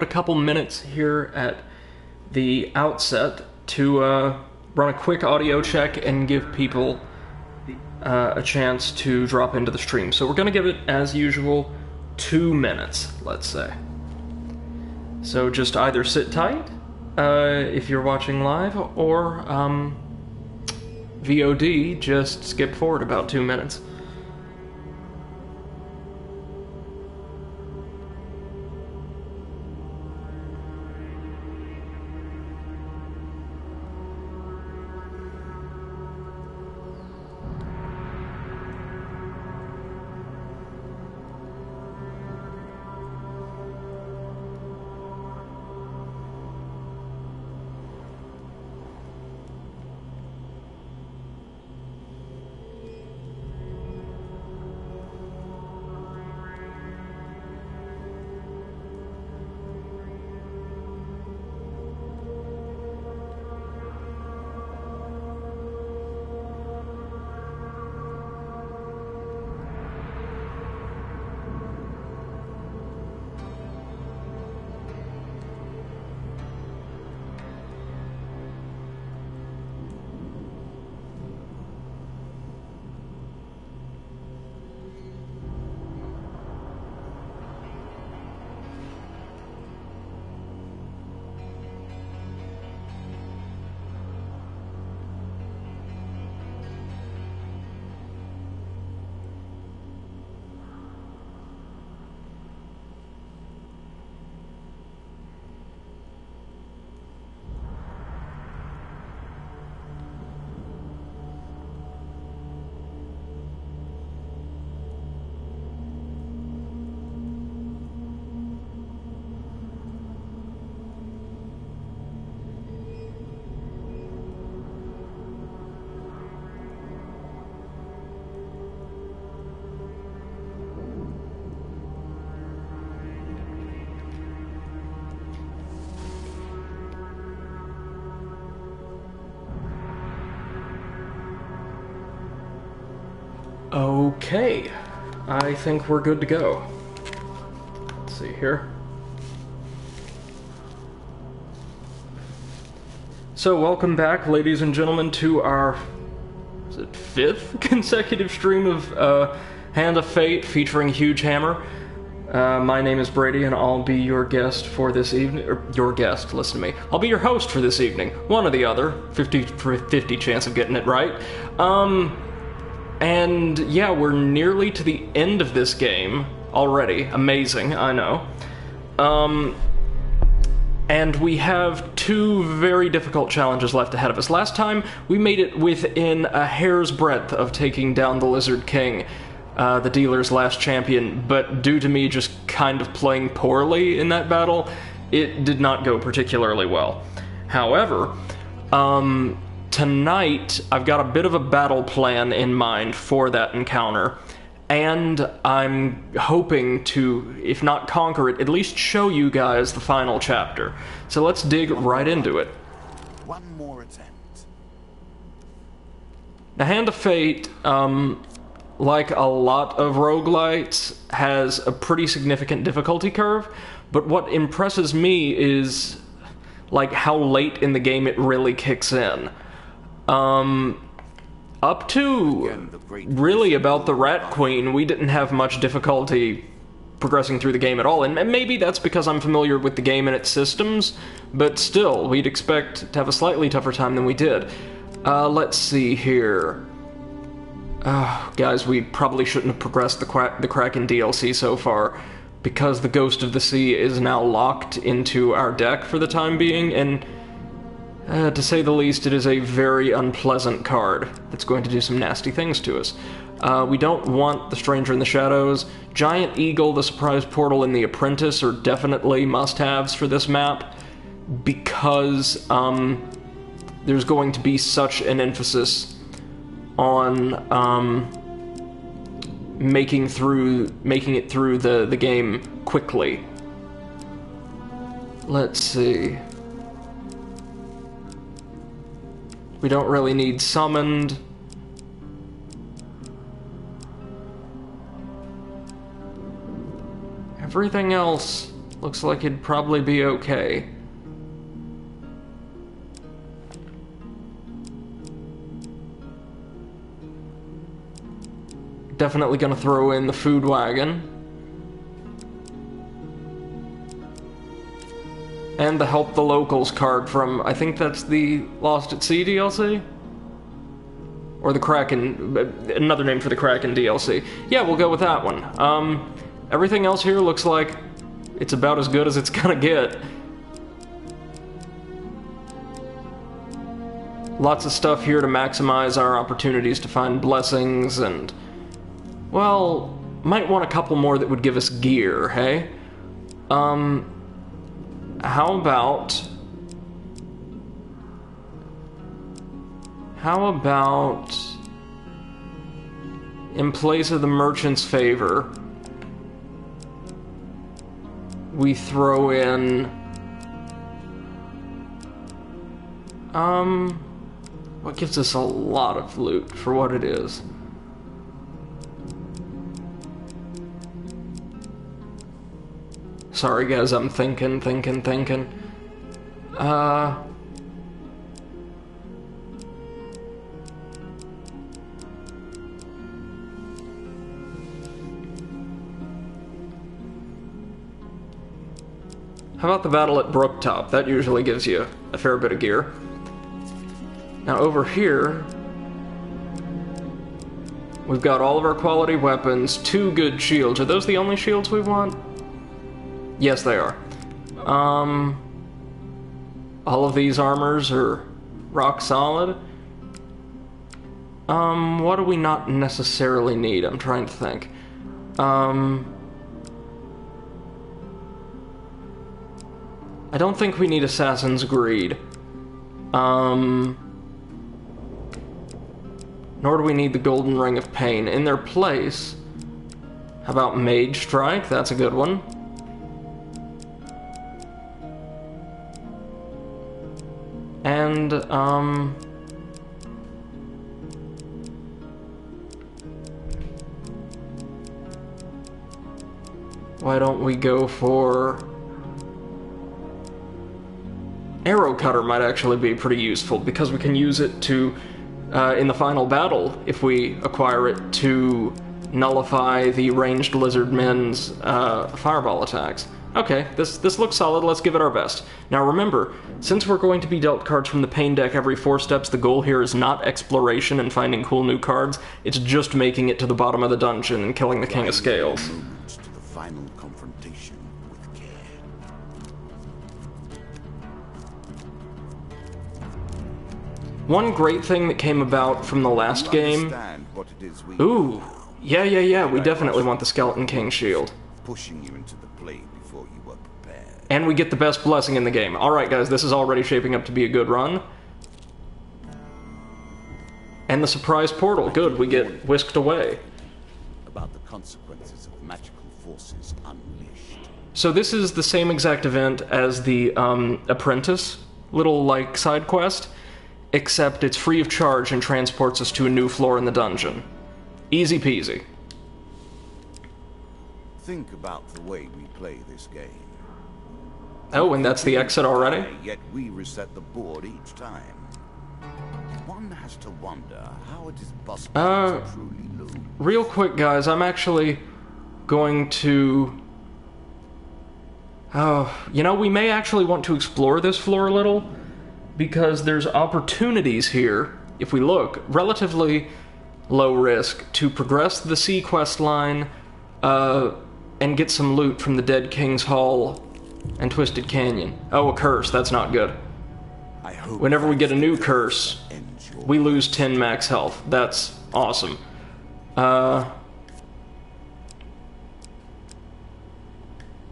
A couple minutes here at the outset to run a quick audio check and give people a chance to drop into the stream. So we're going to give it, as usual, 2 minutes, let's say. So just either sit tight if you're watching live, or VOD, just skip forward about 2 minutes. Okay, I think we're good to go. Let's see here. So welcome back, ladies and gentlemen, to our, is it 5th consecutive stream of Hand of Fate featuring Huge Hammer. My name is Brady, and I'll be your guest for this evening. Or your guest, listen to me. I'll be your host for this evening. One or the other. 50 chance of getting it right. And yeah, we're nearly to the end of this game already. Amazing, I know. And we have 2 very difficult challenges left ahead of us. Last time, we made it within a hair's breadth of taking down the Lizard King, the dealer's last champion, but due to me just kind of playing poorly in that battle, it did not go particularly well. However, tonight, I've got a bit of a battle plan in mind for that encounter, and I'm hoping to, if not conquer it, at least show you guys the final chapter. So let's dig right into it. One more attempt. The Hand of Fate, like a lot of roguelites, has a pretty significant difficulty curve, but what impresses me is, like, how late in the game it really kicks in. Up to really about the Rat Queen, we didn't have much difficulty progressing through the game at all, and maybe that's because I'm familiar with the game and its systems, but still, we'd expect to have a slightly tougher time than we did. Let's see here. Guys, we probably shouldn't have progressed the Kraken DLC so far, because the Ghost of the Sea is now locked into our deck for the time being, and to say the least, it is a very unpleasant card that's going to do some nasty things to us. We don't want the Stranger in the Shadows. Giant Eagle, the Surprise Portal, and the Apprentice are definitely must-haves for this map, because there's going to be such an emphasis on making it through the game quickly. Let's see. We don't really need summoned. Everything else Looks like it'd probably be okay. Definitely gonna throw in the food wagon. And the Help the Locals card from, I think that's the Lost at Sea DLC? Or the Kraken, another name for the Kraken DLC. Yeah, we'll go with that one. Everything else here looks like it's about as good as it's gonna get. Lots of stuff here to maximize our opportunities to find blessings and, well, might want a couple more that would give us gear, hey? How about in place of the merchant's favor, we throw in what gives us a lot of loot for what it is. Sorry guys, I'm thinking. How about the battle at Brooktop? That usually gives you a fair bit of gear. Now over here, we've got all of our quality weapons, 2 good shields. Are those the only shields we want? Yes, they are. All of these armors are rock solid. What do we not necessarily need? I'm trying to think. I don't think we need Assassin's Greed. Nor do we need the Golden Ring of Pain. In their place, how about Mage Strike? That's a good one. And, why don't we go for... Arrow Cutter might actually be pretty useful, because we can use it to, in the final battle, if we acquire it, to nullify the ranged lizardmen's fireball attacks. Okay, this looks solid, let's give it our best. Now remember, since we're going to be dealt cards from the pain deck every 4 steps, the goal here is not exploration and finding cool new cards, it's just making it to the bottom of the dungeon and killing the King of Scales. To the final confrontation with care. One great thing that came about from the last game... Ooh, yeah, we definitely want the Skeleton King shield. Pushing you into the play before you were prepared. And we get the best blessing in the game. Alright guys, this is already shaping up to be a good run. And the surprise portal, good, we get whisked away. About the consequences of magical forces unleashed. So this is the same exact event as the Apprentice little, like, side quest, except it's free of charge and transports us to a new floor in the dungeon. Easy peasy. Think about the way we play this game. Oh, and that's the exit already? Yet we reset the board each time. One has to wonder how it is possible to truly lose. Real quick, guys, I'm actually going to... you know, we may actually want to explore this floor a little, because there's opportunities here, if we look, relatively low risk, to progress the sea quest line, and get some loot from the Dead King's Hall and Twisted Canyon. Oh, a curse, that's not good. Whenever we get a new curse, we lose 10 max health. That's awesome.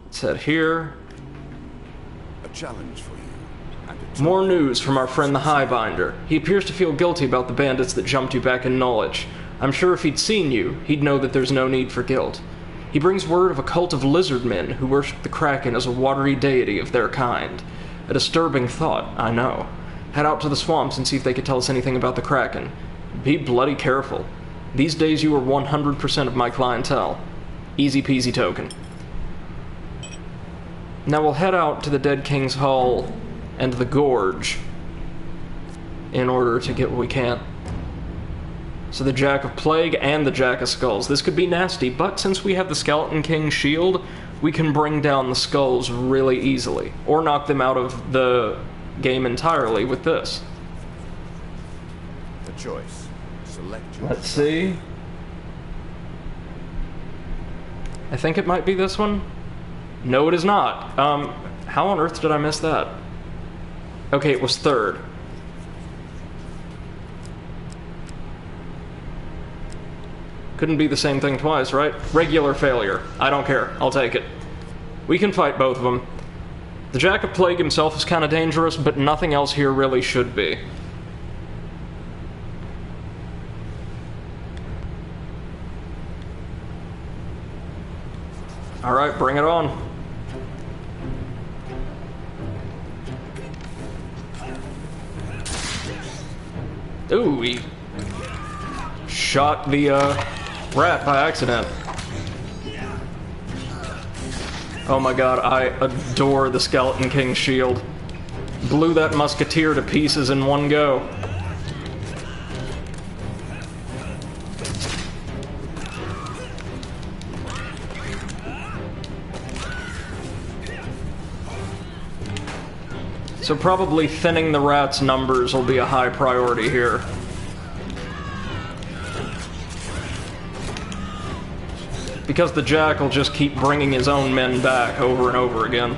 Let's head here. A challenge for you. More news from our friend the Highbinder. He appears to feel guilty about the bandits that jumped you back in Norwich. I'm sure if he'd seen you, he'd know that there's no need for guilt. He brings word of a cult of lizardmen who worship the Kraken as a watery deity of their kind. A disturbing thought, I know. Head out to the swamps and see if they could tell us anything about the Kraken. Be bloody careful. These days you are 100% of my clientele. Easy peasy token. Now we'll head out to the Dead King's Hall and the Gorge in order to get what we can. So the Jack of Plague and the Jack of Skulls. This could be nasty, but since we have the Skeleton King's shield, we can bring down the skulls really easily, or knock them out of the game entirely with this. The choice. Select your... Let's see. I think it might be this one. No, it is not. How on earth did I miss that? Okay, it was third. Couldn't be the same thing twice, right? Regular failure. I don't care. I'll take it. We can fight both of them. The Jack of Plague himself is kind of dangerous, but nothing else here really should be. Alright, bring it on. Ooh, he shot the rat by accident. Oh my god, I adore the Skeleton King's shield. Blew that musketeer to pieces in one go. So probably thinning the rat's numbers will be a high priority here. Because the Jack will just keep bringing his own men back over and over again.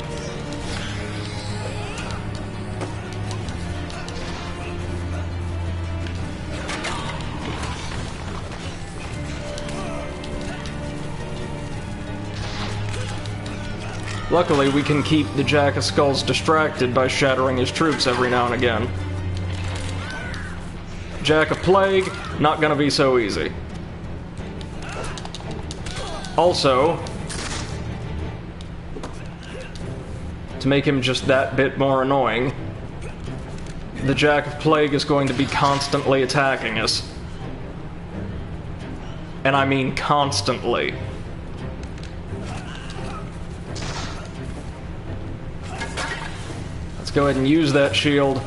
Luckily, we can keep the Jack of Skulls distracted by shattering his troops every now and again. Jack of Plague, not gonna be so easy. Also, to make him just that bit more annoying, the Jack of Plague is going to be constantly attacking us. And I mean constantly. Let's go ahead and use that shield.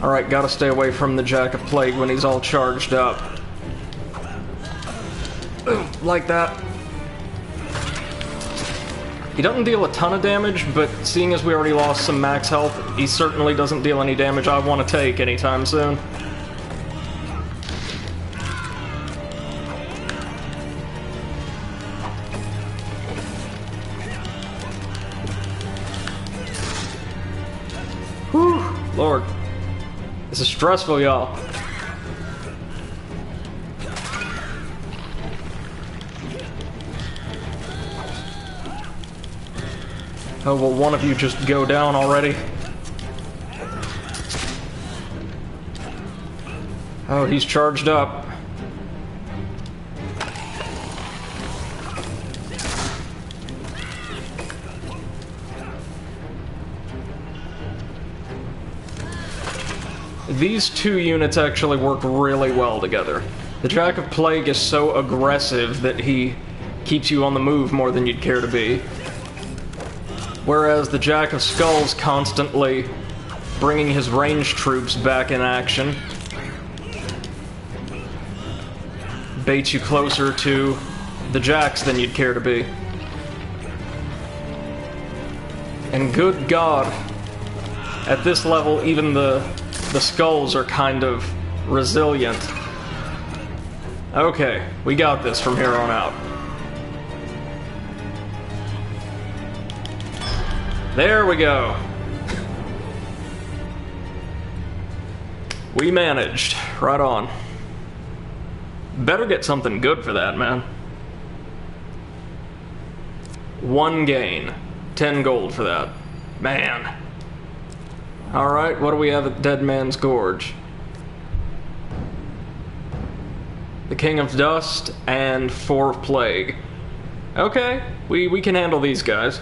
Alright, gotta stay away from the Jack of Plague when he's all charged up. Like that. He doesn't deal a ton of damage, but seeing as we already lost some max health, he certainly doesn't deal any damage I want to take anytime soon. Whew, Lord. This is stressful, y'all. Oh, will one of you just go down already? Oh, he's charged up. These two units actually work really well together. The Jack of Plague is so aggressive that he keeps you on the move more than you'd care to be. Whereas the Jack of Skulls constantly bringing his ranged troops back in action baits you closer to the Jacks than you'd care to be. And good God, at this level, even the skulls are kind of resilient. Okay, we got this from here on out. There we go. We managed. Right on. Better get something good for that, man. 1 gain. 10 gold for that. Man. Alright, what do we have at Dead Man's Gorge? The King of Dust and 4 of Plague. Okay, We can handle these guys.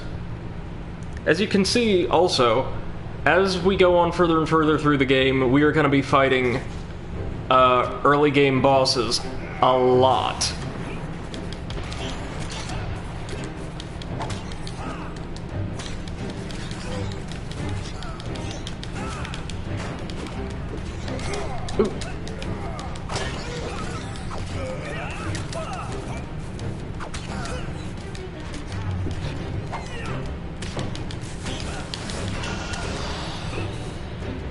As you can see, also, as we go on further and further through the game, we are going to be fighting early game bosses a lot. Ooh.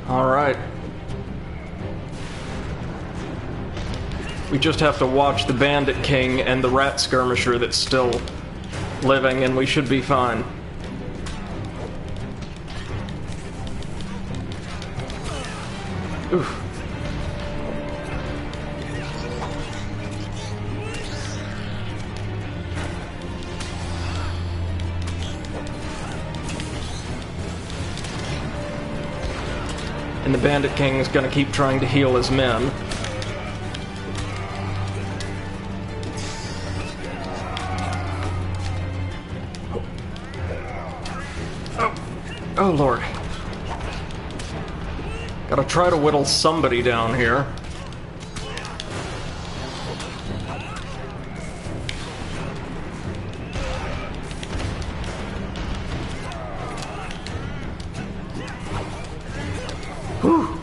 All right. We just have to watch the Bandit King and the Rat Skirmisher that's still living, and we should be fine. Oof. And the Bandit King is gonna keep trying to heal his men. Oh, Lord. Gotta try to whittle somebody down here. Whew.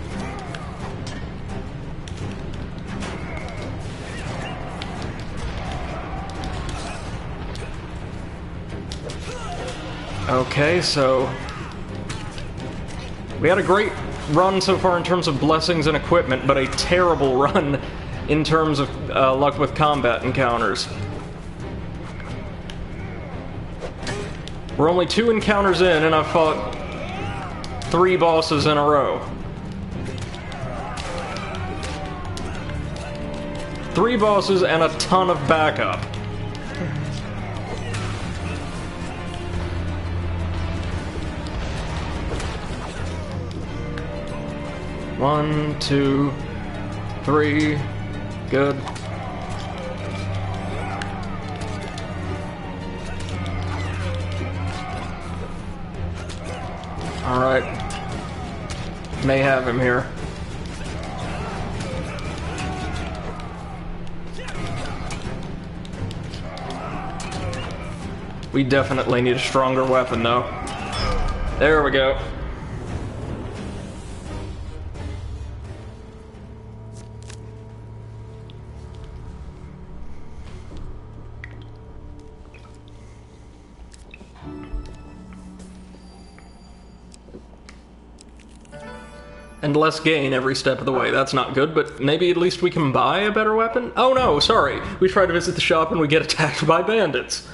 Okay, so we had a great run so far in terms of blessings and equipment, but a terrible run in terms of luck with combat encounters. We're only 2 encounters in, and I've fought 3 bosses in a row. 3 bosses and a ton of backup. One, 2, 3. Good. Alright. May have him here. We definitely need a stronger weapon, though. There we go. And less gain every step of the way. That's not good, but maybe at least we can buy a better weapon? Oh no, sorry. We try to visit the shop and we get attacked by bandits.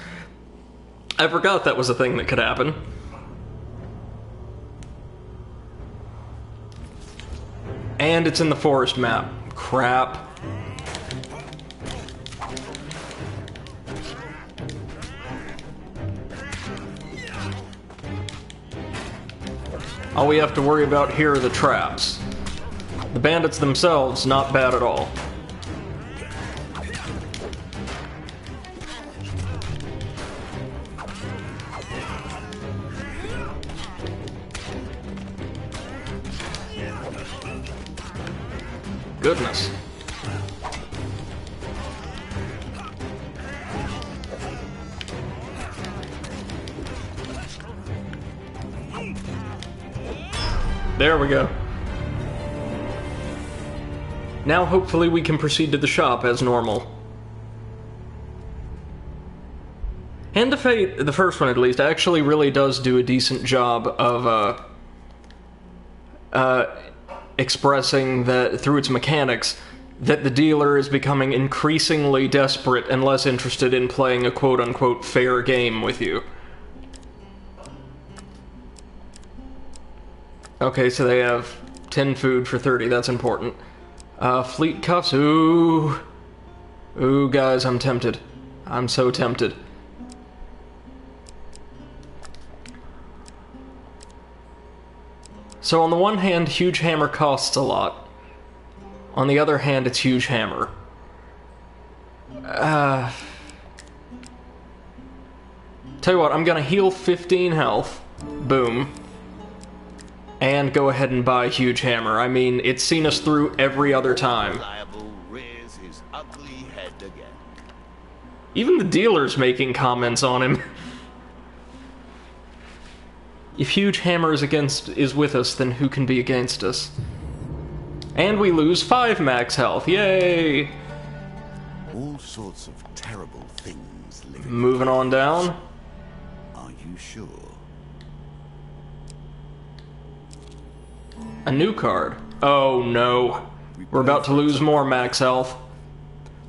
I forgot that was a thing that could happen. And it's in the forest map. Crap. All we have to worry about here are the traps. The bandits themselves, not bad at all. Goodness. There we go. Now hopefully we can proceed to the shop as normal. Hand of Fate, the first one at least, actually really does do a decent job of expressing that through its mechanics that the dealer is becoming increasingly desperate and less interested in playing a quote-unquote fair game with you. Okay, so they have 10 food for 30, that's important. Fleet cuffs, ooh. Ooh, guys, I'm tempted. I'm so tempted. So on the one hand, Huge Hammer costs a lot. On the other hand, it's Huge Hammer. Tell you what, I'm gonna heal 15 health. Boom. And go ahead and buy Huge Hammer. I mean, it's seen us through every other time. Reliable rears his ugly head again. Even the dealer's making comments on him. If Huge Hammer is with us, then who can be against us? And we lose 5 max health. Yay! All sorts of terrible things living. Moving on down. Are you sure? A new card. Oh no. We're about to lose more max health.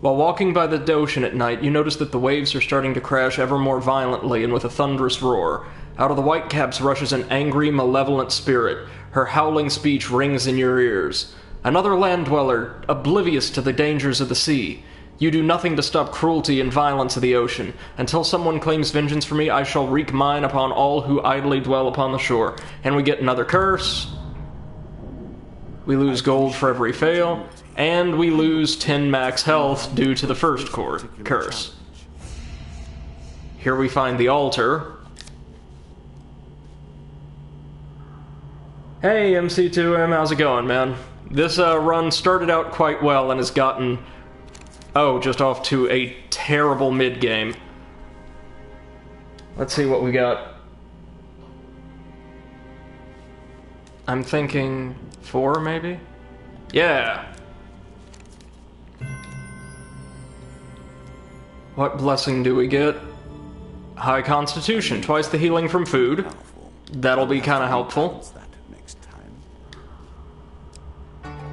While walking by the ocean at night, you notice that the waves are starting to crash ever more violently and with a thunderous roar. Out of the whitecaps rushes an angry, malevolent spirit. Her howling speech rings in your ears. Another land dweller, oblivious to the dangers of the sea. You do nothing to stop cruelty and violence of the ocean. Until someone claims vengeance for me, I shall wreak mine upon all who idly dwell upon the shore. And we get another curse. We lose gold for every fail. And we lose 10 max health due to the first curse. Here we find the altar. Hey, MC2M, how's it going, man? This run started out quite well and has gotten, just off to a terrible mid-game. Let's see what we got. I'm thinking 4, maybe? Yeah! What blessing do we get? High Constitution, twice the healing from food. That'll be kind of helpful.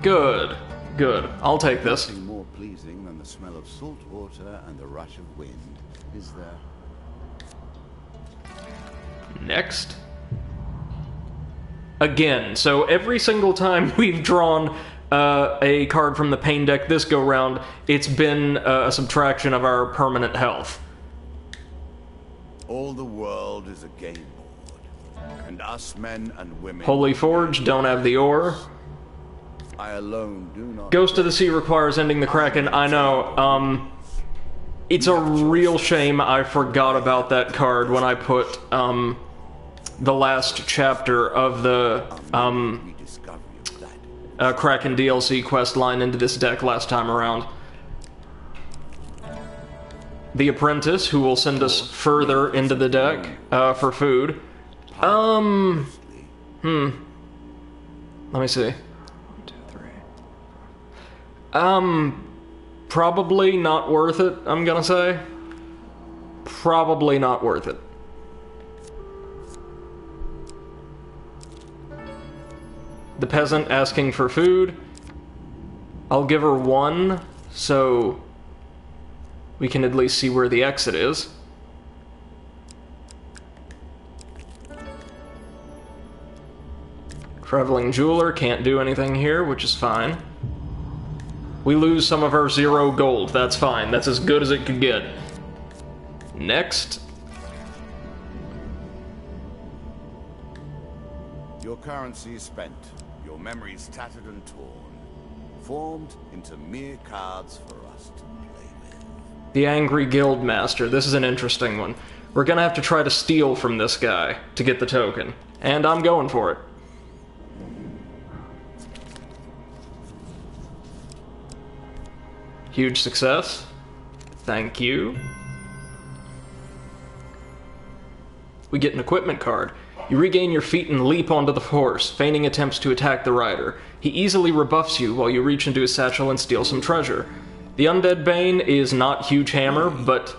Good, good. I'll take this. Nothing more pleasing than the smell of salt water and the rush of wind, is there? Next. Again, so every single time we've drawn a card from the pain deck this go-round, it's been a subtraction of our permanent health. All the world is a game board, and us men and women... Holy Forge, don't have the ore. I alone do not... Ghost of the Sea requires ending the Kraken, I know. It's a real shame I forgot about that card when I put, the last chapter of the, Kraken DLC quest line into this deck last time around. The Apprentice, who will send us further into the deck, for food. Let me see. 1, 2, 3. Probably not worth it, I'm gonna say. Probably not worth it. The peasant asking for food. I'll give her 1, so we can at least see where the exit is. Traveling jeweler, can't do anything here, which is fine. We lose some of our 0 gold, that's fine. That's as good as it could get. Next. Your currency is spent, your memories tattered and torn, formed into mere cards for us to play with. The Angry Guildmaster, this is an interesting one. We're gonna have to try to steal from this guy to get the token, and I'm going for it. Huge success. Thank you. We get an equipment card. You regain your feet and leap onto the horse, feigning attempts to attack the rider. He easily rebuffs you while you reach into his satchel and steal some treasure. The Undead Bane is not Huge Hammer, but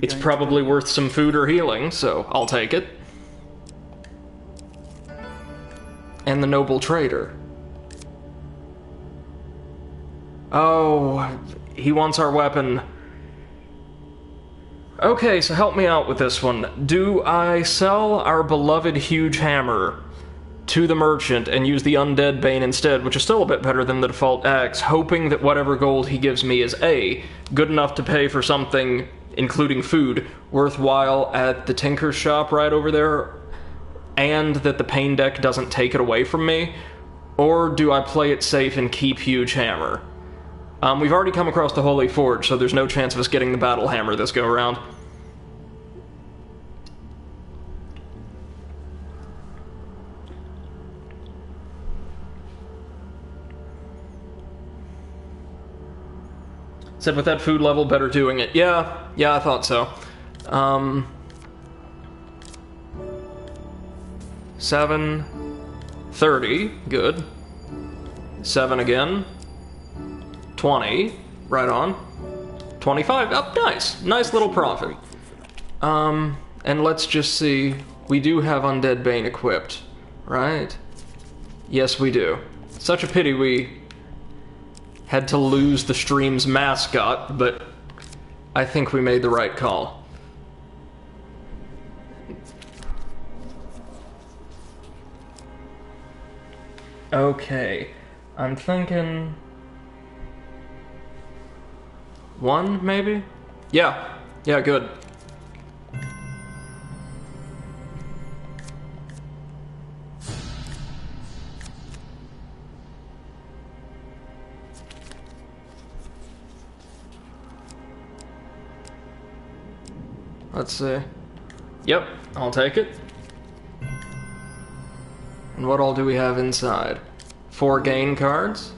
it's probably worth some food or healing, so I'll take it. And the Noble Trader. Oh, he wants our weapon. Okay, so help me out with this one. Do I sell our beloved Huge Hammer to the merchant and use the Undead Bane instead, which is still a bit better than the default axe, hoping that whatever gold he gives me is A, good enough to pay for something, including food, worthwhile at the Tinker's shop right over there, and that the pain deck doesn't take it away from me? Or do I play it safe and keep Huge Hammer? We've already come across the Holy Forge, so there's no chance of us getting the Battle Hammer this go-around. Said with that food level, better doing it. Yeah, I thought so. 7, 30, good. 7 again. 20, right on. 25, oh, nice. Nice little profit. And let's just see. We do have Undead Bane equipped, right? Yes, we do. Such a pity we had to lose the stream's mascot, but I think we made the right call. Okay, I'm thinking... 1, maybe? Yeah, good. Let's see. Yep, I'll take it. And what all do we have inside? 4 gain cards.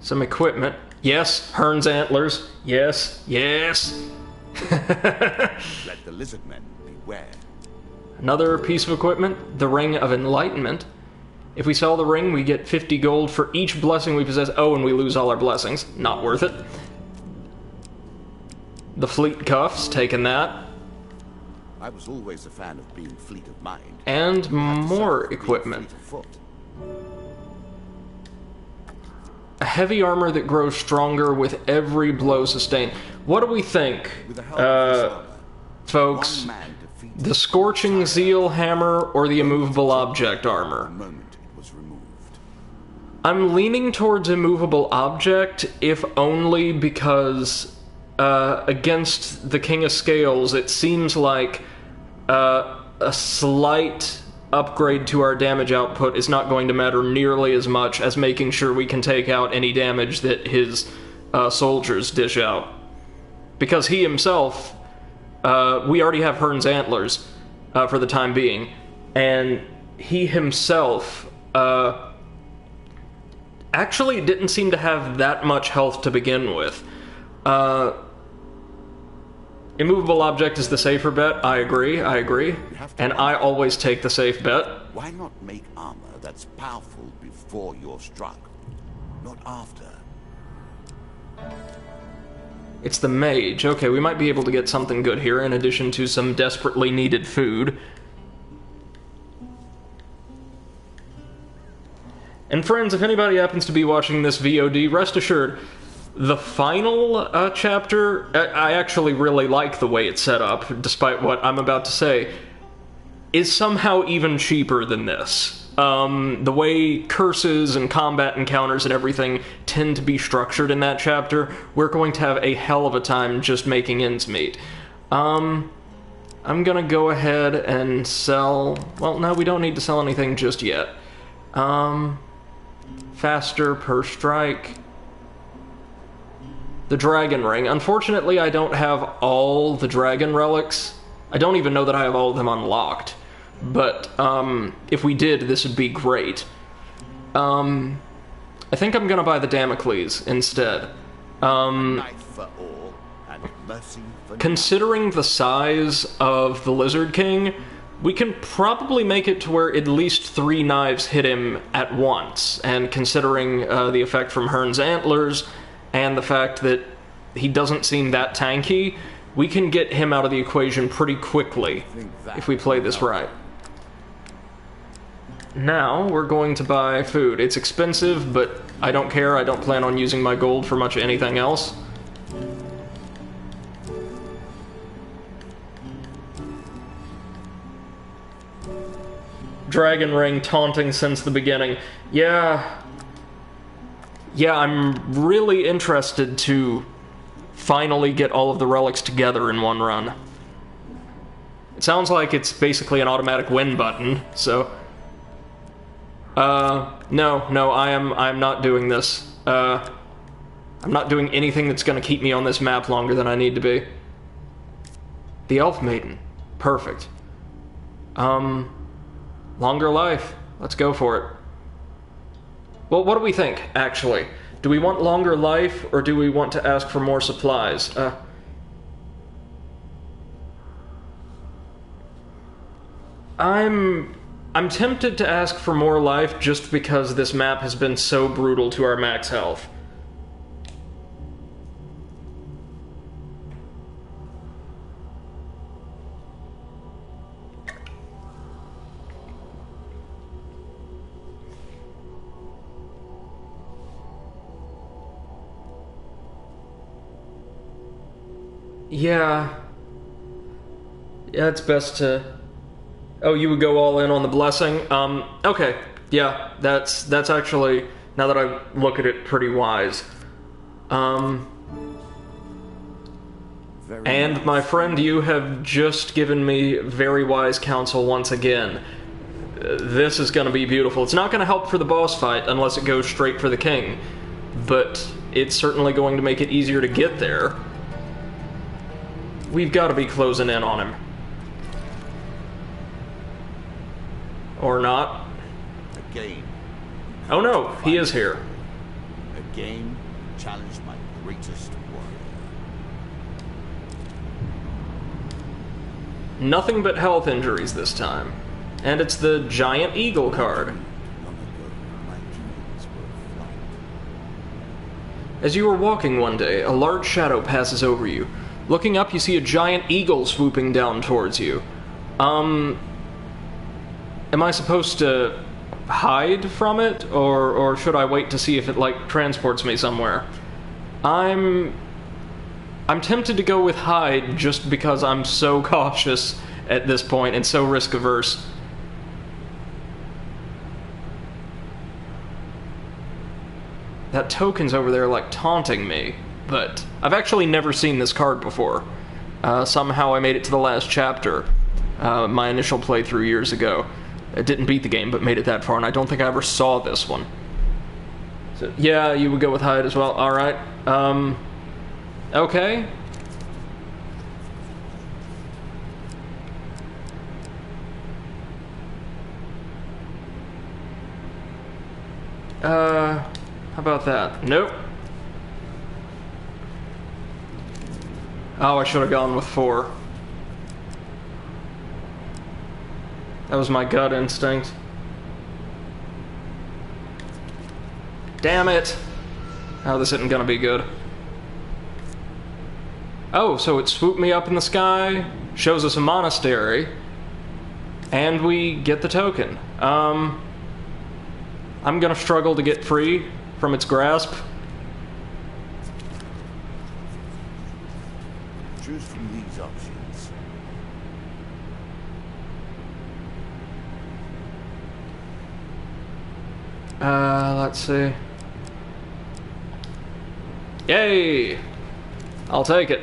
Some equipment. Yes, Hearn's Antlers. Yes. Let the lizard men beware. Another piece of equipment, the Ring of Enlightenment. If we sell the ring, we get 50 gold for each blessing we possess. Oh, and we lose all our blessings. Not worth it. The Fleet Cuffs, taking that. I was always a fan of being fleet of mind. And more equipment. A heavy armor that grows stronger with every blow sustained. What do we think, folks? The Scorching Zeal Hammer or the Immovable Object armor? I'm leaning towards Immovable Object, if only because against the King of Scales, it seems like a slight upgrade to our damage output is not going to matter nearly as much as making sure we can take out any damage that his soldiers dish out. Because he himself, we already have Hearn's Antlers for the time being, and he himself actually didn't seem to have that much health to begin with. Immovable Object is the safer bet. I agree. And I always take the safe bet. Why not make armor that's powerful before you're struck, not after? It's the mage. Okay, we might be able to get something good here in addition to some desperately needed food. And friends, if anybody happens to be watching this VOD, rest assured, the final chapter, I actually really like the way it's set up, despite what I'm about to say, is somehow even cheaper than this. The way curses and combat encounters and everything tend to be structured in that chapter, we're going to have a hell of a time just making ends meet. I'm gonna go ahead and sell... Well, no, we don't need to sell anything just yet. Faster per strike... The Dragon Ring. Unfortunately, I don't have all the Dragon Relics. I don't even know that I have all of them unlocked. But, if we did, this would be great. I think I'm gonna buy the Damocles instead. Considering the size of the Lizard King, we can probably make it to where at least 3 knives hit him at once. And considering the effect from Hearn's Antlers, and the fact that he doesn't seem that tanky, we can get him out of the equation pretty quickly if we play this right. Now, we're going to buy food. It's expensive, but I don't care. I don't plan on using my gold for much of anything else. Dragon Ring taunting since the beginning. Yeah, I'm really interested to finally get all of the relics together in one run. It sounds like it's basically an automatic win button, so... No, I'm not doing this. I'm not doing anything that's gonna keep me on this map longer than I need to be. The Elf Maiden. Perfect. Longer life. Let's go for it. Well, what do we think, actually? Do we want longer life, or do we want to ask for more supplies? I'm tempted to ask for more life just because this map has been so brutal to our max health. Yeah, it's best to... Oh, you would go all in on the blessing? Okay. Yeah, that's actually, now that I look at it, pretty wise. And my friend, you have just given me very wise counsel once again. This is gonna be beautiful. It's not gonna help for the boss fight unless it goes straight for the king, but it's certainly going to make it easier to get there. We've got to be closing in on him. Or not. Again. Oh no, he is here. Again, challenged my greatest warrior. Nothing but health injuries this time. And it's the giant eagle card. Long ago, my dreams were flight. As you are walking one day, a large shadow passes over you. Looking up, you see a giant eagle swooping down towards you. Am I supposed to hide from it, or should I wait to see if it, like, transports me somewhere? I'm tempted to go with hide just because I'm so cautious at this point and so risk-averse. That token's over there, like, taunting me. But I've actually never seen this card before. Somehow I made it to the last chapter, my initial playthrough years ago. I didn't beat the game, but made it that far, and I don't think I ever saw this one. So, yeah, you would go with hide as well. Alright. Okay. How about that? Nope. Oh, I should have gone with 4. That was my gut instinct. Damn it! Oh, this isn't gonna be good. Oh, so it swooped me up in the sky, shows us a monastery, and we get the token. I'm gonna struggle to get free from its grasp. Choose from these options. Let's see. Yay! I'll take it.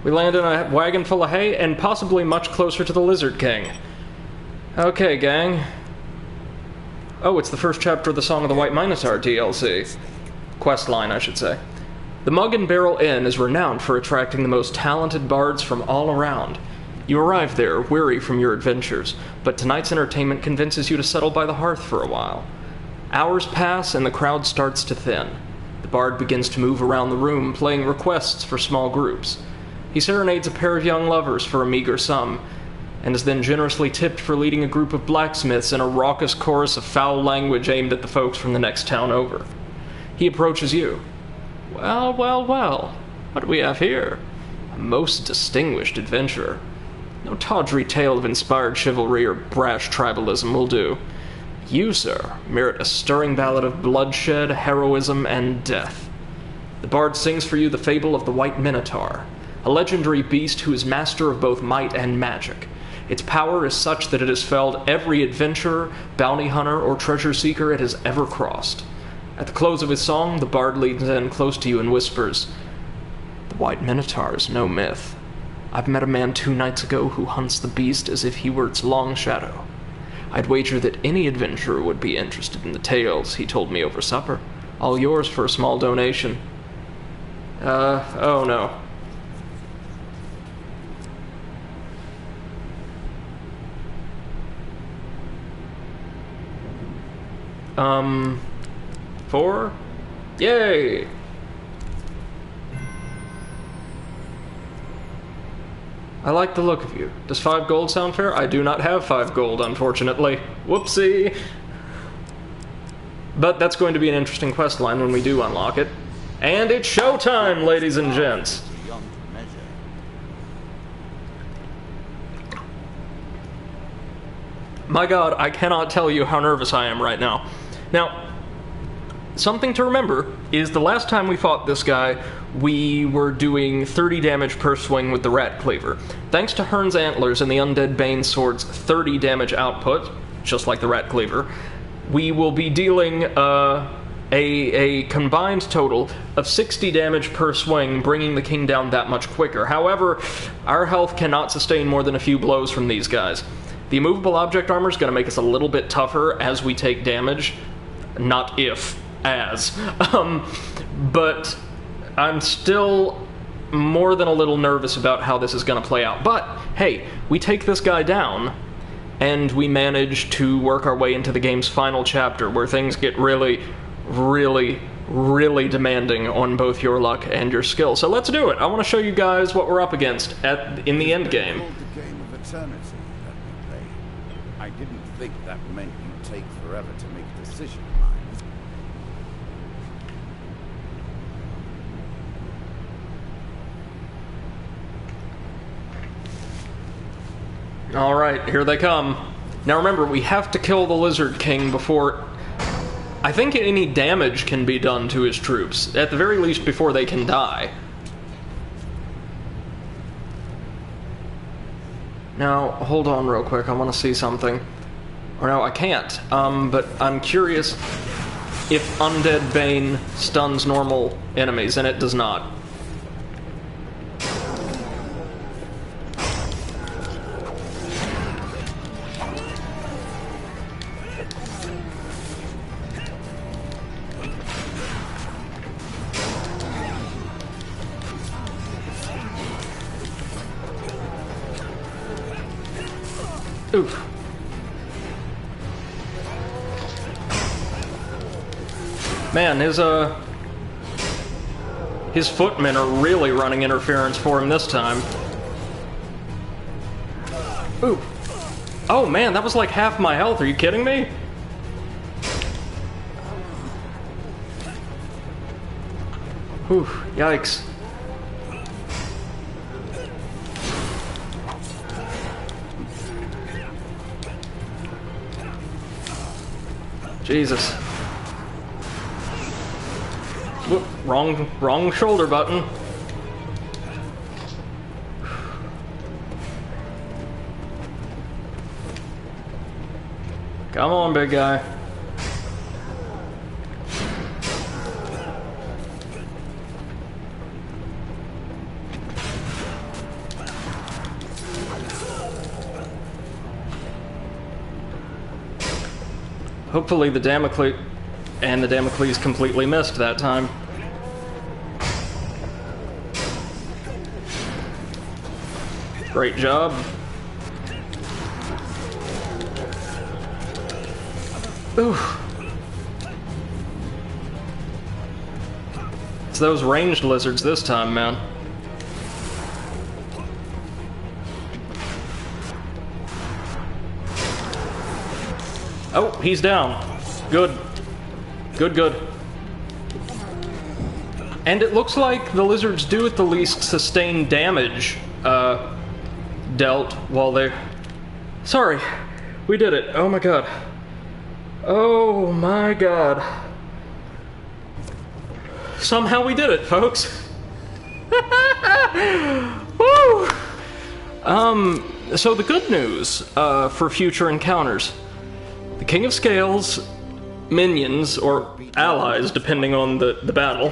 We land in a wagon full of hay and possibly much closer to the Lizard King. Okay, gang. Oh, it's the first chapter of the Song of the White Minotaur DLC. Quest line, I should say. The Mug and Barrel Inn is renowned for attracting the most talented bards from all around. You arrive there, weary from your adventures, but tonight's entertainment convinces you to settle by the hearth for a while. Hours pass and the crowd starts to thin. The bard begins to move around the room, playing requests for small groups. He serenades a pair of young lovers for a meager sum, and is then generously tipped for leading a group of blacksmiths in a raucous chorus of foul language aimed at the folks from the next town over. He approaches you. Well, well, well, what do we have here? A most distinguished adventurer. No tawdry tale of inspired chivalry or brash tribalism will do. You, sir, merit a stirring ballad of bloodshed, heroism, and death. The bard sings for you the fable of the White Minotaur, a legendary beast who is master of both might and magic. Its power is such that it has felled every adventurer, bounty hunter, or treasure seeker it has ever crossed. At the close of his song, the bard leans in close to you and whispers, "The White Minotaur is no myth. I've met a man 2 nights ago who hunts the beast as if he were its long shadow. I'd wager that any adventurer would be interested in the tales he told me over supper. All yours for a small donation." Oh no. 4? Yay! I like the look of you. Does 5 gold sound fair? I do not have 5 gold, unfortunately. Whoopsie! But that's going to be an interesting quest line when we do unlock it. And it's showtime, ladies and gents! My god, I cannot tell you how nervous I am right now. Now, something to remember is the last time we fought this guy, we were doing 30 damage per swing with the Rat Cleaver. Thanks to Hearn's Antlers and the Undead Bane Sword's 30 damage output, just like the Rat Cleaver, we will be dealing a combined total of 60 damage per swing, bringing the king down that much quicker. However, our health cannot sustain more than a few blows from these guys. The immovable object armor is going to make us a little bit tougher as we take damage. Not if, as. But I'm still more than a little nervous about how this is going to play out. But, hey, we take this guy down, and we manage to work our way into the game's final chapter, where things get really, really, really demanding on both your luck and your skill. So let's do it. I want to show you guys what we're up against in the end game. The game of eternity that we play. I didn't think that meant you'd take forever to make a decision. Alright, here they come. Now remember, we have to kill the Lizard King before... I think any damage can be done to his troops, at the very least before they can die. Now, hold on real quick, I want to see something. Or no, I can't, but I'm curious if Undead Bane stuns normal enemies, and it does not. Oof. Man, his footmen are really running interference for him this time. Ooh. Oh man, that was like half my health, are you kidding me? Whew, yikes. Jesus. Whoop, wrong shoulder button. Come on, big guy. Hopefully the Damocles completely missed that time. Great job. Ooh. It's those ranged lizards this time, man. Oh, he's down. Good. Good. And it looks like the lizards do at the least sustain damage, dealt while they're... Sorry. We did it. Oh my god. Oh my god. Somehow we did it, folks. Woo! So the good news, for future encounters. The King of Scales, minions, or allies, depending on the battle.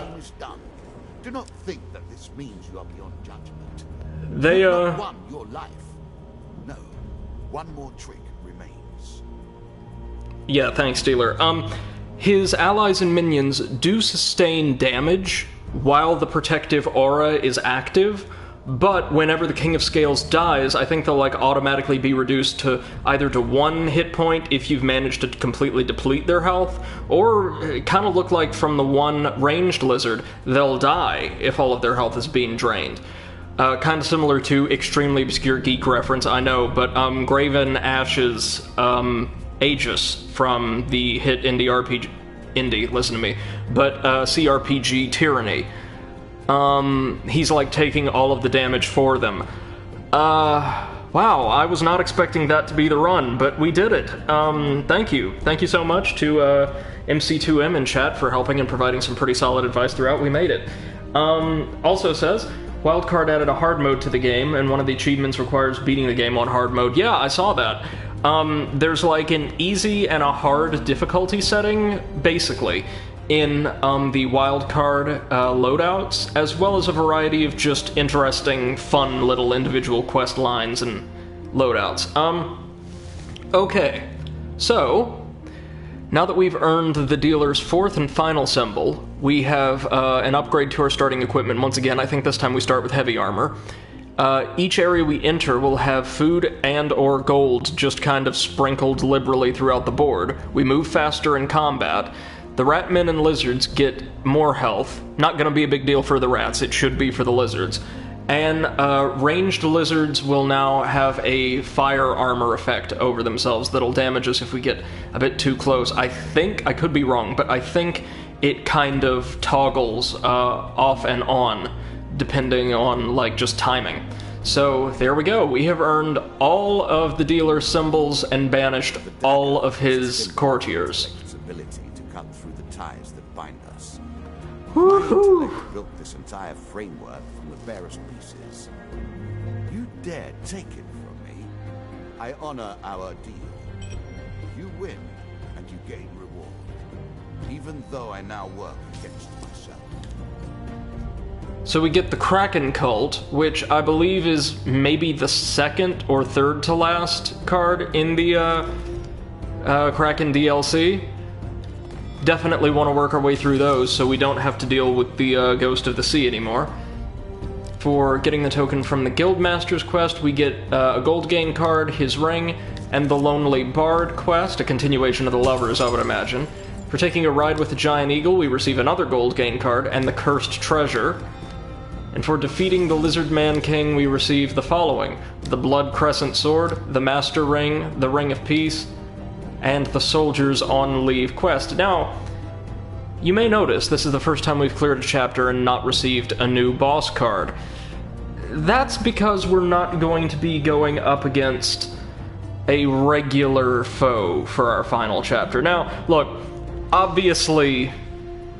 Do not think that this means you are beyond judgment. They, You have not won your life. No, one more trick remains. Yeah, thanks, Dealer. His allies and minions do sustain damage while the protective aura is active, But whenever the King of Scales dies, I think they'll like automatically be reduced to either to 1 hit point if you've managed to completely deplete their health, or kind of look like from the one ranged lizard, they'll die if all of their health is being drained. Kind of similar to extremely obscure geek reference, I know, but Graven Ash's Aegis from the hit listen to me, but CRPG Tyranny. He's like taking all of the damage for them. Wow, I was not expecting that to be the run, but we did it. Thank you. Thank you so much to MC2M in chat for helping and providing some pretty solid advice throughout. We made it. Also says, Wildcard added a hard mode to the game, and one of the achievements requires beating the game on hard mode. Yeah, I saw that. There's like an easy and a hard difficulty setting, basically, in the wildcard loadouts, as well as a variety of just interesting, fun little individual quest lines and loadouts. Okay, so now that we've earned the dealer's 4th and final symbol, we have an upgrade to our starting equipment. Once again, I think this time we start with heavy armor. Each area we enter will have food and or gold just kind of sprinkled liberally throughout the board. We move faster in combat. The ratmen and lizards get more health. Not gonna be a big deal for the rats, it should be for the lizards. And ranged lizards will now have a fire armor effect over themselves that'll damage us if we get a bit too close. I think, I could be wrong, but I think it kind of toggles off and on, depending on, like, just timing. So, there we go. We have earned all of the dealer's symbols and banished all of his courtiers. Ties that bind us. Woohoo! I built this entire framework from the barest pieces. You dare take it from me? I honor our deal. You win, and you gain reward. Even though I now work against myself. So we get the Kraken Cult, which I believe is maybe the 2nd or 3rd to last card in the Kraken DLC. Definitely want to work our way through those so we don't have to deal with the Ghost of the Sea anymore. For getting the token from the Guildmaster's quest, we get a gold gain card, his ring, and the Lonely Bard quest, a continuation of the Lovers, I would imagine. For taking a ride with the Giant Eagle, we receive another gold gain card, and the Cursed Treasure. And for defeating the Lizard Man King, we receive the following: the Blood Crescent Sword, the Master Ring, the Ring of Peace, and the Soldiers on Leave quest. Now, you may notice this is the first time we've cleared a chapter and not received a new boss card. That's because we're not going to be going up against a regular foe for our final chapter. Now, look, obviously,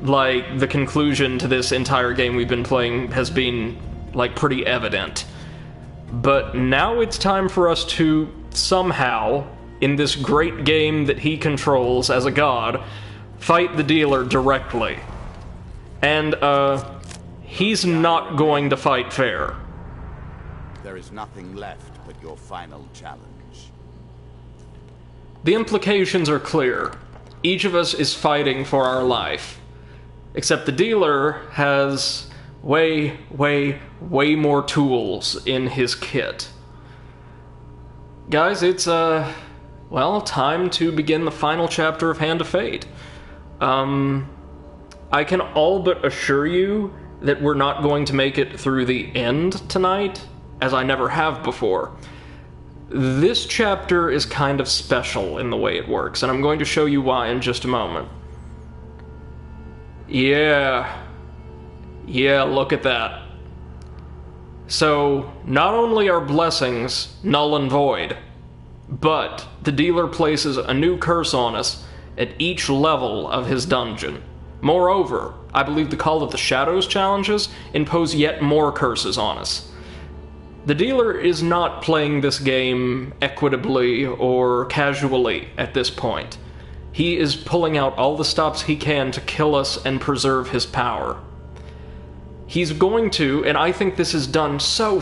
like, the conclusion to this entire game we've been playing has been, like, pretty evident. But now it's time for us to somehow, in this great game that he controls as a god, fight the dealer directly. And, he's not going to fight fair. There is nothing left but your final challenge. The implications are clear. Each of us is fighting for our life. Except the dealer has way more tools in his kit. Guys, it's, well, time to begin the final chapter of Hand of Fate. I can all but assure you that we're not going to make it through the end tonight, as I never have before. This chapter is kind of special in the way it works, and I'm going to show you why in just a moment. Yeah, look at that. So, not only are blessings null and void, but the dealer places a new curse on us at each level of his dungeon. Moreover, I believe the Call of the Shadows challenges impose yet more curses on us. The dealer is not playing this game equitably or casually at this point. He is pulling out all the stops he can to kill us and preserve his power. He's going to, and I think this is done so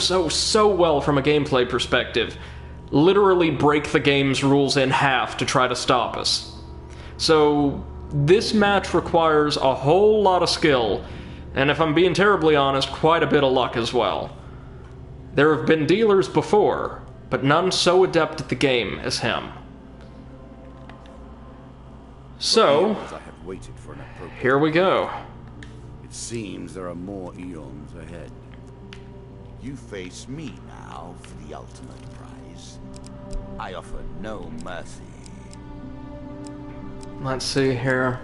well from a gameplay perspective, literally break the game's rules in half to try to stop us. So, this match requires a whole lot of skill, and if I'm being terribly honest, quite a bit of luck as well. There have been dealers before, but none so adept at the game as him. So, here we go. It seems there are more eons ahead. You face me now for the ultimate prize. I offer no mercy. Let's see here.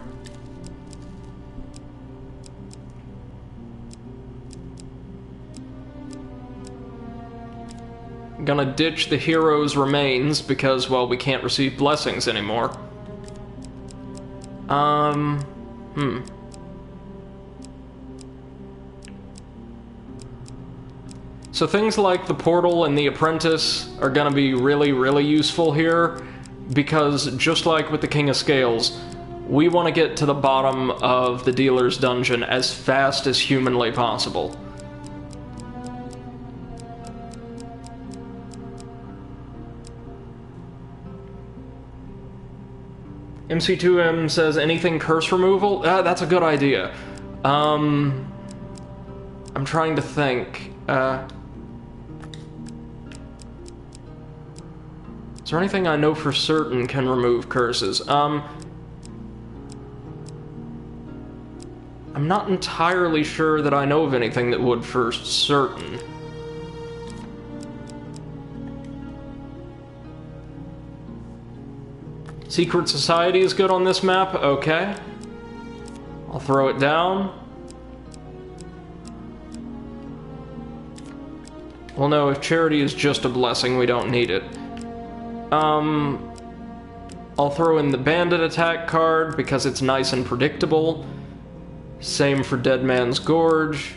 I'm gonna ditch the hero's remains because, well, we can't receive blessings anymore. So things like the portal and the apprentice are gonna be really, really useful here, because just like with the King of Scales, we want to get to the bottom of the dealer's dungeon as fast as humanly possible. MC2M says, anything curse removal? That's a good idea. I'm trying to think. Is there anything I know for certain can remove curses? I'm not entirely sure that I know of anything that would for certain. Secret Society is good on this map? Okay. I'll throw it down. Well, no, if Charity is just a blessing, we don't need it. I'll throw in the Bandit attack card because it's nice and predictable. Same for Dead Man's Gorge.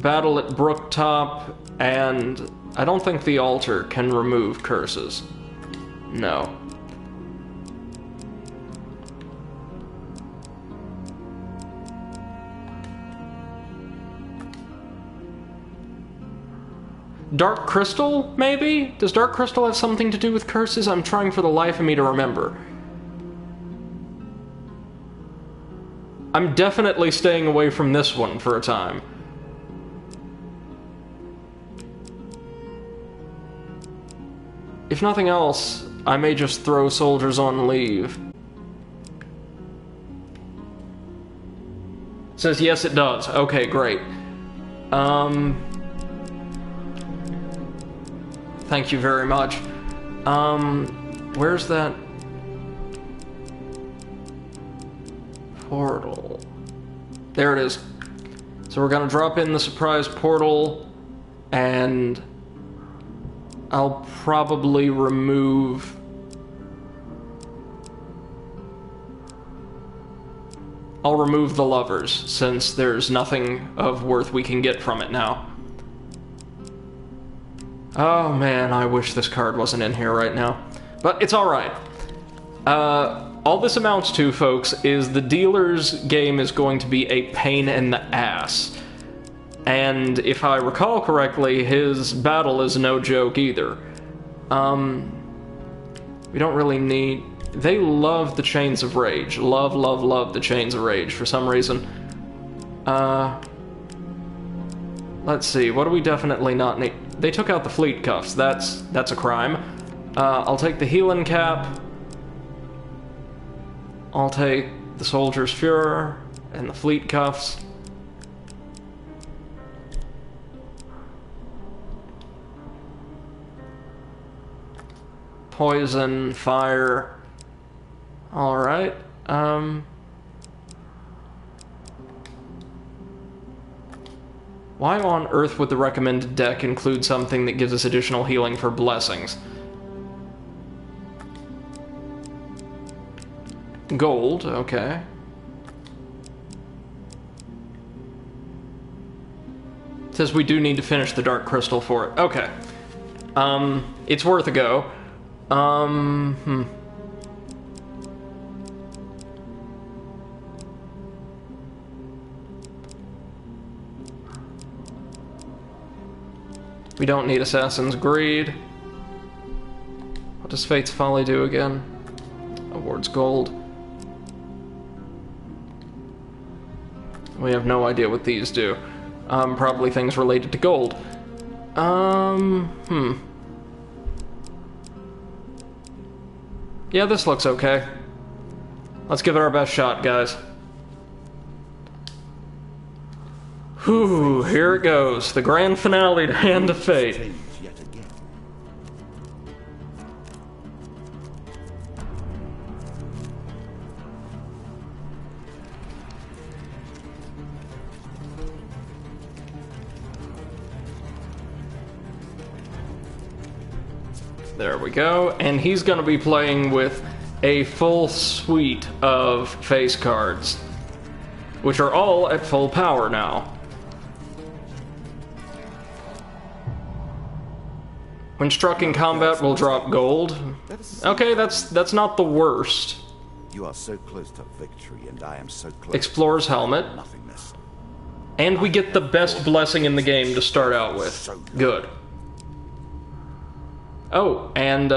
Battle at Brooktop, and I don't think the altar can remove curses. No. Dark Crystal, maybe? Does Dark Crystal have something to do with curses? I'm trying for the life of me to remember. I'm definitely staying away from this one for a time. If nothing else, I may just throw soldiers on leave. It says yes, it does. Okay, great. Thank you very much. Where's that portal? There it is. So we're gonna drop in the surprise portal, and I'll probably remove... I'll remove the lovers, since there's nothing of worth we can get from it now. Oh man, I wish this card wasn't in here right now. But it's alright. All this amounts to, folks, is the dealer's game is going to be a pain in the ass. And if I recall correctly, his battle is no joke either. We don't really need... They love the Chains of Rage. Love, love, love the Chains of Rage for some reason. Let's see, what do we definitely not need? They took out the Fleet Cuffs, that's a crime. I'll take the Healing Cap. I'll take the Soldier's Fuhrer and the Fleet Cuffs. Poison, fire. Alright, why on earth would the recommended deck include something that gives us additional healing for blessings? Gold, okay. It says we do need to finish the Dark Crystal for it. Okay. It's worth a go. We don't need Assassin's Greed. What does Fate's Folly do again? Awards gold. We have no idea what these do. Probably things related to gold. Yeah, this looks okay. Let's give it our best shot, guys. Whew, here it goes. The grand finale to Hand of Fate. There we go, and he's going to be playing with a full suite of face cards, which are all at full power now. When struck in combat, we'll drop gold. Okay, that's not the worst. You are so close to victory, and I am so close. Explorer's helmet. Nothingness. And we get the best blessing in the game to start out with. Good. Oh, and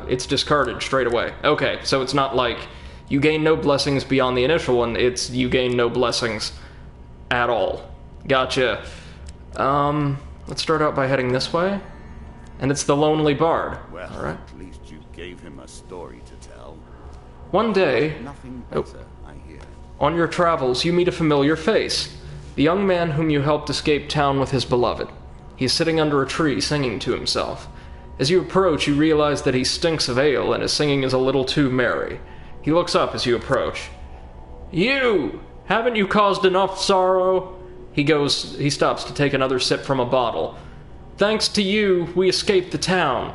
it's discarded straight away. Okay, so it's not like you gain no blessings beyond the initial one, it's you gain no blessings at all. Gotcha. Let's start out by heading this way. And it's the Lonely Bard. Well, all right. At least you gave him a story to tell. One day, Nothing better, I hear. on your travels, you meet a familiar face. The young man whom you helped escape town with his beloved. He is sitting under a tree singing to himself. As you approach, you realize that he stinks of ale and his singing is a little too merry. He looks up as you approach. You! Haven't you caused enough sorrow? He stops to take another sip from a bottle. Thanks to you, we escaped the town.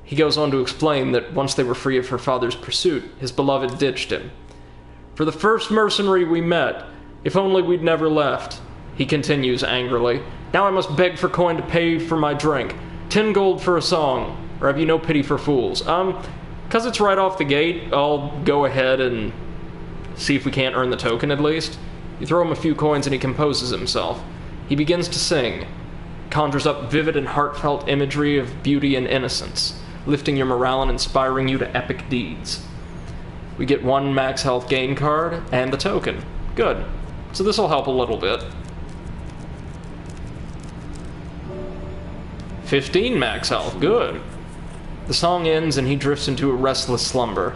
He goes on to explain that once they were free of her father's pursuit, his beloved ditched him. For the first mercenary we met, if only we'd never left. He continues angrily. Now I must beg for coin to pay for my drink. 10 gold for a song, or have you no pity for fools? 'Cause it's right off the gate, I'll go ahead and see if we can't earn the token at least. You throw him a few coins and he composes himself. He begins to sing, conjures up vivid and heartfelt imagery of beauty and innocence, lifting your morale and inspiring you to epic deeds. We get 1 max health gain card and the token. Good. So this will help a little bit. 15 max health, good. The song ends and he drifts into a restless slumber.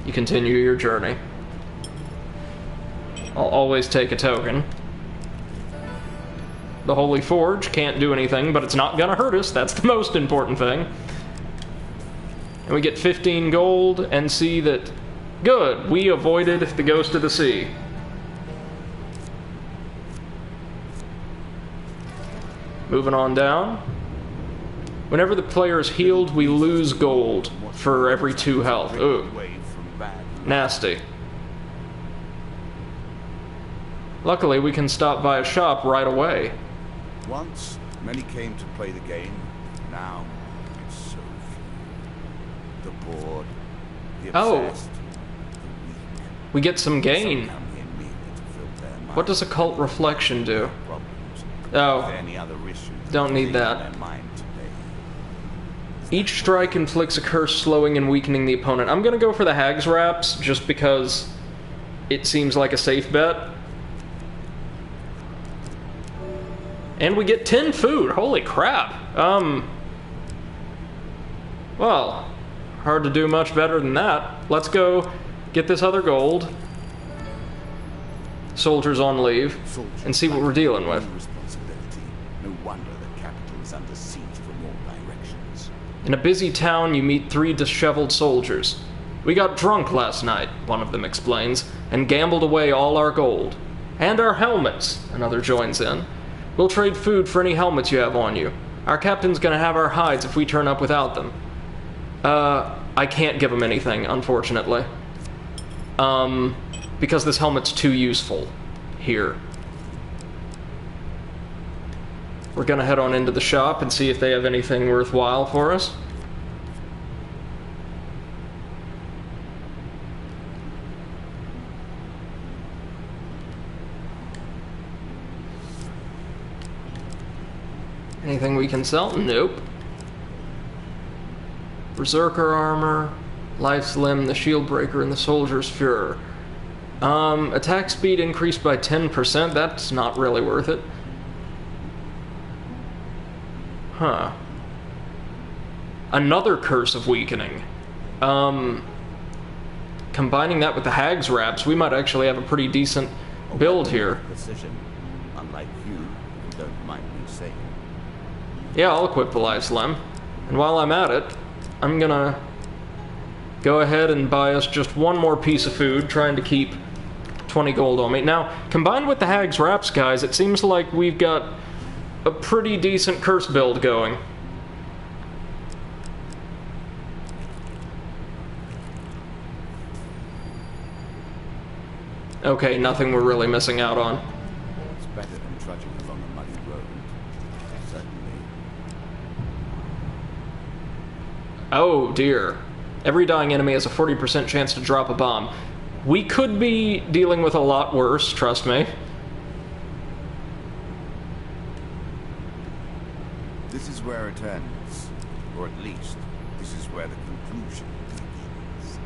You continue your journey. I'll always take a token. The Holy Forge can't do anything, but it's not gonna hurt us, that's the most important thing. And we get 15 gold and see that, good, we avoided the Ghost of the Sea. Moving on down. Whenever the player is healed, we lose gold for every 2 health. Ooh. Nasty. Luckily, we can stop by a shop right away. Once, many came to play the game. Now, it's so few. The bored, the obsessed, the weak. We get some gain. Some come here merely to fill their minds. What does Occult Reflection do? Problems. Oh, With any other issues don't need that. in their mind today. Each strike inflicts a curse, slowing and weakening the opponent. I'm gonna go for the Hag's Wraps, just because it seems like a safe bet. And we get 10 food, holy crap. Well, hard to do much better than that. Let's go get this other gold. Soldiers on leave, and see what we're dealing with. No wonder the capital is under siege from all directions. In a busy town, you meet 3 disheveled soldiers. We got drunk last night, one of them explains, and gambled away all our gold. And our helmets, another joins in. We'll trade food for any helmets you have on you. Our captain's gonna have our hides if we turn up without them. I can't give him anything, unfortunately. Because this helmet's too useful here. We're gonna head on into the shop and see if they have anything worthwhile for us. Anything we can sell? Nope. Berserker armor, Life's Limb, the Shield Breaker, and the Soldier's Furor. Attack speed increased by 10%. That's not really worth it. Huh. Another Curse of Weakening. Combining that with the Hag's Wraps, we might actually have a pretty decent build here. Precision, unlike you, who don't mind me saying. Yeah, I'll equip the Life Slam. And while I'm at it, I'm gonna go ahead and buy us just one more piece of food, trying to keep 20 gold on me. Now, combined with the Hag's Wraps, guys, it seems like we've got a pretty decent curse build going. Okay, nothing we're really missing out on. It's better than trudging along a muddy road. Certainly. Oh dear. Every dying enemy has a 40% chance to drop a bomb. We could be dealing with a lot worse, trust me. This is where it ends. Or at least, this is where the conclusion begins.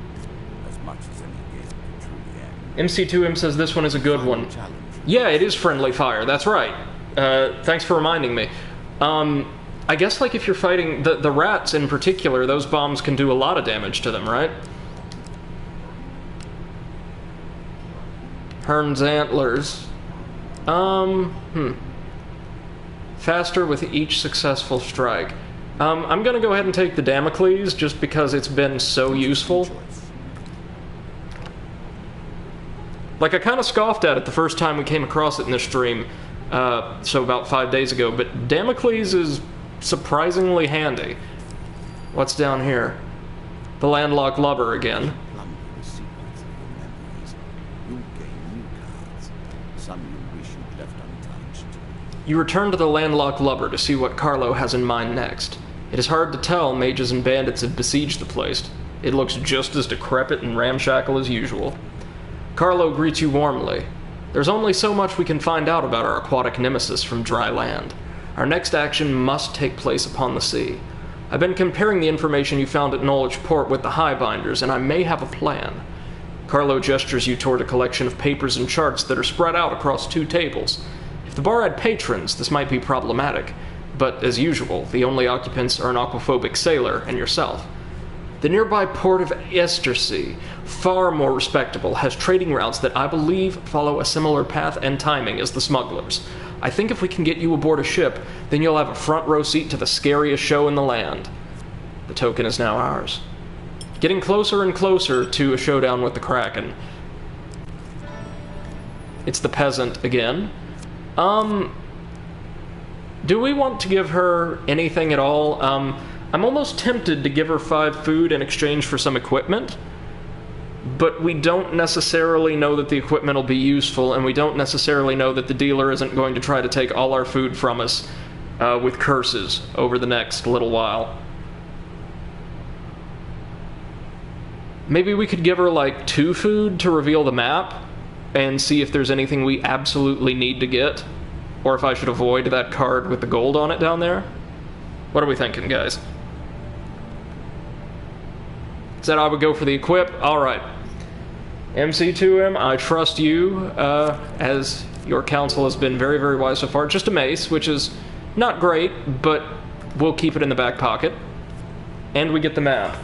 As much as any game can truly end. MC2M says this one is a good one. Yeah, it is friendly fire, that's right. Thanks for reminding me. I guess, like, if you're fighting the rats in particular, those bombs can do a lot of damage to them, right? Hearn's Antlers. Faster with each successful strike. I'm gonna go ahead and take the Damocles, just because it's been so useful. Like, I kind of scoffed at it the first time we came across it in this stream, so about 5 days ago, but Damocles is surprisingly handy. What's down here? The Landlocked Lubber again. Plumbing the secrets of your memories. You'll gain new cards. Some you wish you'd left untouched. You return to the Landlocked Lubber to see what Carlo has in mind next. It is hard to tell. Mages and bandits have besieged the place. It looks just as decrepit and ramshackle as usual. Carlo greets you warmly. There's only so much we can find out about our aquatic nemesis from dry land. Our next action must take place upon the sea. I've been comparing the information you found at Norwich Port with the Highbinders, and I may have a plan. Carlo gestures you toward a collection of papers and charts that are spread out across 2 tables. If the bar had patrons, this might be problematic, but as usual, the only occupants are an aquaphobic sailor and yourself. The nearby port of Estersea, far more respectable, has trading routes that I believe follow a similar path and timing as the smugglers. I think if we can get you aboard a ship, then you'll have a front row seat to the scariest show in the land. The token is now ours. Getting closer and closer to a showdown with the Kraken. It's the peasant again. Do we want to give her anything at all? I'm almost tempted to give her 5 food in exchange for some equipment, but we don't necessarily know that the equipment will be useful, and we don't necessarily know that the dealer isn't going to try to take all our food from us with curses over the next little while. Maybe we could give her like 2 food to reveal the map and see if there's anything we absolutely need to get, or if I should avoid that card with the gold on it down there. What are we thinking, guys? Said I would go for the equip. Alright. MC2M, I trust you, as your counsel has been very, very wise so far. Just a mace, which is not great, but we'll keep it in the back pocket. And we get the map.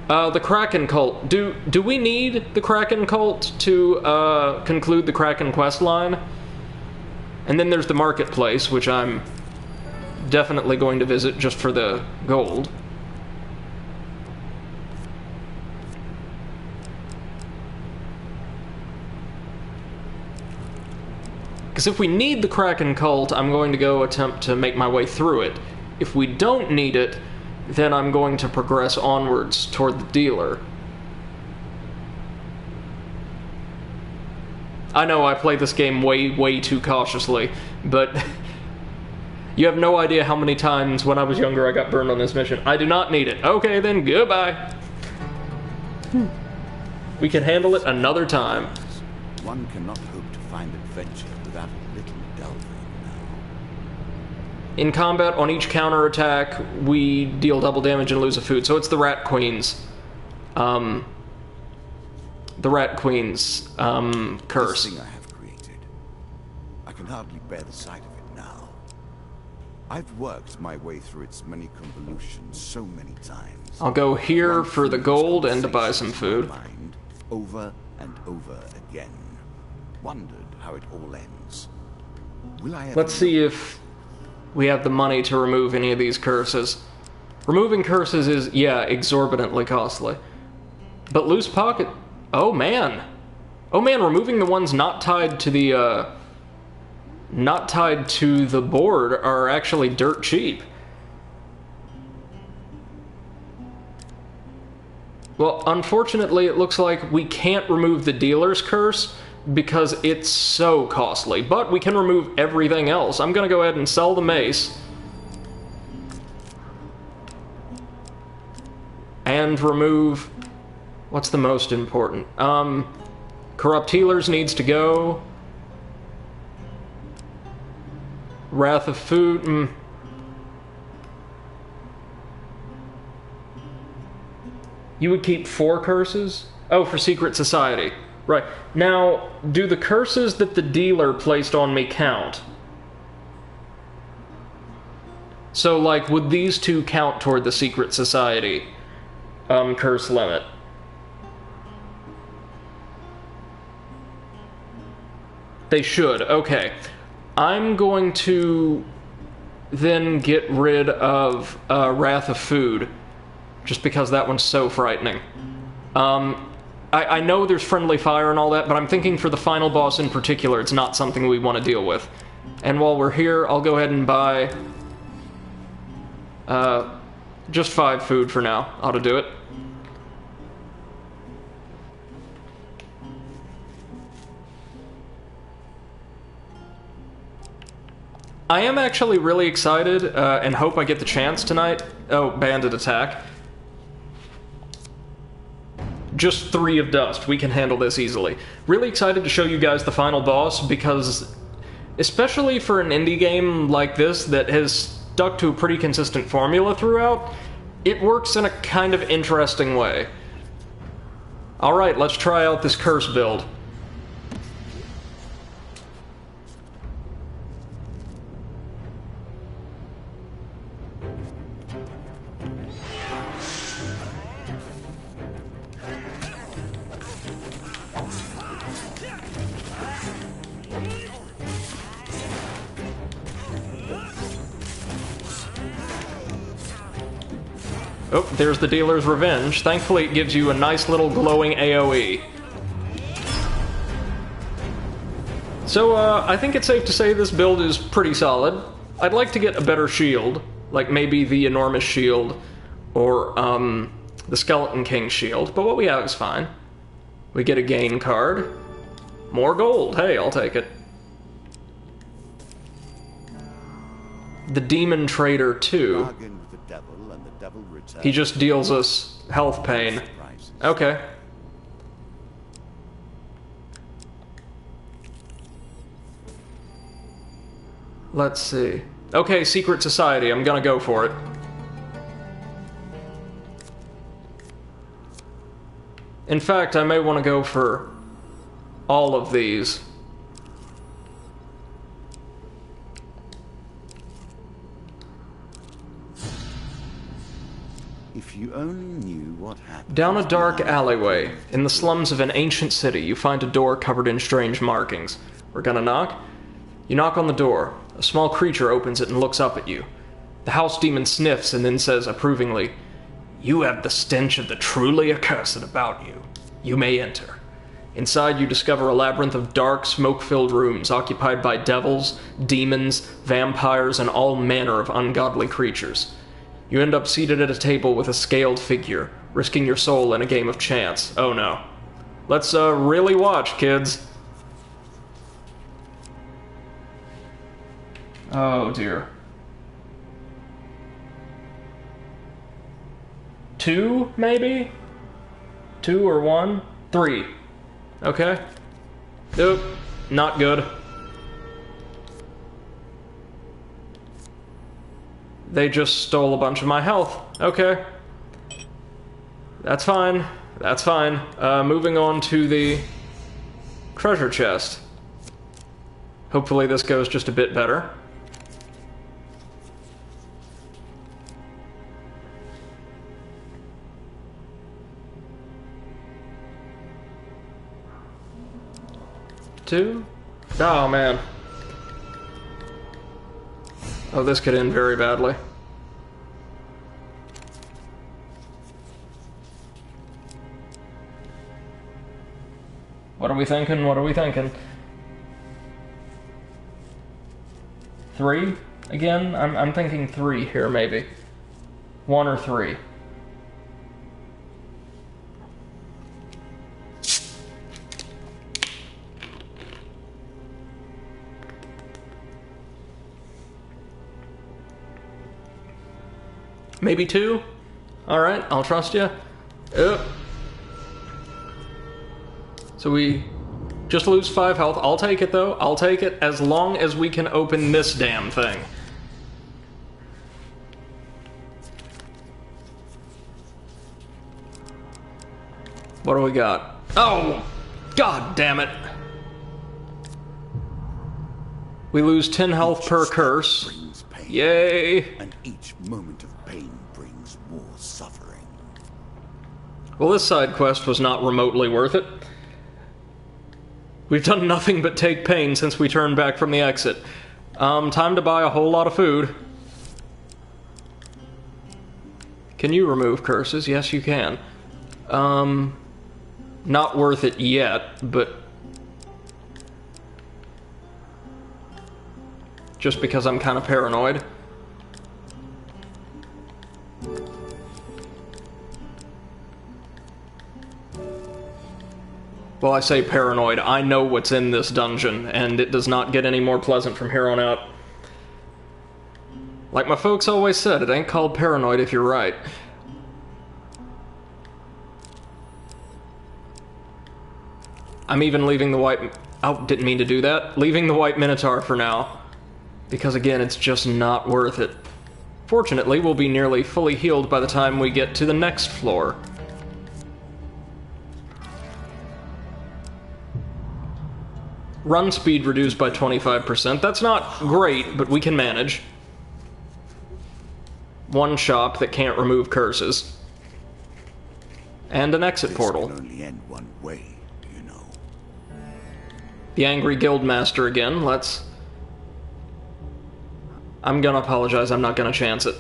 The Kraken cult. Do we need the Kraken cult to conclude the Kraken quest line? And then there's the marketplace, which I'm definitely going to visit just for the gold. Because if we need the Kraken cult, I'm going to go attempt to make my way through it. If we don't need it, then I'm going to progress onwards toward the dealer. I know I play this game way too cautiously, but you have no idea how many times when I was younger I got burned on this mission. I do not need it. Okay, then, goodbye. We can handle it another time. One cannot hope to find adventure without a little delving now. In combat, on each counterattack, we deal double damage and lose a food. So it's the Rat Queens. the Rat Queen's curse. This thing I have created. I can hardly bear the sight of it now. I've worked my way through its many convolutions so many times. I'll go here for the gold and to buy some food. Mind over and over again. Wondered how it all ends. Will I ever... Let's see if we have the money to remove any of these curses. Removing curses is, yeah, exorbitantly costly. But loose pocket... Oh, man. Oh, man, removing the ones not tied to the, not tied to the board are actually dirt cheap. Well, unfortunately, it looks like we can't remove the dealer's curse because it's so costly. But we can remove everything else. I'm gonna go ahead and sell the mace. And remove... What's the most important? Corrupt Healers needs to go. Wrath of Food... You would keep 4 curses? Oh, for Secret Society. Right. Now, do the curses that the dealer placed on me count? So, like, would these 2 count toward the Secret Society curse limit? They should. Okay. I'm going to then get rid of Wrath of Food, just because that one's so frightening. I know there's friendly fire and all that, but I'm thinking for the final boss in particular, it's not something we want to deal with. And while we're here, I'll go ahead and buy just 5 food for now. Ought to do it. I am actually really excited and hope I get the chance tonight. Oh, Bandit Attack. Just 3 of dust. We can handle this easily. Really excited to show you guys the final boss because, especially for an indie game like this that has stuck to a pretty consistent formula throughout, it works in a kind of interesting way. Alright, let's try out this curse build. Oh, there's the dealer's revenge. Thankfully, it gives you a nice little glowing AoE. So, I think it's safe to say this build is pretty solid. I'd like to get a better shield, like maybe the enormous shield, or, the Skeleton King shield, but what we have is fine. We get a gain card. More gold. Hey, I'll take it. The Demon Trader 2. He just deals us health pain. Okay. Let's see. Okay, Secret Society. I'm gonna go for it. In fact, I may want to go for all of these. If you only knew what happened. Down a dark alleyway, in the slums of an ancient city, you find a door covered in strange markings. We're gonna knock? You knock on the door. A small creature opens it and looks up at you. The house demon sniffs and then says approvingly, "You have the stench of the truly accursed about you. You may enter." Inside you discover a labyrinth of dark, smoke-filled rooms occupied by devils, demons, vampires, and all manner of ungodly creatures. You end up seated at a table with a scaled figure, risking your soul in a game of chance. Oh no. Let's, really watch, kids. Oh dear. 2, maybe? 2 or 1? 3. Okay. Nope. Not good. They just stole a bunch of my health. Okay. That's fine. That's fine. Moving on to the treasure chest. Hopefully this goes just a bit better. Two. Oh, man. Oh, this could end very badly. What are we thinking? What are we thinking? 3? Again? I'm thinking 3 here, maybe. 1 or 3. Maybe 2? Alright, I'll trust you. So we just lose 5 health. I'll take it, though. I'll take it as long as we can open this damn thing. What do we got? Oh! God damn it! We lose 10 health per curse. Yay! And each moment of pain brings more suffering. Well, this side quest was not remotely worth it. We've done nothing but take pain since we turned back from the exit. Time to buy a whole lot of food. Can you remove curses? Yes, you can. Not worth it yet, but... just because I'm kind of paranoid. Well, I say paranoid. I know what's in this dungeon, and it does not get any more pleasant from here on out. Like my folks always said, it ain't called paranoid if you're right. I'm even leaving the white... oh, didn't mean to do that. Leaving the white minotaur for now. Because again, it's just not worth it. Fortunately, we'll be nearly fully healed by the time we get to the next floor. Run speed reduced by 25%. That's not great, but we can manage. One shop that can't remove curses. And an exit portal. This can only end one way, you know. The angry guildmaster again. I'm gonna apologize. I'm not gonna chance it.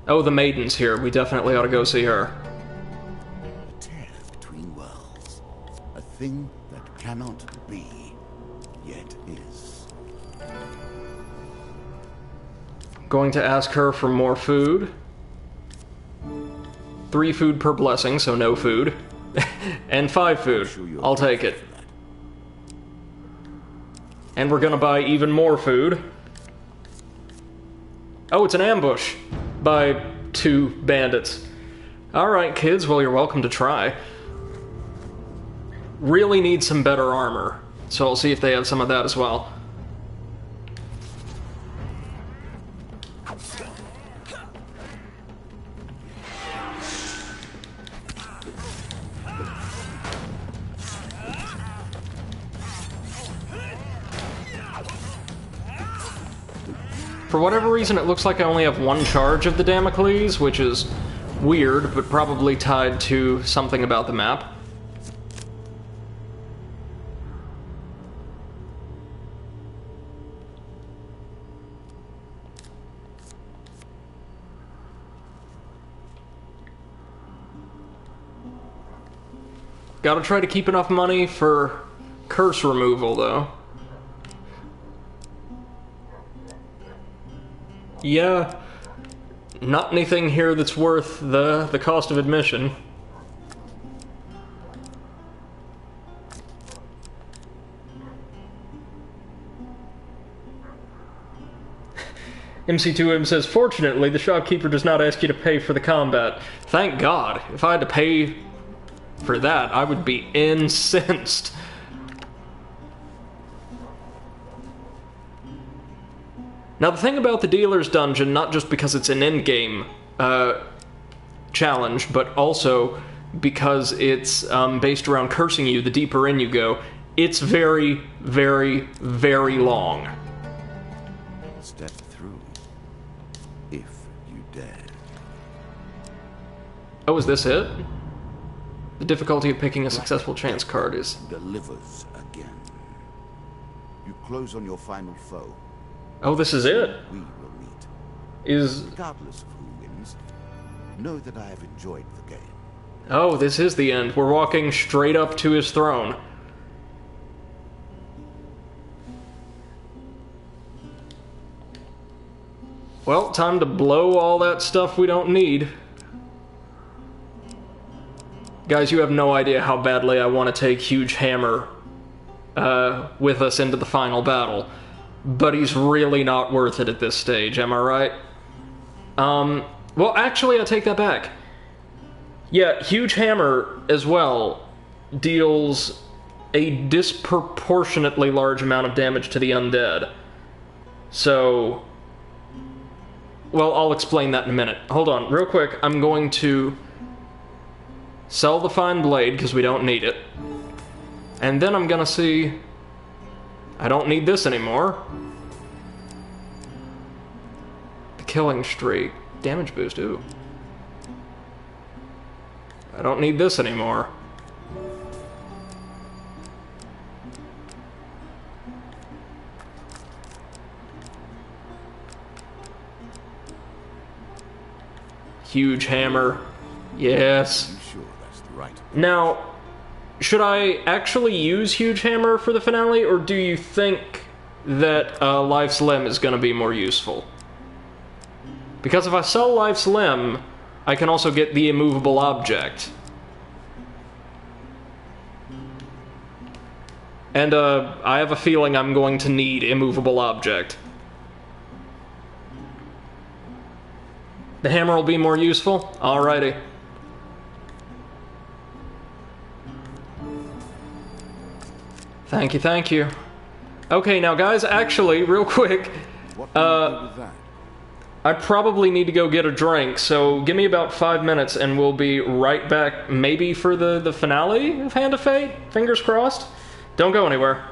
Oh, the maiden's here. We definitely ought to go see her. A thing that cannot be, yet is. Going to ask her for more food. 3 food per blessing, so no food. And 5 food. I'll take it. And we're gonna buy even more food. Oh, it's an ambush by 2 bandits. Alright, kids, well, you're welcome to try. Really need some better armor, so I'll see if they have some of that as well. For whatever reason, it looks like I only have 1 charge of the Damocles, which is weird, but probably tied to something about the map. Gotta try to keep enough money for curse removal, though. Yeah, not anything here that's worth the cost of admission. MC2M says, fortunately, the shopkeeper does not ask you to pay for the combat. Thank God. If I had to pay for that, I would be incensed. Now, the thing about the Dealer's Dungeon, not just because it's an in-game challenge, but also because it's based around cursing you the deeper in you go, it's very, very, very long. Step through, if you dare. Oh, is this it? The difficulty of picking a successful chance card is... Delivers again. You close on your final foe. Oh, this is it? We will meet. Is... Regardless of who wins, know that I have enjoyed the game. Oh, this is the end. We're walking straight up to his throne. Well, time to blow all that stuff we don't need. Guys, you have no idea how badly I want to take Huge Hammer with us into the final battle. But he's really not worth it at this stage, am I right? Well, actually, I take that back. Yeah, Huge Hammer, as well, deals a disproportionately large amount of damage to the undead. So... well, I'll explain that in a minute. Hold on, real quick, I'm going to sell the Fine Blade, because we don't need it. And then I'm gonna see... I don't need this anymore. The Killing Streak. Damage boost, ooh. I don't need this anymore. Huge Hammer. Yes. I'm sure that's the right. Now, should I actually use Huge Hammer for the finale, or do you think that Life's Limb is going to be more useful? Because if I sell Life's Limb, I can also get the immovable object. And I have a feeling I'm going to need immovable object. The hammer will be more useful? Alrighty. Thank you, thank you. Okay, now guys, actually, real quick, What do you do with that? I probably need to go get a drink, so give me about 5 minutes and we'll be right back, maybe for the finale of Hand of Fate? Fingers crossed? Don't go anywhere.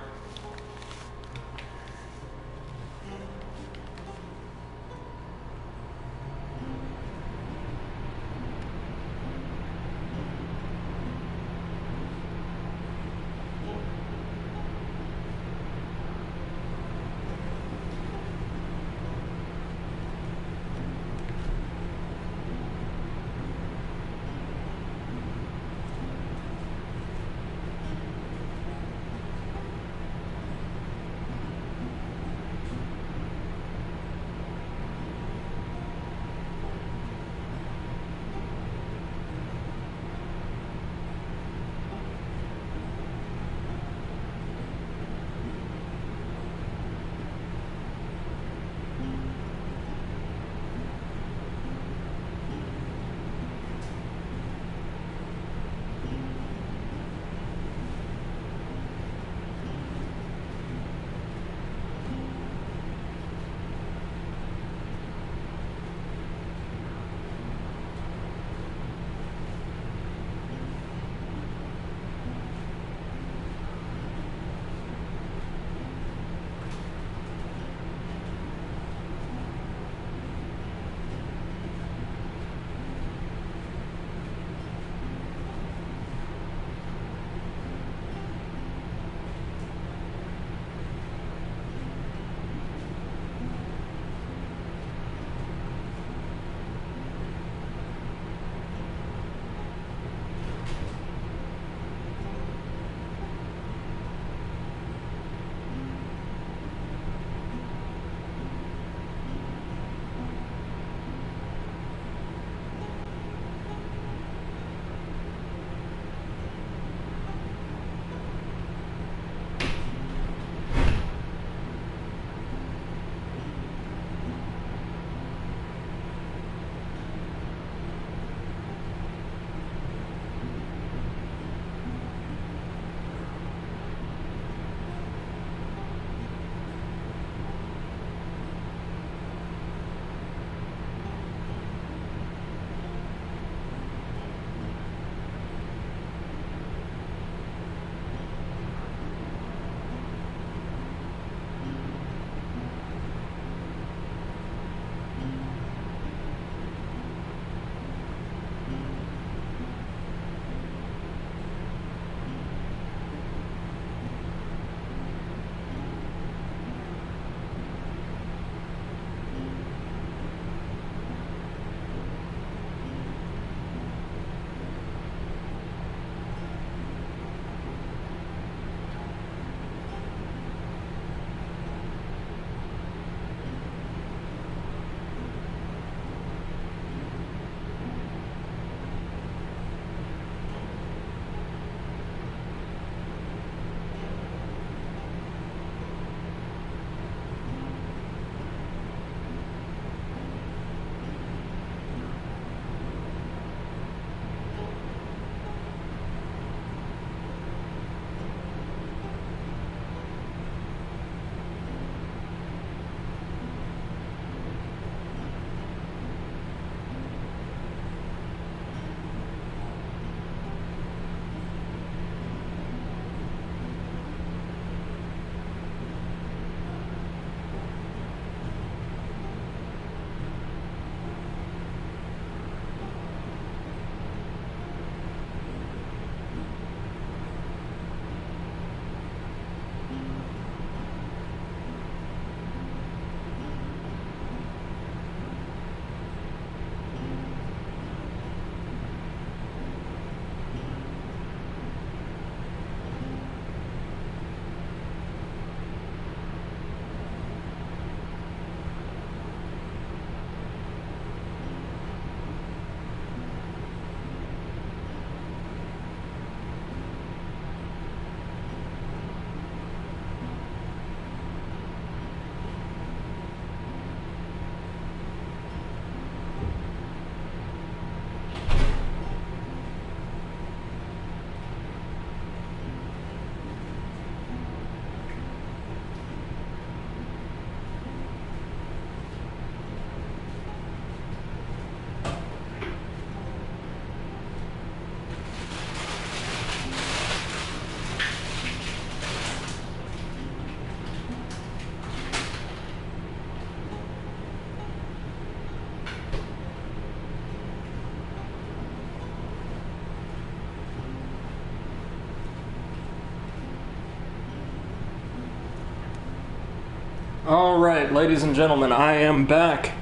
Alright, ladies and gentlemen, I am back,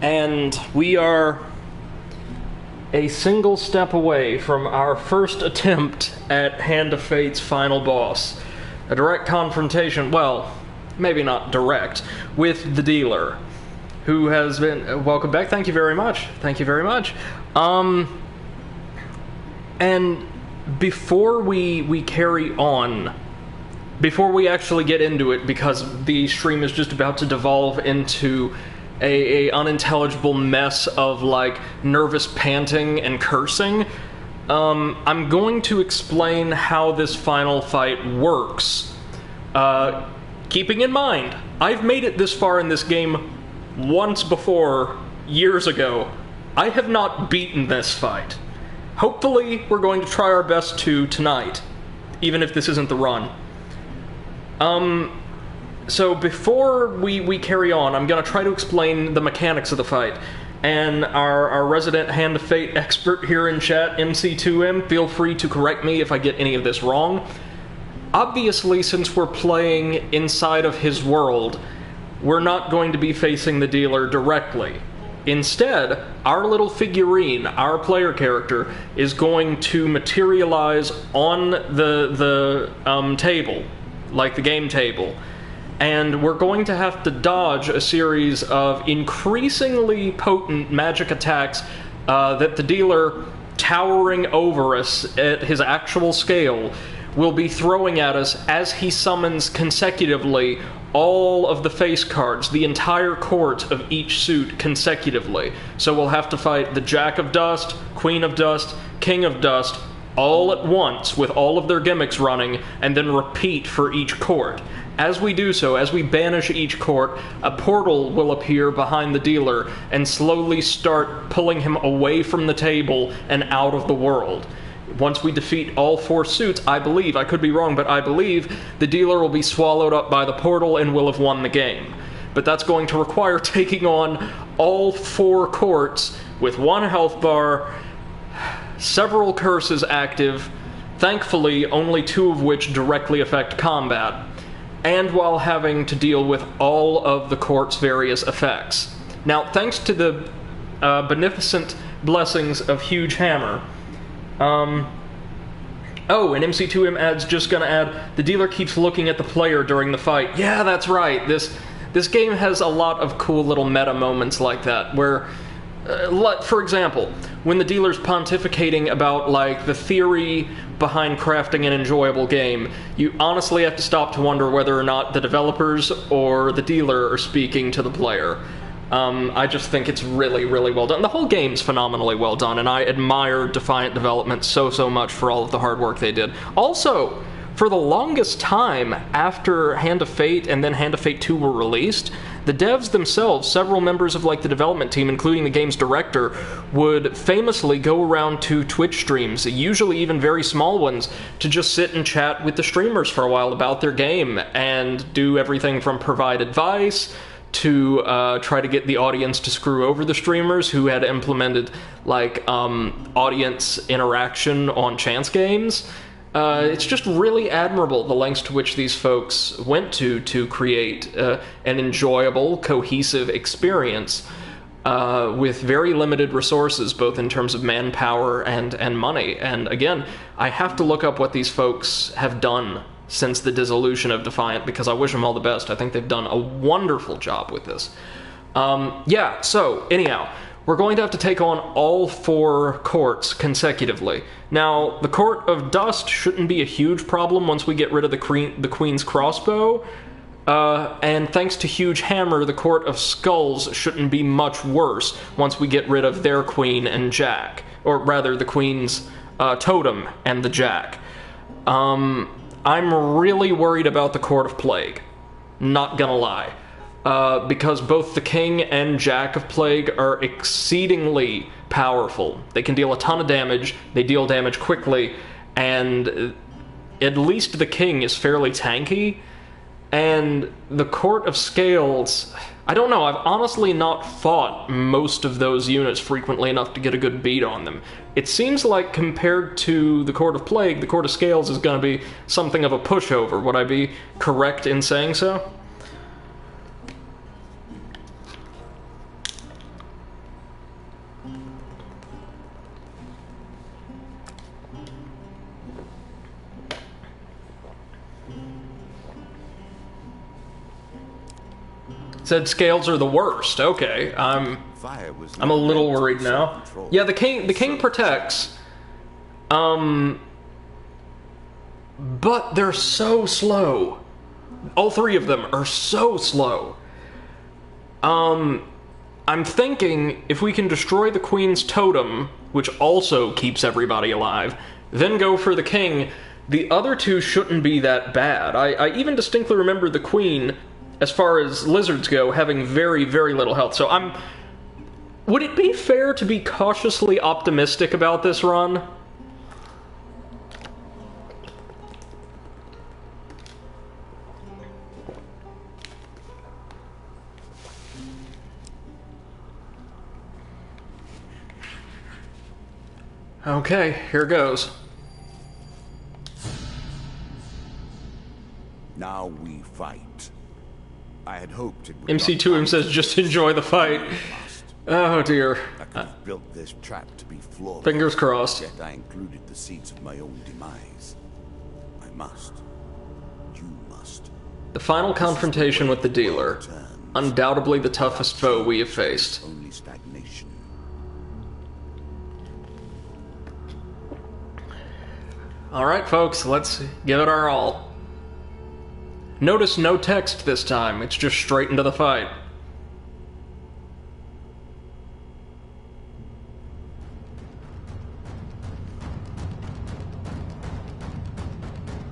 and we are a single step away from our first attempt at Hand of Fate's final boss. A direct confrontation, well, maybe not direct, with the dealer, who has been... welcome back, thank you very much. Thank you very much. And before we carry on, before we actually get into it, because the stream is just about to devolve into a unintelligible mess of, like, nervous panting and cursing, I'm going to explain how this final fight works. Keeping in mind, I've made it this far in this game once before, years ago. I have not beaten this fight. Hopefully, we're going to try our best to tonight, even if this isn't the run. So before we carry on, I'm going to try to explain the mechanics of the fight. And our resident Hand of Fate expert here in chat, MC2M, feel free to correct me if I get any of this wrong. Obviously, since we're playing inside of his world, we're not going to be facing the dealer directly. Instead, our little figurine, our player character, is going to materialize on the table, like the game table. And we're going to have to dodge a series of increasingly potent magic attacks that the dealer, towering over us at his actual scale, will be throwing at us as he summons consecutively all of the face cards, the entire court of each suit consecutively. So we'll have to fight the Jack of Dust, Queen of Dust, King of Dust, all at once with all of their gimmicks running, and then repeat for each court. As we do so, as we banish each court, a portal will appear behind the dealer and slowly start pulling him away from the table and out of the world. Once we defeat all 4 suits, I believe, I could be wrong, but I believe the dealer will be swallowed up by the portal and will have won the game. But that's going to require taking on all 4 courts with 1 health bar, several curses active, thankfully only 2 of which directly affect combat, and while having to deal with all of the court's various effects. Now, thanks to the beneficent blessings of Huge Hammer, oh, and MC2M adds, just gonna add, the dealer keeps looking at the player during the fight. Yeah, that's right. This game has a lot of cool little meta moments like that, where, for example, when the dealer's pontificating about, like, the theory behind crafting an enjoyable game, you honestly have to stop to wonder whether or not the developers or the dealer are speaking to the player. I just think it's really, really well done. The whole game's phenomenally well done, and I admire Defiant Development so much for all of the hard work they did. Also, for the longest time after Hand of Fate and then Hand of Fate 2 were released, the devs themselves, several members of, like, the development team, including the game's director, would famously go around to Twitch streams, usually even very small ones, to just sit and chat with the streamers for a while about their game, and do everything from provide advice to try to get the audience to screw over the streamers who had implemented, like, audience interaction on chance games. It's just really admirable the lengths to which these folks went to create an enjoyable, cohesive experience with very limited resources, both in terms of manpower and money. And again, I have to look up what these folks have done since the dissolution of Defiant, because I wish them all the best. I think they've done a wonderful job with this. Yeah, so, anyhow, we're going to have to take on all 4 courts consecutively. Now, the Court of Dust shouldn't be a huge problem once we get rid of the Queen's crossbow, and thanks to Huge Hammer, the Court of Skulls shouldn't be much worse once we get rid of their Queen and Jack, or rather, the Queen's totem and the Jack. I'm really worried about the Court of Plague, not gonna lie. Because both the King and Jack of Plague are exceedingly powerful. They can deal a ton of damage, they deal damage quickly, and at least the King is fairly tanky, and the Court of Scales, I don't know, I've honestly not fought most of those units frequently enough to get a good beat on them. It seems like compared to the Court of Plague, the Court of Scales is going to be something of a pushover. Would I be correct in saying so? Said scales are the worst. Okay, I'm a little worried now. Yeah, the king protects. But they're so slow. All three of them are so slow. I'm thinking if we can destroy the queen's totem, which also keeps everybody alive, then go for the king, the other two shouldn't be that bad. I even distinctly remember the queen, as far as lizards go, having very, very little health. So would it be fair to be cautiously optimistic about this run? Okay, here goes. Now we fight. I had hoped it would MC2M says just enjoy the fight. Oh dear. I could have built this trap to be flawless. Fingers crossed. Yet I included the seeds of my own demise. I must. You must. The final confrontation with the dealer. Undoubtedly the toughest foe we have faced. Only stagnation. Alright folks, let's give it our all. Notice no text this time, it's just straight into the fight.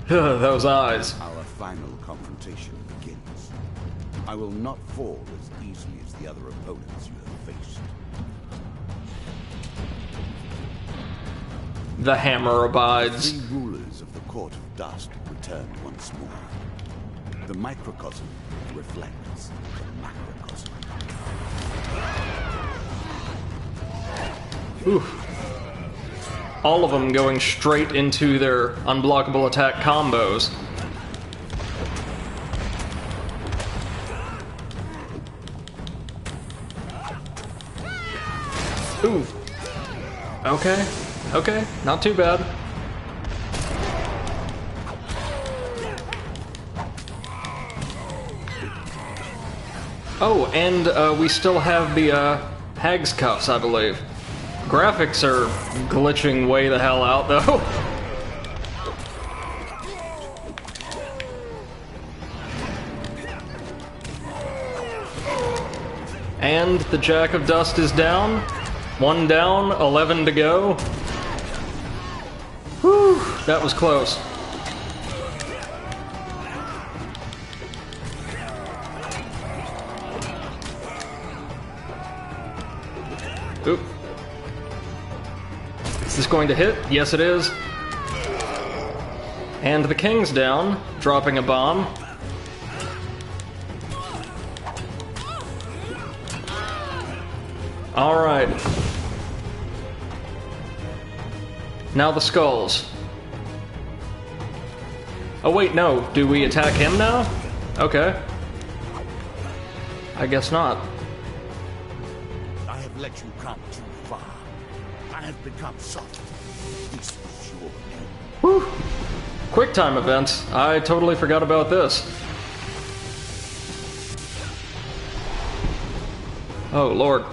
Those eyes. Our final confrontation begins. I will not fall as easily as the other opponents you have faced. The hammer abides. The rulers of the Court of Dust return once more. The microcosm reflects the macrocosm. Oof. All of them going straight into their unblockable attack combos. Ooh. Okay. Okay. Not too bad. Oh, and we still have the Hag's Cuffs, I believe. Graphics are glitching way the hell out, though. And the Jack of Dust is down. 1 down, 11 to go. Whew, that was close. Oop. Is this going to hit? Yes, it is. And the king's down, dropping a bomb. Alright. Now the skulls. Oh wait, no. Do we attack him now? Okay. I guess not. I have let you come too far. I have become soft. This is your end. Whew. Quick time events. I totally forgot about this. Oh, Lord.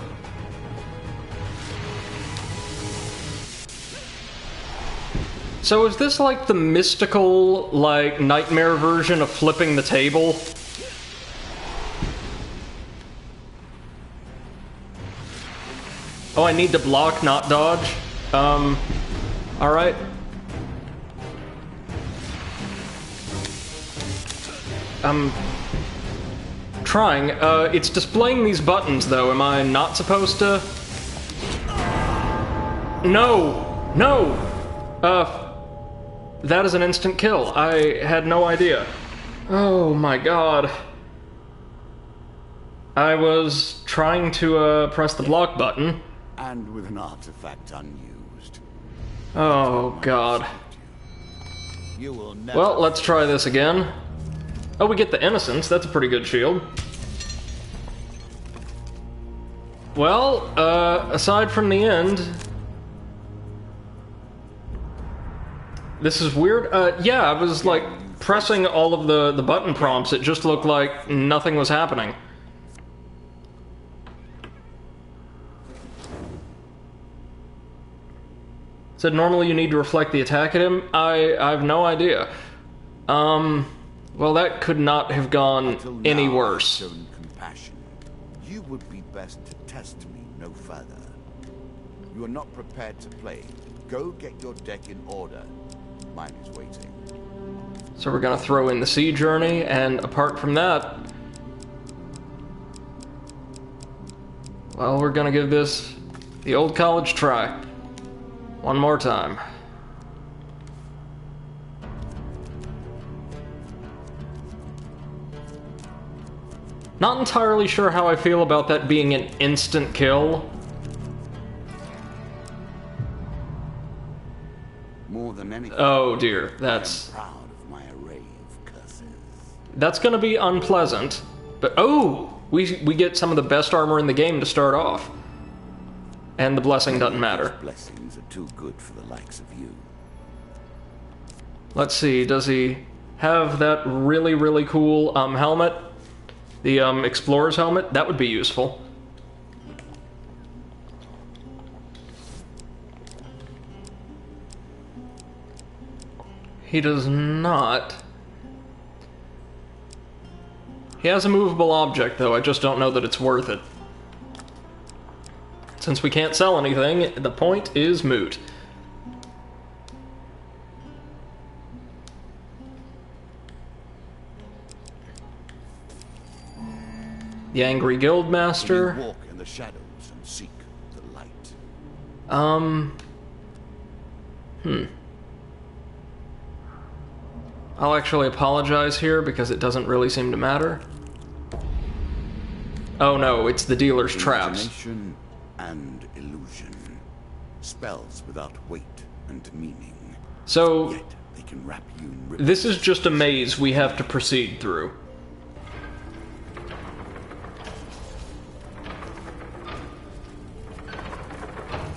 So is this like the mystical, like, nightmare version of flipping the table? Oh, I need to block, not dodge? Alright. I'm trying. It's displaying these buttons, though. Am I not supposed to? No! No! That is an instant kill. I had no idea. Oh my god. I was trying to, press the block button. And with an artifact unused. Oh god. You will never... Well, let's try this again. Oh, we get the Innocence. That's a pretty good shield. Well, aside from the end... This is weird. Yeah, I was, like, pressing all of the button prompts, it just looked like nothing was happening. Said normally you need to reflect the attack at him. I have no idea. Well, that could not have gone any worse. I've shown compassion. You would be best to test me no further. You are not prepared to play. Go get your deck in order. Mine is waiting. So we're gonna throw in the sea journey, and apart from that, well, we're gonna give this the old college try. One more time. Not entirely sure how I feel about that being an instant kill. More than anything, Oh dear, that's... I'm proud of my array of curses. That's gonna be unpleasant. But oh! We get some of the best armor in the game to start off. And the blessing doesn't matter. Blessings are too good for the likes of you. Let's see, does he have that really, really cool helmet? The explorer's helmet? That would be useful. He does not. He has a movable object, though. I just don't know that it's worth it. Since we can't sell anything, the point is moot. The Angry Guildmaster. Walk in the shadows and seek the light. I'll actually apologize here because it doesn't really seem to matter. Oh no, it's the dealer's traps. Imagination and illusion. Spells without weight and meaning. So, Yet they can wrap you in ribbons. this is just a maze we have to proceed through.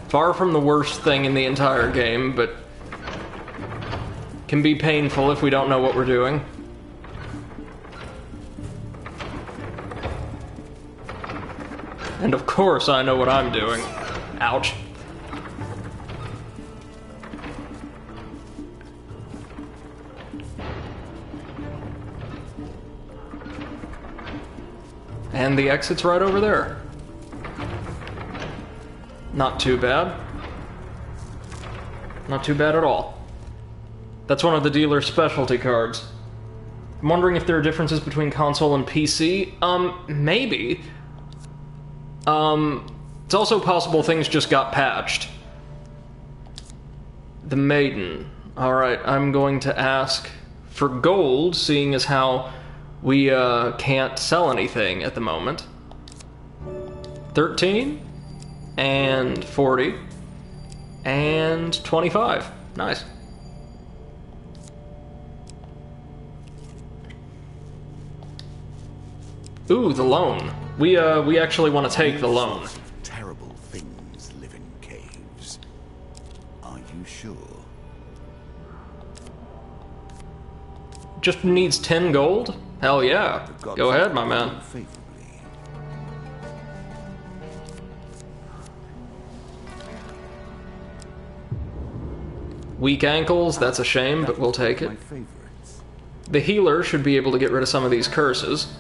Far from the worst thing in the entire game, but can be painful if we don't know what we're doing. And of course I know what I'm doing. Ouch. And the exit's right over there. Not too bad. Not too bad at all. That's one of the dealer's specialty cards. I'm wondering if there are differences between console and PC. Maybe. It's also possible things just got patched. The Maiden. Alright, I'm going to ask for gold, seeing as how we can't sell anything at the moment. 13 and 40 and 25. Nice. Ooh, the loan. We actually want to take the loan. Terrible things live in caves. Are you sure? Just needs 10 gold? Hell yeah. Go ahead, my man. Favorably. Weak ankles, that's a shame, but we'll take it. My favorites. The healer should be able to get rid of some of these curses.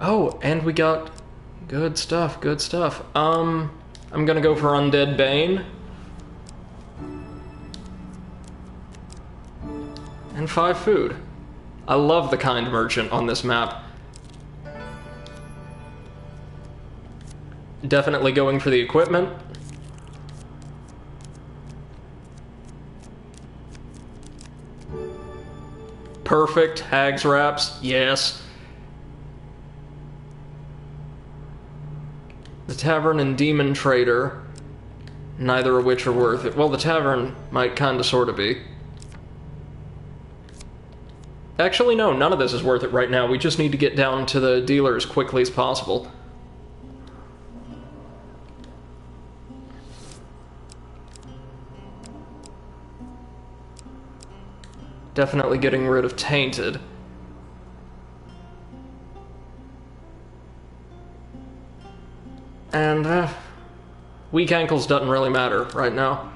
Oh, and we got good stuff, good stuff. I'm gonna go for Undead Bane. And 5 food. I love the kind merchant on this map. Definitely going for the equipment. Perfect, Hag's Wraps, yes. The Tavern and Demon Trader, neither of which are worth it. Well, the Tavern might kinda sorta be. Actually, no, none of this is worth it right now. We just need to get down to the dealer as quickly as possible. Definitely getting rid of tainted. And, weak ankles doesn't really matter right now.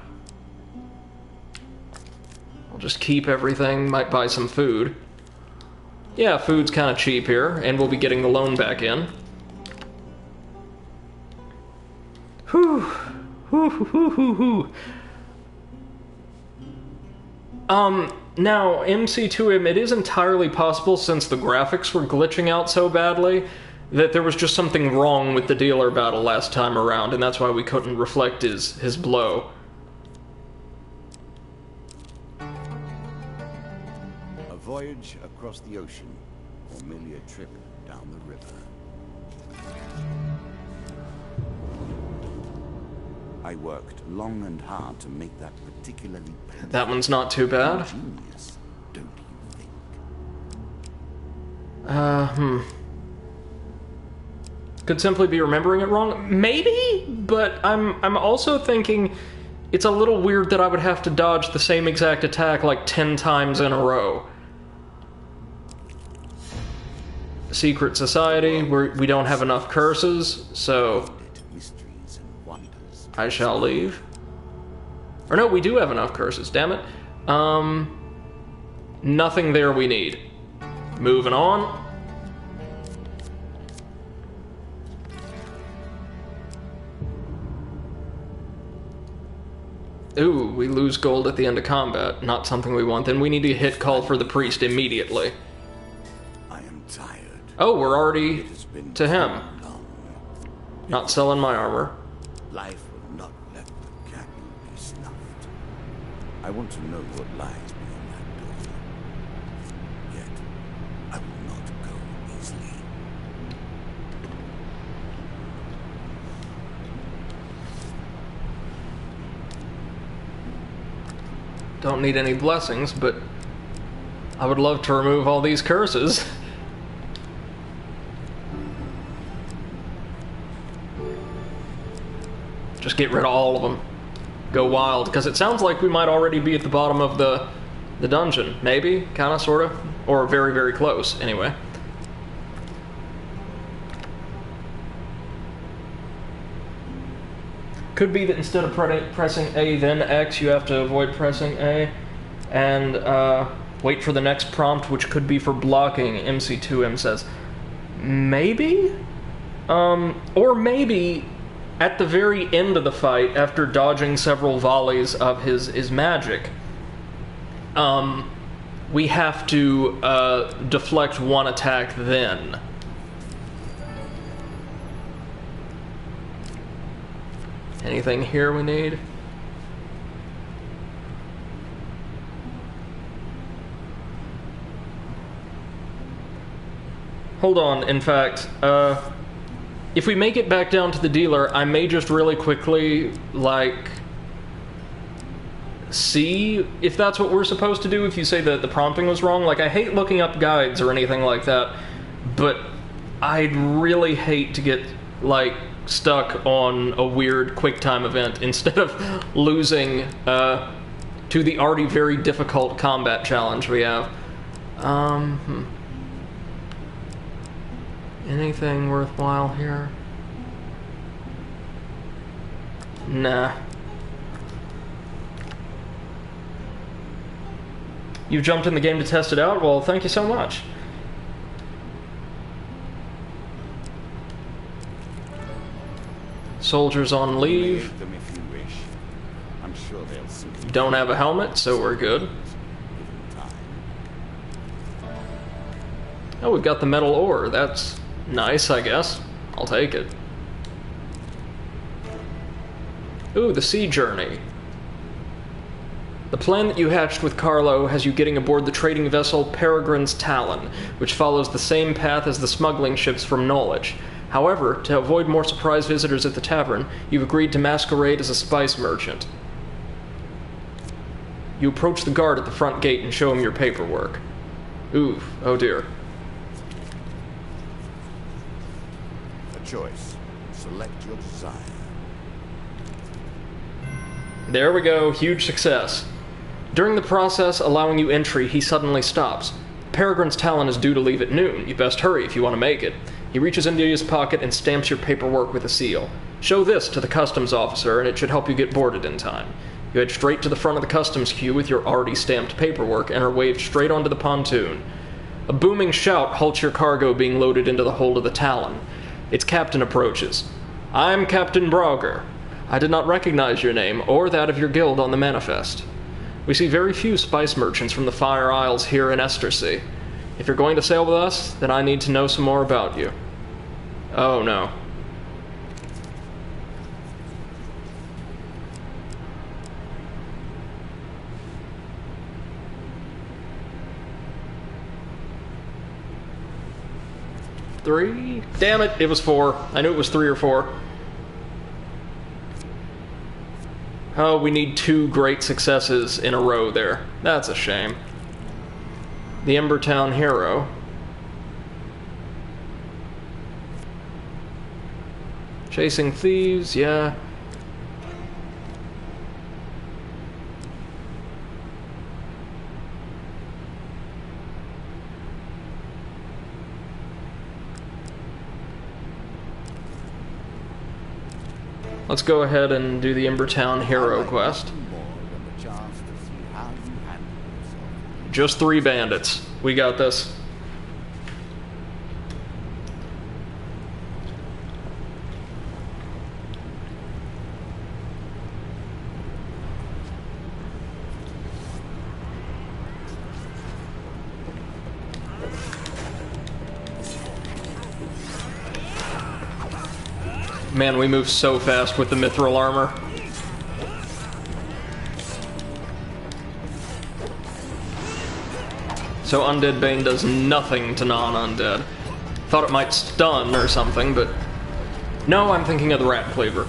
I'll just keep everything, might buy some food. Yeah, food's kind of cheap here, and we'll be getting the loan back in. Whew. Whew, whew, whew, whew. Now, MC2M, it is entirely possible, since the graphics were glitching out so badly, that there was just something wrong with the dealer battle last time around, and that's why we couldn't reflect his blow. A voyage across the ocean, or merely a trip down the river. I worked long and hard to make that particularly painful. That one's not too bad. Genius, don't you think? Could simply be remembering it wrong? Maybe, but I'm also thinking it's a little weird that I would have to dodge the same exact attack like 10 times in a row. Secret Society, we don't have enough curses, so I shall leave. Or no, we do have enough curses, damn it. Nothing there we need. Moving on. Ooh, we lose gold at the end of combat. Not something we want. Then we need to hit call for the priest immediately. I am tired. Oh, we're already to him. Long. Not selling my armor. Life will not let the candle be snuffed. I want to know what lies beyond that door. Yet, I will not go easily. Don't need any blessings, but I would love to remove all these curses. Just get rid of all of them. Go wild, because it sounds like we might already be at the bottom of the dungeon. Maybe, kind of, sort of, or very, very close, anyway. Could be that instead of pressing A then X, you have to avoid pressing A, and wait for the next prompt, which could be for blocking, MC2M says. Maybe? Or maybe at the very end of the fight, after dodging several volleys of his magic, we have to deflect one attack then. Anything here we need? Hold on, in fact, if we make it back down to the dealer, I may just really quickly, like, see if that's what we're supposed to do if you say that the prompting was wrong. Like, I hate looking up guides or anything like that, but I'd really hate to get, like, stuck on a weird QuickTime event instead of losing to the already very difficult combat challenge we have. Anything worthwhile here? Nah. You've jumped in the game to test it out? Well, thank you so much. Soldiers on leave. Them if you wish. I'm sure they'll simply Don't have a helmet, so we're good. give them time. Oh, we've got the metal ore. That's nice, I guess. I'll take it. Ooh, the sea journey. The plan that you hatched with Carlo has you getting aboard the trading vessel Peregrine's Talon, which follows the same path as the smuggling ships from Norwich. However, to avoid more surprise visitors at the tavern, you've agreed to masquerade as a spice merchant. You approach the guard at the front gate and show him your paperwork. Ooh, oh dear. A choice. Select your desire. There we go, huge success. During the process allowing you entry, he suddenly stops. Peregrine's Talon is due to leave at noon. You best hurry if you want to make it. He reaches into his pocket and stamps your paperwork with a seal. Show this to the customs officer, and it should help you get boarded in time. You head straight to the front of the customs queue with your already stamped paperwork and are waved straight onto the pontoon. A booming shout halts your cargo being loaded into the hold of the Talon. Its captain approaches. I'm Captain Brauger. I did not recognize your name or that of your guild on the manifest. We see very few spice merchants from the Fire Isles here in Estersea. If you're going to sail with us, then I need to know some more about you. Oh no. Three? Damn it, it was 4. I knew it was 3 or 4. Oh, we need 2 great successes in a row there. That's a shame. The Embertown Hero. Chasing thieves, yeah. Let's go ahead and do the Embertown Hero quest. Just 3 bandits. We got this. Man, we move so fast with the mithril armor. So Undead Bane does nothing to non-undead. Thought it might stun or something, but... No, I'm thinking of the Rat Cleaver.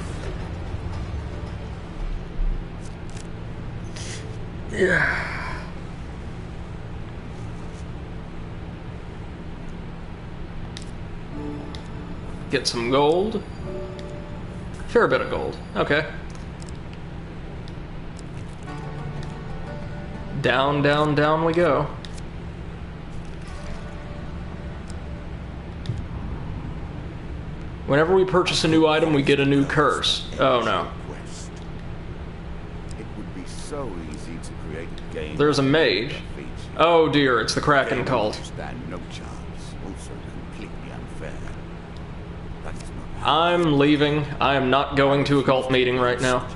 Yeah. Get some gold. Fair bit of gold. Okay. Down, down, down we go. Whenever we purchase a new item, we get a new curse. Oh no. It would be so easy to create a game. There's a mage. Oh dear, it's the Kraken cult. Stand no chance. Also completely unfair. That is not I'm leaving. I am not going to a cult meeting right now.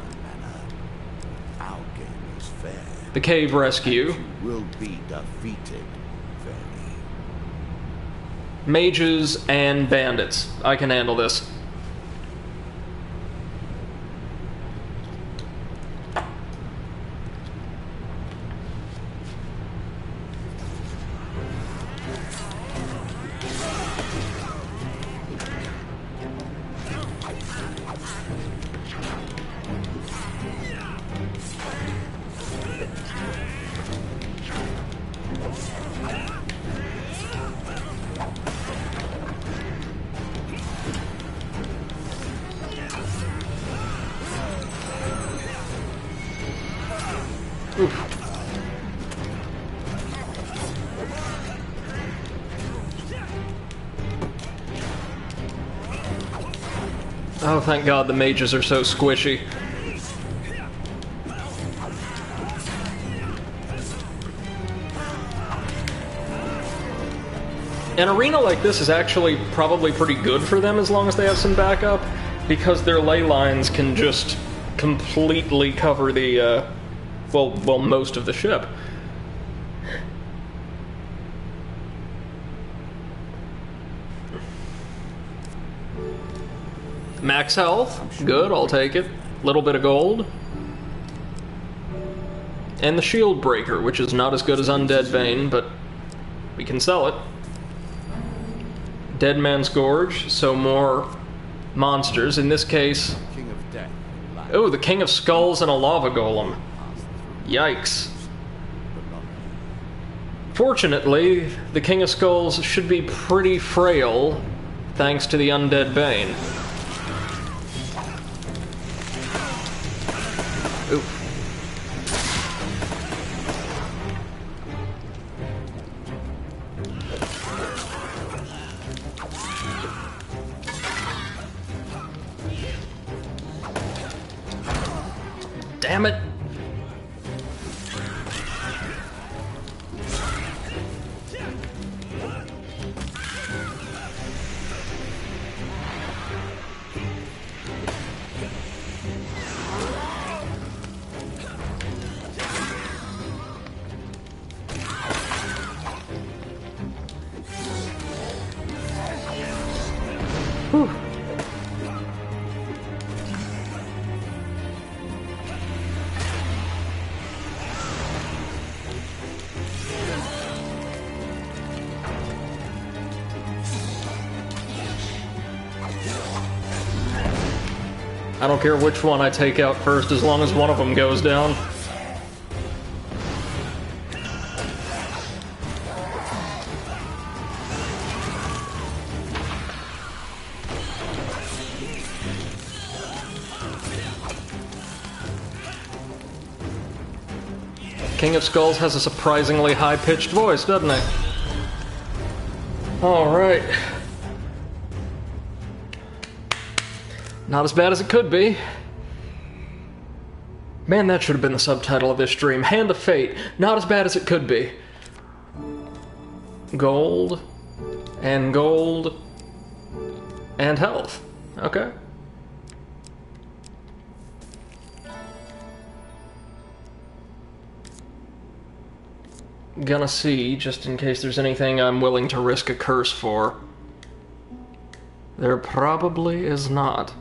our game is fair. The Cave Rescue. You will be defeated fairly. Mages and bandits. I can handle this. Oh, thank God the mages are so squishy. An arena like this is actually probably pretty good for them as long as they have some backup, because their ley lines can just completely cover the, well, most of the ship. Max health, good, I'll take it. Little bit of gold. And the shield breaker, which is not as good as Undead Bane, but we can sell it. Dead Man's Gorge, so more monsters. In this case, King of Death. oh, the King of Skulls and a Lava Golem. Yikes. Fortunately, the King of Skulls should be pretty frail, thanks to the Undead Bane. Ooh. Damn it. Whew. I don't care which one I take out first, as long as one of them goes down. King of Skulls has a surprisingly high-pitched voice, doesn't he? Alright. Not as bad as it could be. Man, that should have been the subtitle of this stream. Hand of Fate. Not as bad as it could be. Gold. And gold. And health. Okay. Gonna see, just in case there's anything I'm willing to risk a curse for. There probably is not.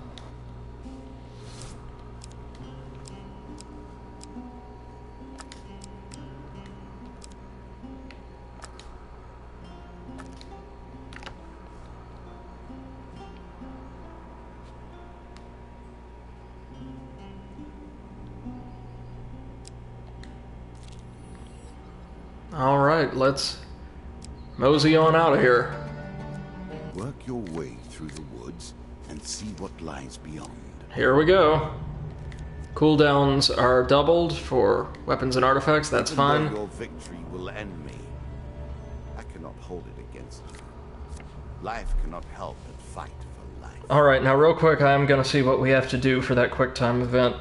Alright, let's mosey on out of here. Work your way through the woods and see what lies beyond. Here we go. Cooldowns are doubled for weapons and artifacts, that's fine. Even though your victory will end me, I cannot hold it against you. Life cannot help but fight for life. Alright, now real quick, I'm gonna see what we have to do for that quick time event.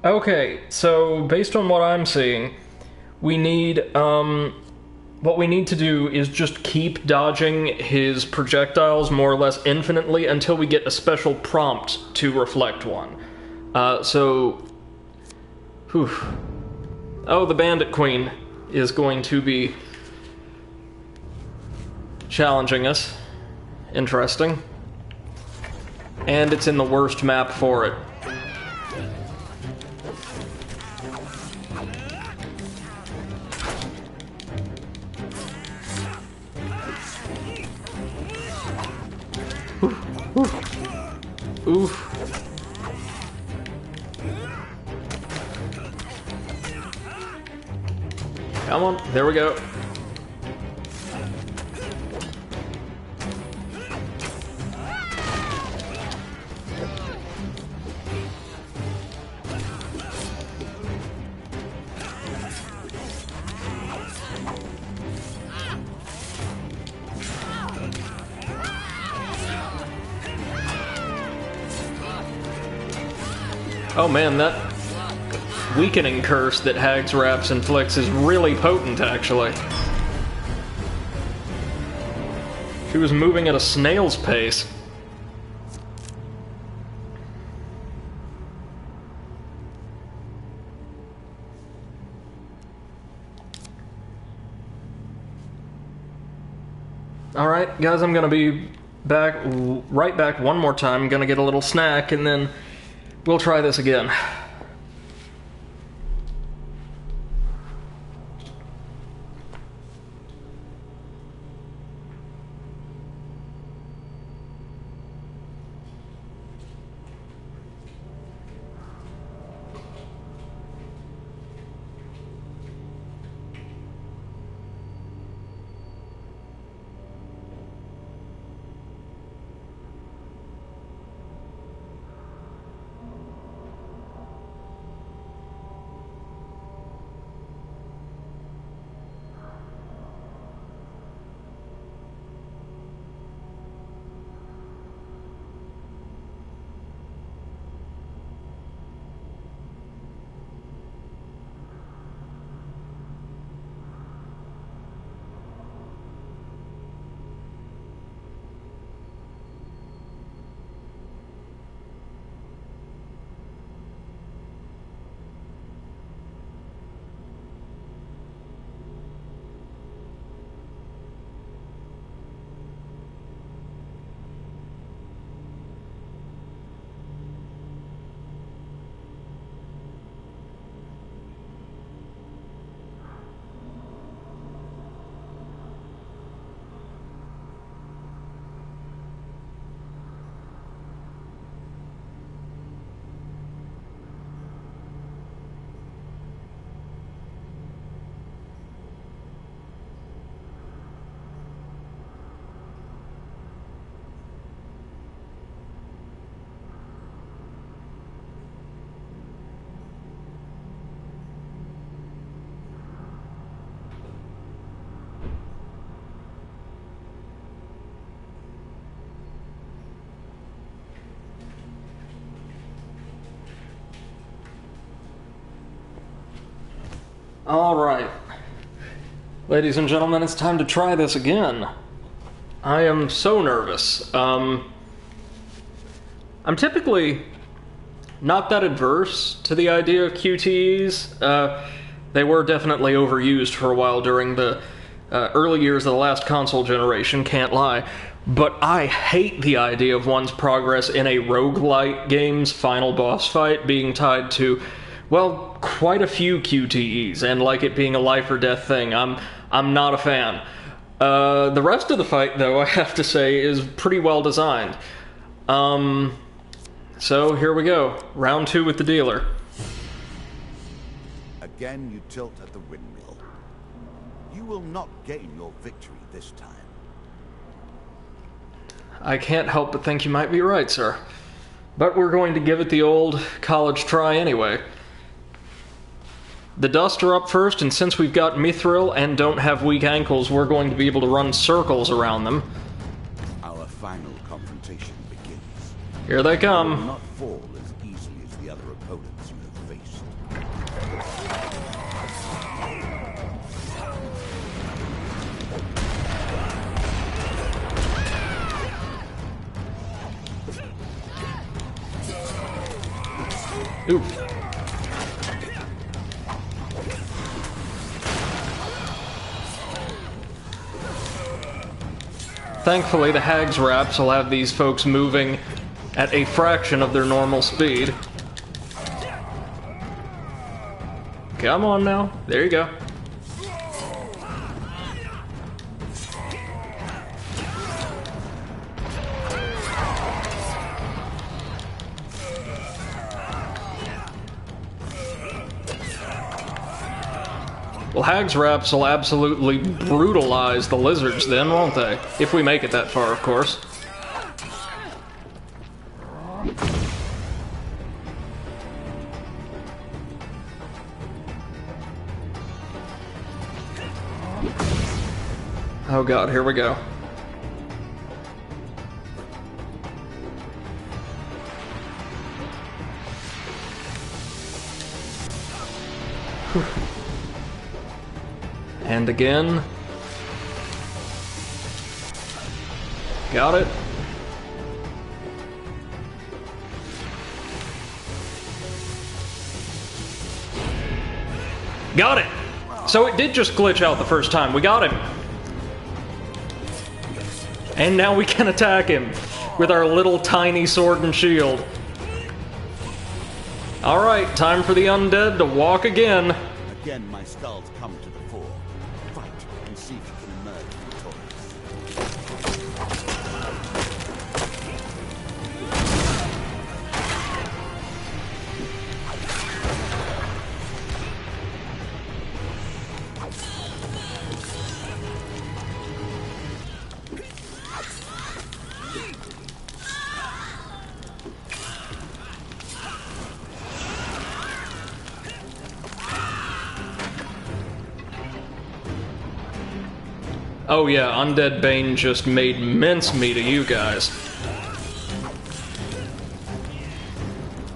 Okay, so based on what I'm seeing, we need, what we need to do is just keep dodging his projectiles more or less infinitely until we get a special prompt to reflect one. Whew. Oh, the Bandit Queen is going to be challenging us. Interesting. And it's in the worst map for it. Oof. Come on, there we go. Oh man, that weakening curse that Hag's Raps inflicts is really potent, actually. She was moving at a snail's pace. Alright, guys, I'm gonna be right back one more time. I'm gonna get a little snack, and then we'll try this again. Alright. Ladies and gentlemen, it's time to try this again. I am so nervous. I'm typically not that adverse to the idea of QTEs. They were definitely overused for a while during the early years of the last console generation, can't lie. But I hate the idea of one's progress in a roguelike game's final boss fight being tied to, well, quite a few QTEs, and like it being a life or death thing. I'm not a fan. The rest of the fight, though, I have to say, is pretty well designed. So here we go. Round 2 with the dealer. Again, you tilt at the windmill. You will not gain your victory this time. I can't help but think you might be right, sir. But we're going to give it the old college try anyway. The dust are up first, and since we've got Mithril and don't have weak ankles, we're going to be able to run circles around them. Our final confrontation begins. Here they You will come. not fall as easily as the other opponents you have faced. Oof. Thankfully, the Hag's Wraps will have these folks moving at a fraction of their normal speed. Come on now. There you go. Well, Hag's Wraps will absolutely brutalize the lizards then, won't they? If we make it that far, of course. Oh god, here we go. And again. Got it. Got it! So it did just glitch out the first time. We got him. And now we can attack him with our little tiny sword and shield. Alright, time for the undead to walk again. Again, my skulls come to the fore. Fight and see if you can emerge victorious. Oh yeah, Undead Bane just made mincemeat of you guys.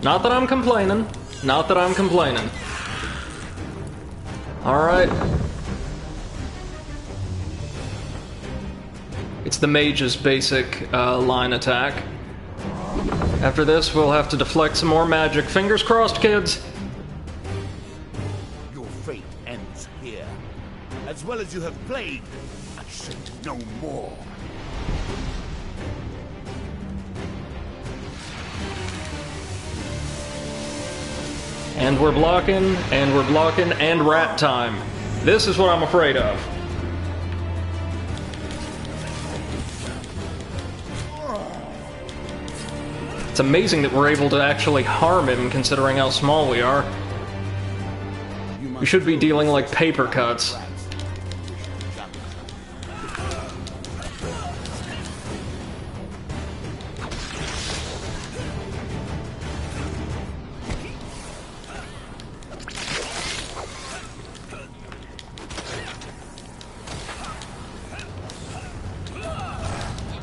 Not that I'm complaining. Not that I'm complaining. Alright. It's the mage's basic line attack. After this, we'll have to deflect some more magic. Fingers crossed, kids! Your fate ends here. As well as you have played, I say no more. And we're blocking, and rat time. This is what I'm afraid of. It's amazing that we're able to actually harm him, considering how small we are. We should be dealing like paper cuts.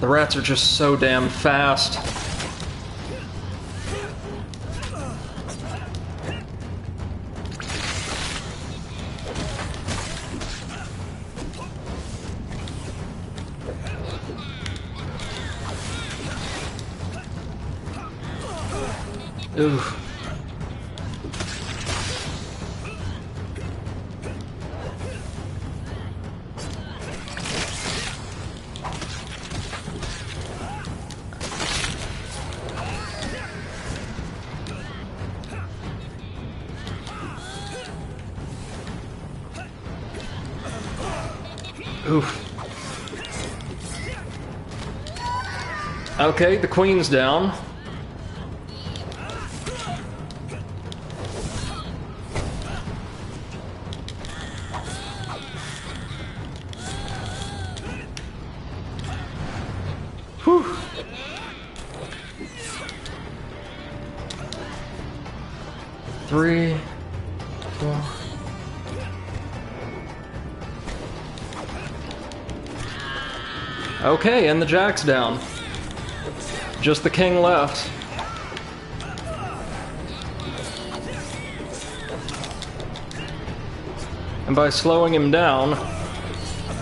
The rats are just so damn fast. Ooh. Oof. Okay, the queen's down. Whew. Three, four. Okay, and the jack's down. Just the king left. And by slowing him down,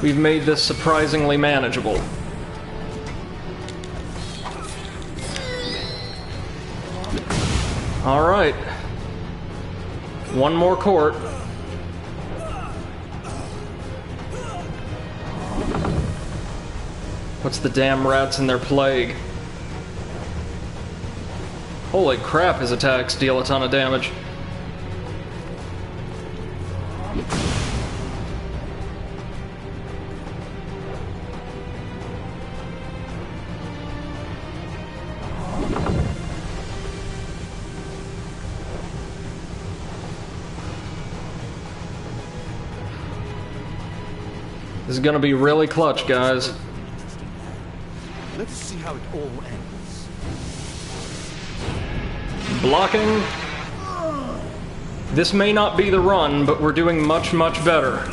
we've made this surprisingly manageable. Alright. One more court. What's the damn rats in their plague? Holy crap, his attacks deal a ton of damage. This is gonna be really clutch, guys. Let's see how it all ends. Blocking. This may not be the run, but we're doing much, much better.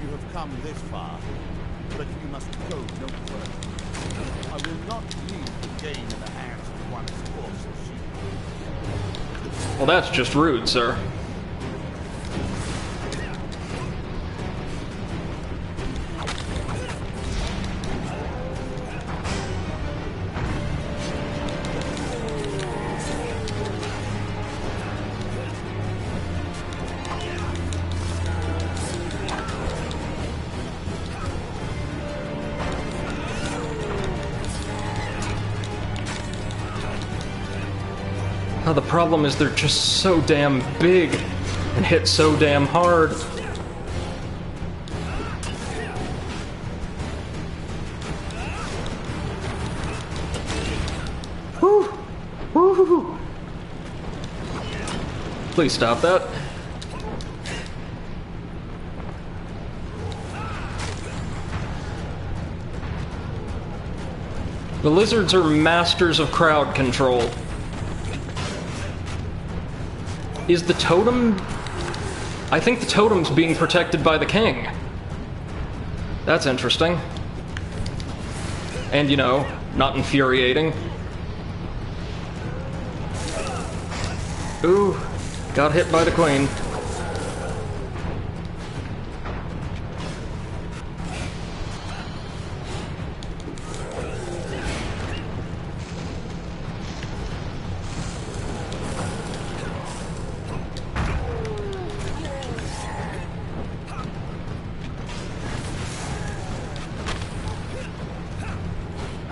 You have come this far, but you must go no further. I will not leave the game in the hands of one as coarse as you. Well, that's just rude, sir. Oh, the problem is they're just so damn big and hit so damn hard. Whew. Woo. Please stop that. The lizards are masters of crowd control. Is the totem... I think the totem's being protected by the king. That's interesting. And, you know, not infuriating. Ooh, got hit by the queen.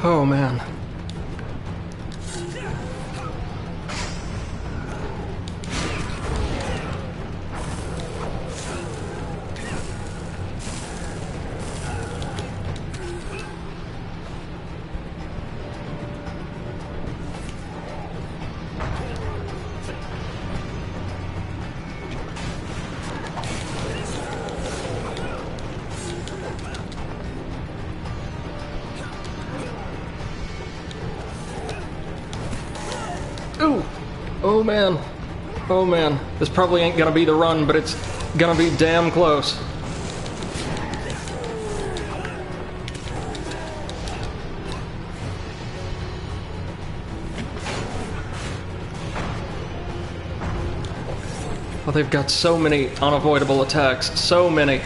Oh, man. Ooh! Oh man. Oh man. This probably ain't gonna be the run, but it's gonna be damn close. Oh, they've got so many unavoidable attacks. So many.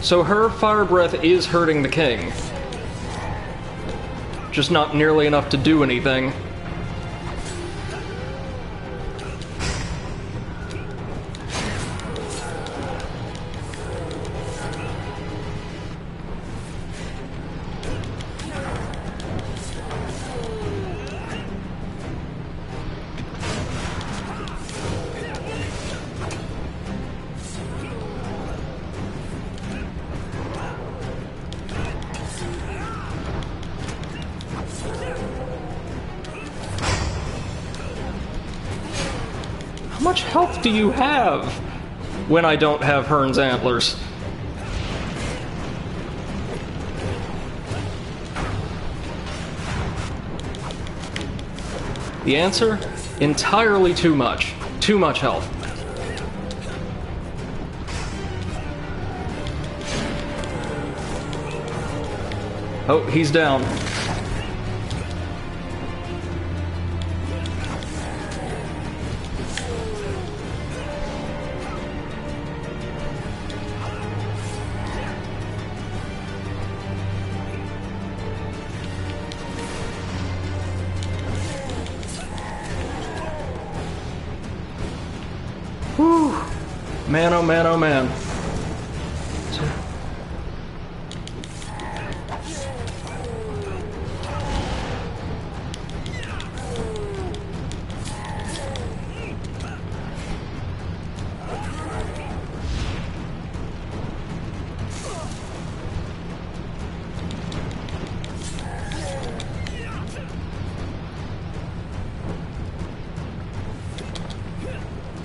So her fire breath is hurting the king. Just not nearly enough to do anything. How much health do you have when I don't have Hearn's antlers? The answer? Entirely too much. Too much health. Oh, he's down. Whew. Man, oh man, oh man.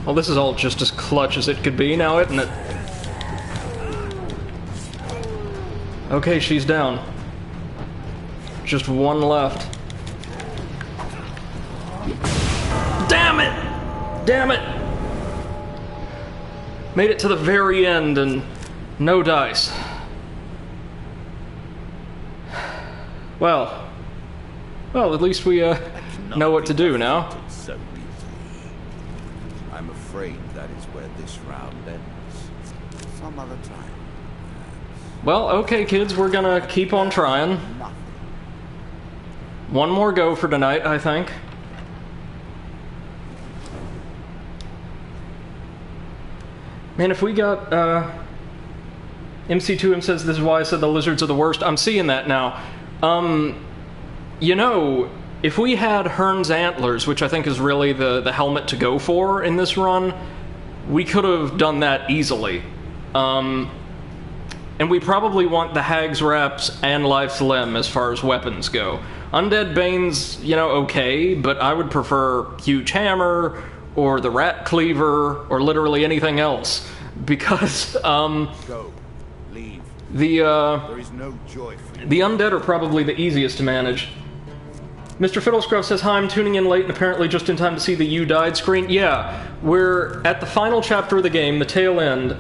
Well, this is all just as clutch as it could be now, isn't it? Okay, she's down. Just one left. Damn it! Damn it! Made it to the very end and no dice. Well, at least we know what to do now. I'm afraid that is where this round ends. Some other time. Well, okay, kids, we're gonna keep on trying. One more go for tonight, I think. Man, if we got, MC2M says this is why I said the lizards are the worst. I'm seeing that now. You know, if we had Hearn's antlers, which I think is really the helmet to go for in this run, we could have done that easily. And we probably want the Hag's Wraps and Life's Limb as far as weapons go. Undead Bane's, you know, okay, but I would prefer Huge Hammer, or the Rat Cleaver, or literally anything else. Because, Go. Leave. There is no joy for you. The undead are probably the easiest to manage. Mr. Fiddlescruff says, hi, I'm tuning in late and apparently just in time to see the You Died screen. Yeah, we're at the final chapter of the game, the tail end,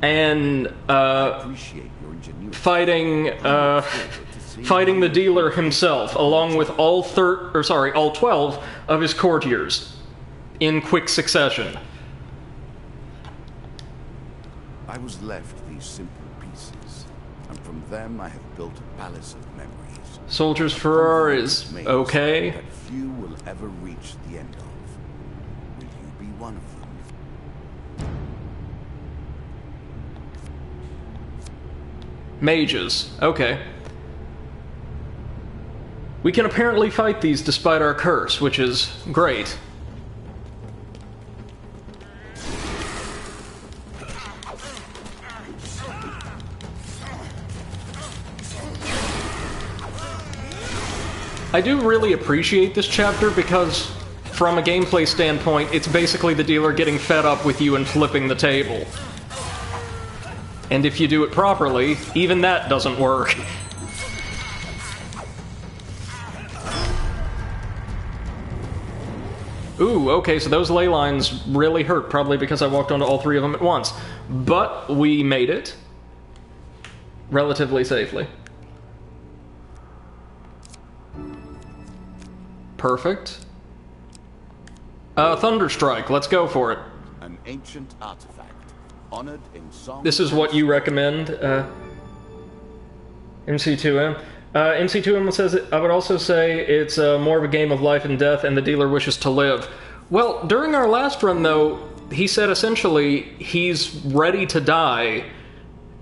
and, fighting the dealer himself, along with all 12 of his courtiers, in quick succession. I was left these simple pieces, and from them I have built a palace of memories. Soldier's Farrar is okay. That few will ever reach the end of. Will you be one of them? Mages. Okay. We can apparently fight these despite our curse, which is great. I do really appreciate this chapter because, from a gameplay standpoint, it's basically the dealer getting fed up with you and flipping the table. And if you do it properly, even that doesn't work. Ooh, okay, so those ley lines really hurt, probably because I walked onto all three of them at once. But we made it. Relatively safely. Perfect. Thunderstrike, let's go for it. An ancient artifact. honored in song. This is what you recommend, MC2M. MC2M says, I would also say it's more of a game of life and death, and the dealer wishes to live. Well, during our last run, though, he said essentially he's ready to die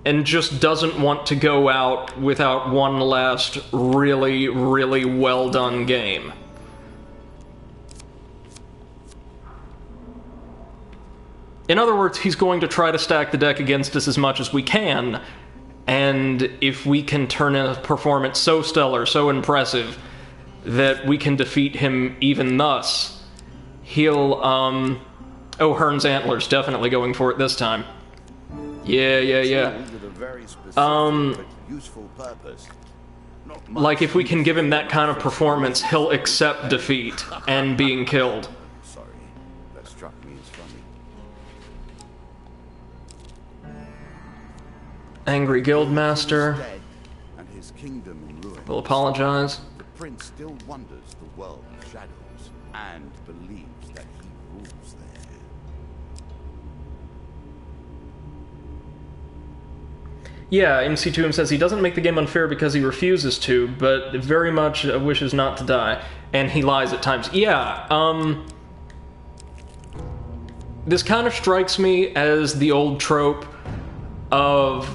and just doesn't want to go out without one last really, really well-done game. In other words, he's going to try to stack the deck against us as much as we can, and if we can turn in a performance so stellar, so impressive, that we can defeat him even thus, he'll, oh, Hearn's Antlers, definitely going for it this time. Yeah. Like, if we can give him that kind of performance, he'll accept defeat and being killed. Sorry, that struck me as funny. Angry Guildmaster And his kingdom in ruins. will apologize. The prince still wanders the world of shadows and believes that he rules there. Yeah, MC2M says he doesn't make the game unfair because he refuses to, but very much wishes not to die, and he lies at times. Yeah, this kind of strikes me as the old trope of,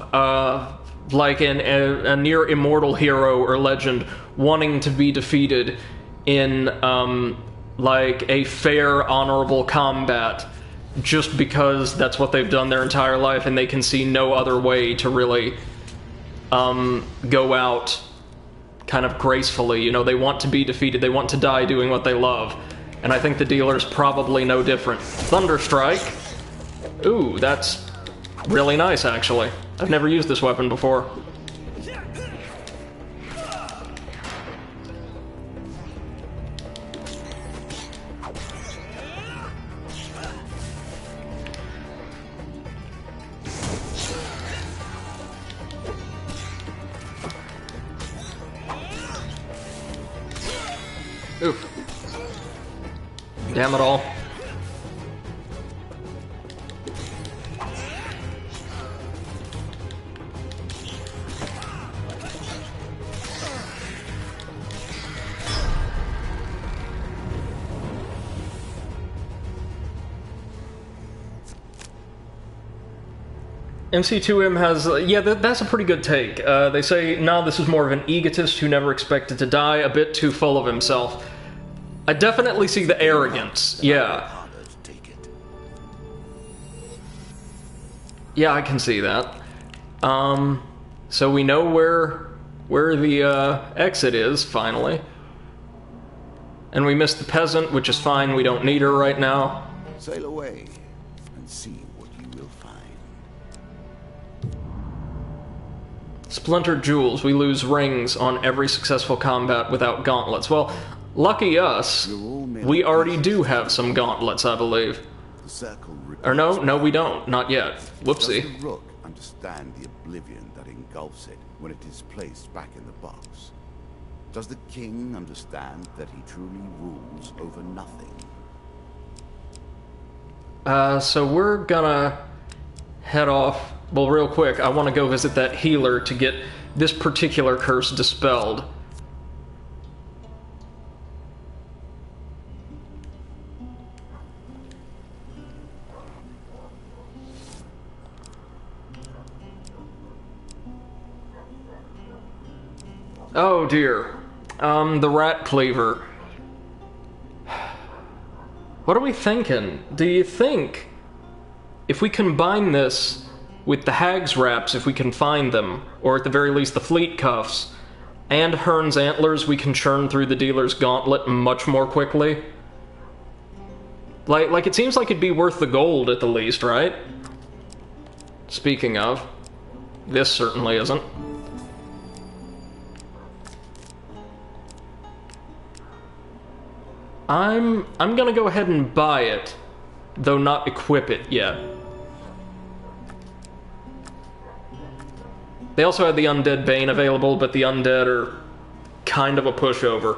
like a near immortal hero or legend wanting to be defeated in, like, a fair, honorable combat, just because that's what they've done their entire life and they can see no other way to really go out kind of gracefully. You know, they want to be defeated, they want to die doing what they love. And I think the dealer's probably no different. Thunderstrike. Ooh, that's really nice, actually. I've never used this weapon before. Oof. Damn it all. MC2M has, yeah, that's a pretty good take. They say, no, this is more of an egotist who never expected to die, a bit too full of himself. I definitely see the arrogance, yeah. Yeah, I can see that. So we know where the exit is, finally. And we missed the peasant, which is fine, we don't need her right now. Sail away and see what you will find. Splintered jewels. We lose rings on every successful combat without gauntlets. Well, lucky us, we already do have some gauntlets, I believe. The circle Or no, we don't. Not yet. Whoopsie. Does the rook understand the oblivion that engulfs it when it is placed back in the box? Does the king understand that he truly rules over nothing? So we're gonna head off. Well, real quick, I want to go visit that healer to get this particular curse dispelled. Oh dear. The rat cleaver. What are we thinking? Do you think if we combine this with the hag's wraps, if we can find them, or at the very least the fleet cuffs, and Hearn's Antlers, we can churn through the dealer's gauntlet much more quickly? Like it seems like it'd be worth the gold at the least, right? Speaking of, this certainly isn't. I'm gonna go ahead and buy it, though not equip it yet. They also had the Undead Bane available, but the Undead are kind of a pushover.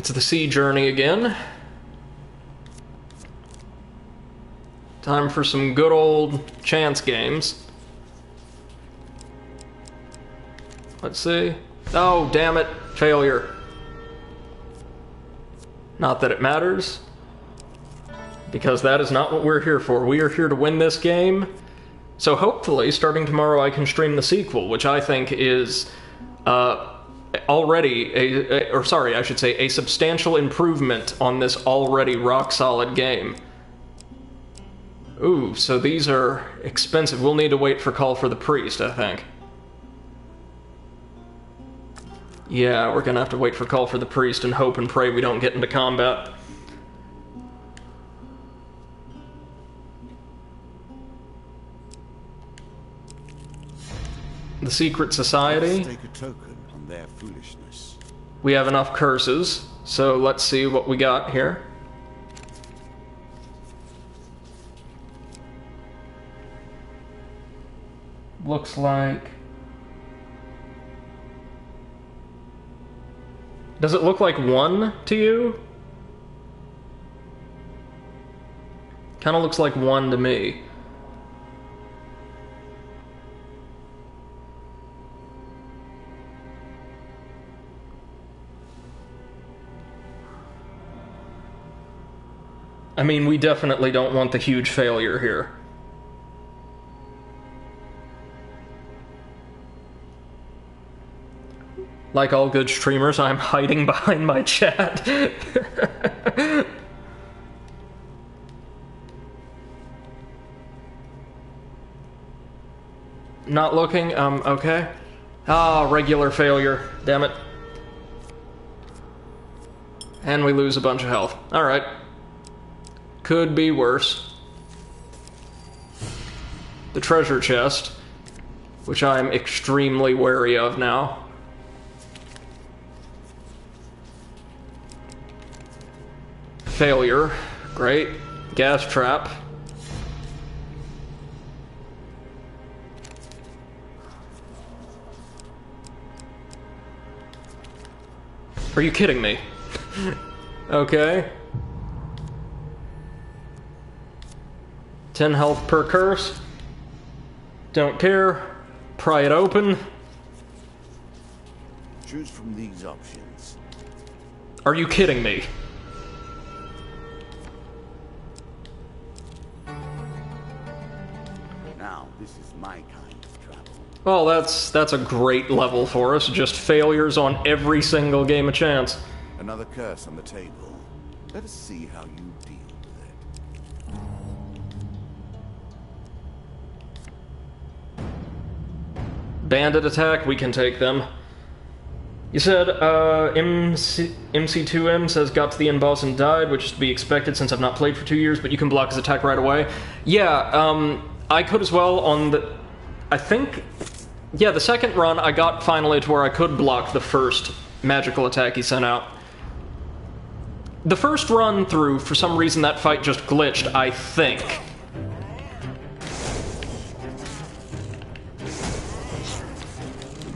It's the sea journey again. Time for some good old chance games. Let's see. Oh, damn it. Failure. Not that it matters, because that is not what we're here for. We are here to win this game. So hopefully, starting tomorrow, I can stream the sequel, which I think is already a substantial improvement on this already rock-solid game. Ooh, so these are expensive. We'll need to wait for Call for the Priest, I think. Yeah, we're gonna have to wait for Call for the Priest and hope and pray we don't get into combat. The Secret Society. Take a token on their foolishness. We have enough curses, so let's see what we got here. Looks like... Does it look like 1 to you? Kinda looks like 1 to me. I mean, we definitely don't want the huge failure here. Like all good streamers, I'm hiding behind my chat. Not looking? Okay. Ah, regular failure. Damn it. And we lose a bunch of health. Alright. Could be worse. The treasure chest, which I am extremely wary of now. Failure. Great. Gas trap. Are you kidding me? Okay. 10 health per curse. Don't care. Pry it open. Choose from these options. Are you kidding me? Now, this is my kind of travel. Well, that's a great level for us. Just failures on every single game of chance. Another curse on the table. Let us see how you deal with it. Bandit attack, we can take them. You said, MC2M says got to the end boss and died, which is to be expected since I've not played for 2 years, but you can block his attack right away. Yeah, I could as well on the... I think... Yeah, the second run I got finally to where I could block the first magical attack he sent out. The first run through, for some reason that fight just glitched, I think.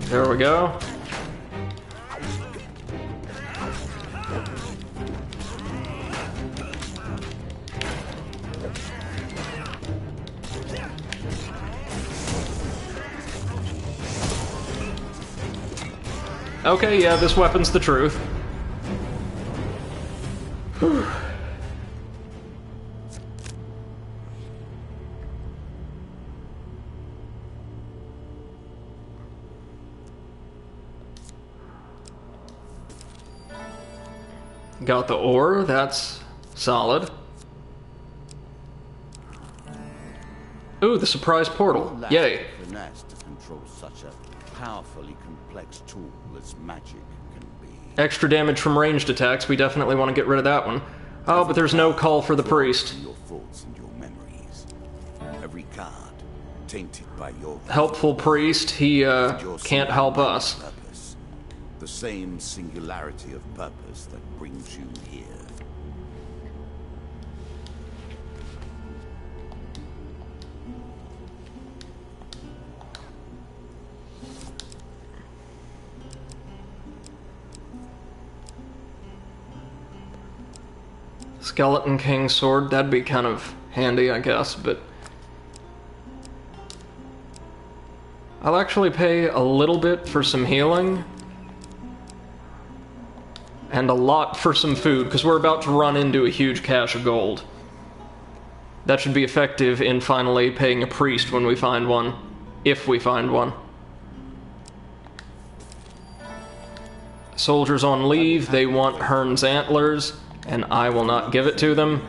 There we go. Okay, yeah, this weapon's the truth. Whew. Got the ore, that's solid. Ooh, the surprise portal. Yay. Finesse to control such a powerfully complex tool as magic can be. Extra damage from ranged attacks, we definitely want to get rid of that one. Oh, but there's no call for the priest. Your thoughts and your memories. Every card tainted by your Helpful priest, he can't help us. purpose. The same singularity of purpose that brings you here. Skeleton King sword, that'd be kind of handy, I guess, but... I'll actually pay a little bit for some healing. And a lot for some food, because we're about to run into a huge cache of gold. That should be effective in finally paying a priest when we find one. If we find one. Soldiers on leave, they want Hearn's antlers, and I will not give it to them.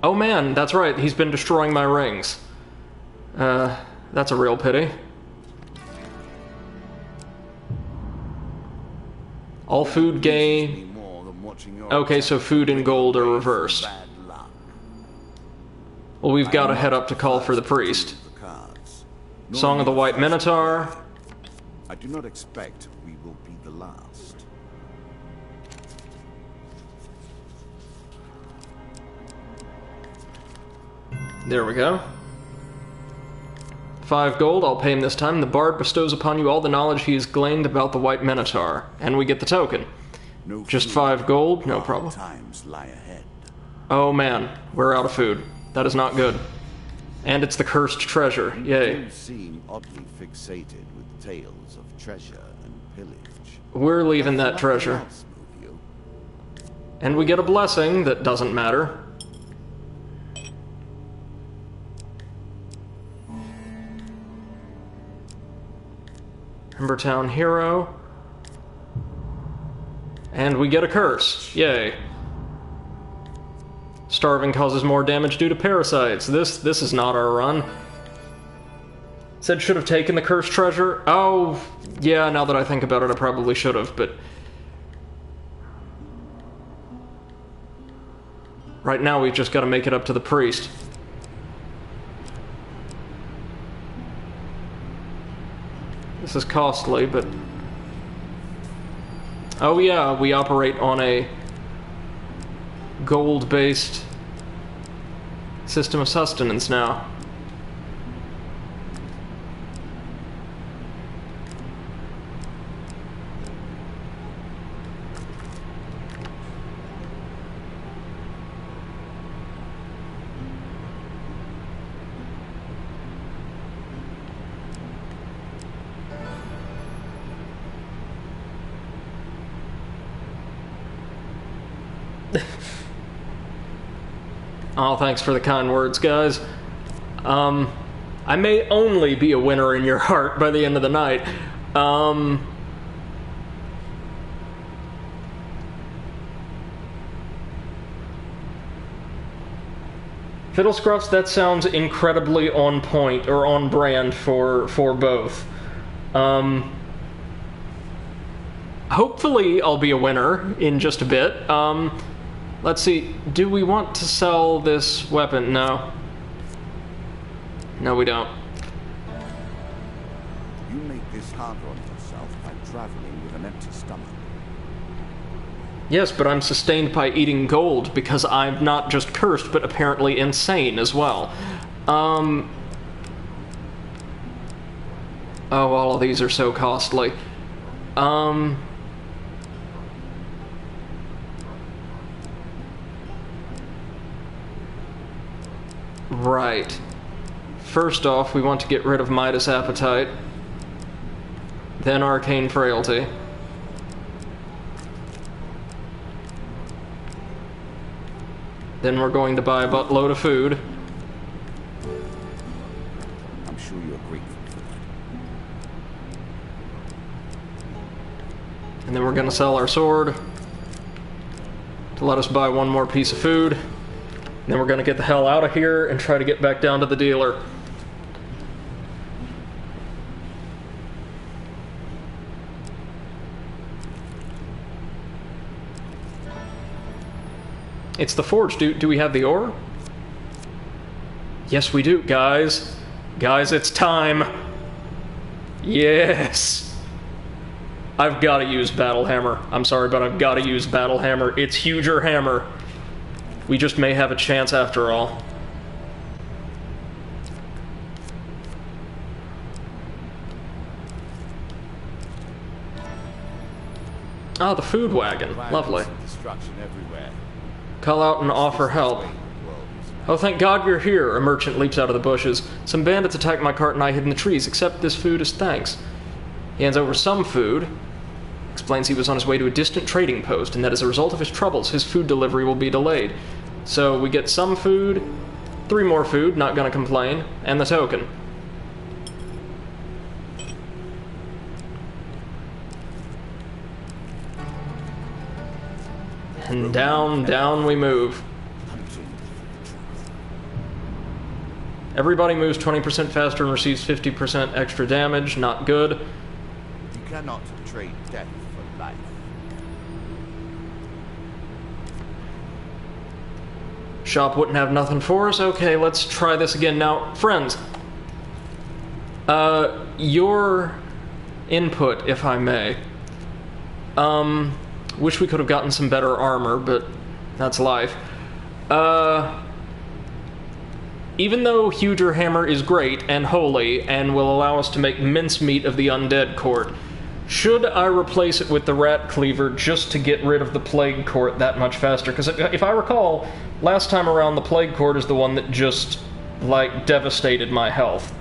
Oh man, that's right, he's been destroying my rings. That's a real pity. All food gain... Okay, so food and gold are reversed. Well, we've got to head up to call for the priest. Song of the White Minotaur. I do not expect we will be the last. There we go. 5 gold, I'll pay him this time. The bard bestows upon you all the knowledge he has gleaned about the White Minotaur. And we get the token. Just 5 gold, no problem. Times lie ahead. Oh man, we're out of food. That is not good. And it's the cursed treasure, yay. You seem oddly fixated with tales of treasure and pillage. We're leaving that treasure. And we get a blessing that doesn't matter. Embertown Hero. And we get a curse. Yay. Starving causes more damage due to parasites. This is not our run. Said should have taken the cursed treasure. Oh, yeah, now that I think about it, I probably should have, but... Right now, we've just got to make it up to the priest. This is costly, but... Oh yeah, we operate on a gold-based system of sustenance now. Oh, thanks for the kind words, guys. I may only be a winner in your heart by the end of the night. Fiddlescruffs, that sounds incredibly on point, or on brand for both. Hopefully I'll be a winner in just a bit. Let's see, do we want to sell this weapon? No. No, we don't. You make this harder on yourself by traveling with an empty stomach. Yes, but I'm sustained by eating gold because I'm not just cursed, but apparently insane as well. Oh, all of these are so costly. Right. First off, we want to get rid of Midas Appetite. Then Arcane Frailty. Then we're going to buy a buttload of food. I'm sure you're grateful for that. And then we're going to sell our sword to let us buy one more piece of food. And then we're going to get the hell out of here and try to get back down to the dealer. It's the forge. Do we have the ore? Yes, we do, guys. Guys, it's time. Yes. I've got to use Battle Hammer. I'm sorry, but I've got to use Battle Hammer. It's huger hammer. We just may have a chance after all. Ah, the food wagon. Lovely. Destruction everywhere. Call out and offer help. Oh, thank God you're here. A merchant leaps out of the bushes. Some bandits attacked my cart and I hid in the trees. Accept this food as thanks. He hands over some food. Explains he was on his way to a distant trading post and that as a result of his troubles, his food delivery will be delayed. So we get some food, 3 more food, not gonna complain, and the token. And down, down we move. Everybody moves 20% faster and receives 50% extra damage. Not good. You cannot trade death for life. Shop wouldn't have nothing for us. Okay, let's try this again. Now, friends, your input, if I may. Wish we could have gotten some better armor, but that's life. Even though Huger Hammer is great and holy and will allow us to make mincemeat of the undead court, should I replace it with the Rat Cleaver just to get rid of the Plague Court that much faster? Because if I recall, last time around the Plague Court is the one that just, like, devastated my health.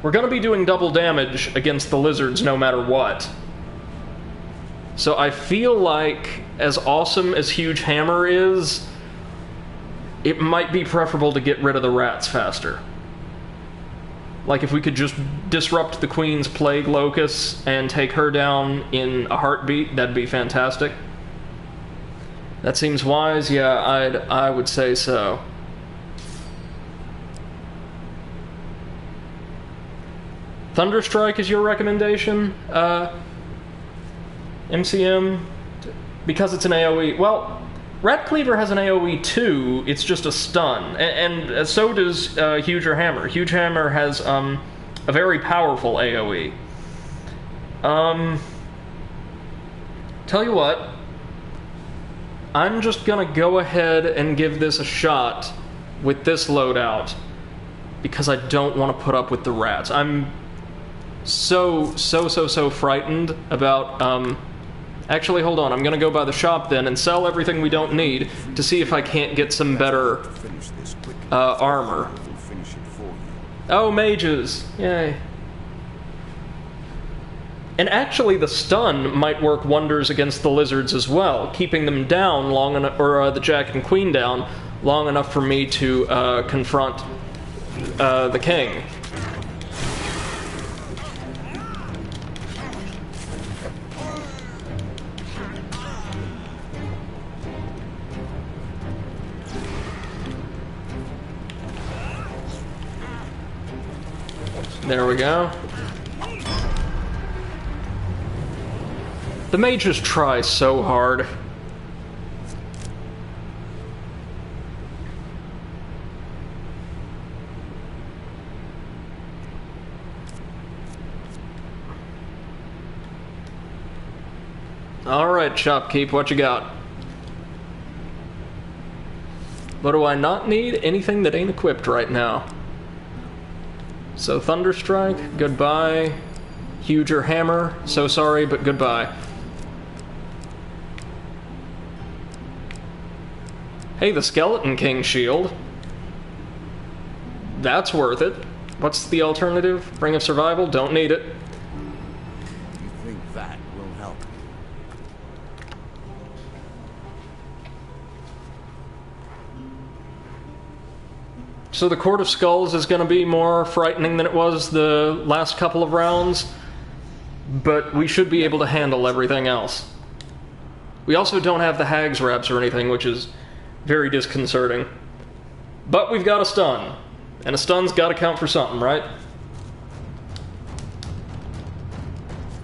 We're gonna be doing double damage against the lizards no matter what. So I feel like, as awesome as Huge Hammer is, it might be preferable to get rid of the rats faster. Like, if we could just disrupt the Queen's Plague Locus and take her down in a heartbeat, that'd be fantastic. That seems wise, yeah, I would say so. Thunderstrike is your recommendation? MCM? Because it's an AoE. Well, Rat Cleaver has an AoE too, it's just a stun. And so does Huger Hammer. Huge Hammer has a very powerful AoE. Tell you what, I'm just gonna go ahead and give this a shot with this loadout because I don't want to put up with the rats. I'm so frightened about, actually, hold on, I'm gonna go by the shop then and sell everything we don't need to see if I can't get some better armor. Oh, mages! Yay. And actually, the stun might work wonders against the lizards as well, keeping them down long enough, or the Jack and Queen down, long enough for me to confront the king. There we go. The mages try so hard. Alright, Shopkeep, what you got? What do I not need? Anything that ain't equipped right now. So Thunderstrike, goodbye. Huger Hammer, so sorry, but goodbye. Hey, the Skeleton King shield. That's worth it. What's the alternative? Ring of Survival? Don't need it. You think that will help? So the Court of Skulls is going to be more frightening than it was the last couple of rounds, but we should be able to handle everything else. We also don't have the Hag's Reps or anything, which is very disconcerting. But we've got a stun, and a stun's got to count for something, right?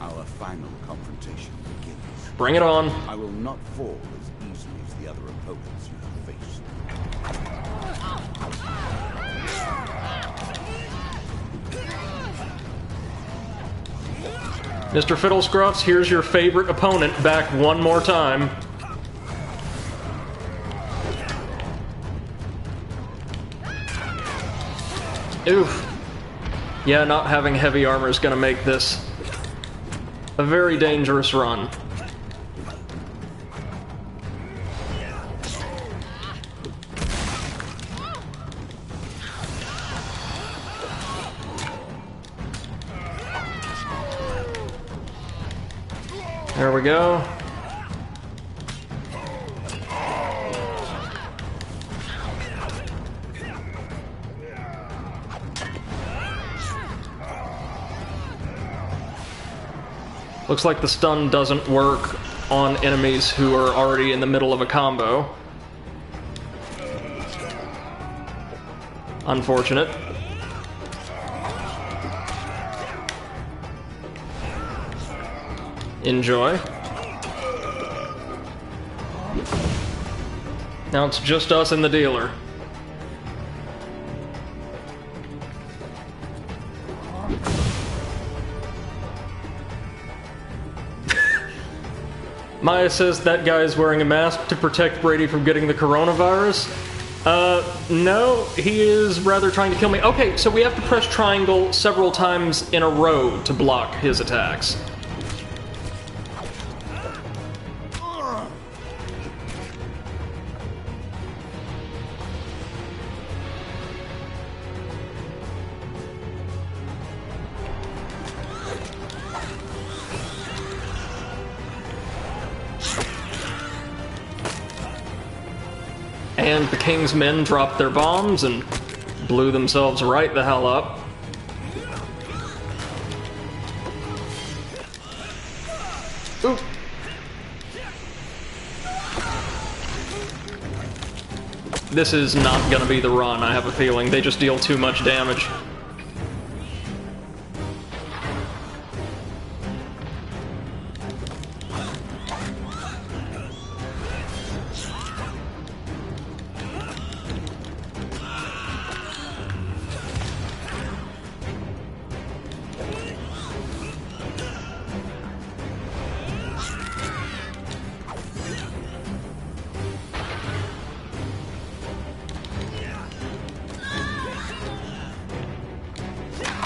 Our final confrontation begins. Bring it on. I will not fall as easily as the other opponents you have faced. Mr. Fiddlescruffs, here's your favorite opponent back one more time. Oof. Yeah, not having heavy armor is going to make this a very dangerous run. There we go. Looks like the stun doesn't work on enemies who are already in the middle of a combo. Unfortunate. Enjoy. Now it's just us and the dealer. Maya says that guy's wearing a mask to protect Brady from getting the coronavirus. No, he is rather trying to kill me. Okay, so we have to press triangle several times in a row to block his attacks. And the King's men dropped their bombs and blew themselves right the hell up. Ooh. This is not gonna be the run, I have a feeling. They just deal too much damage.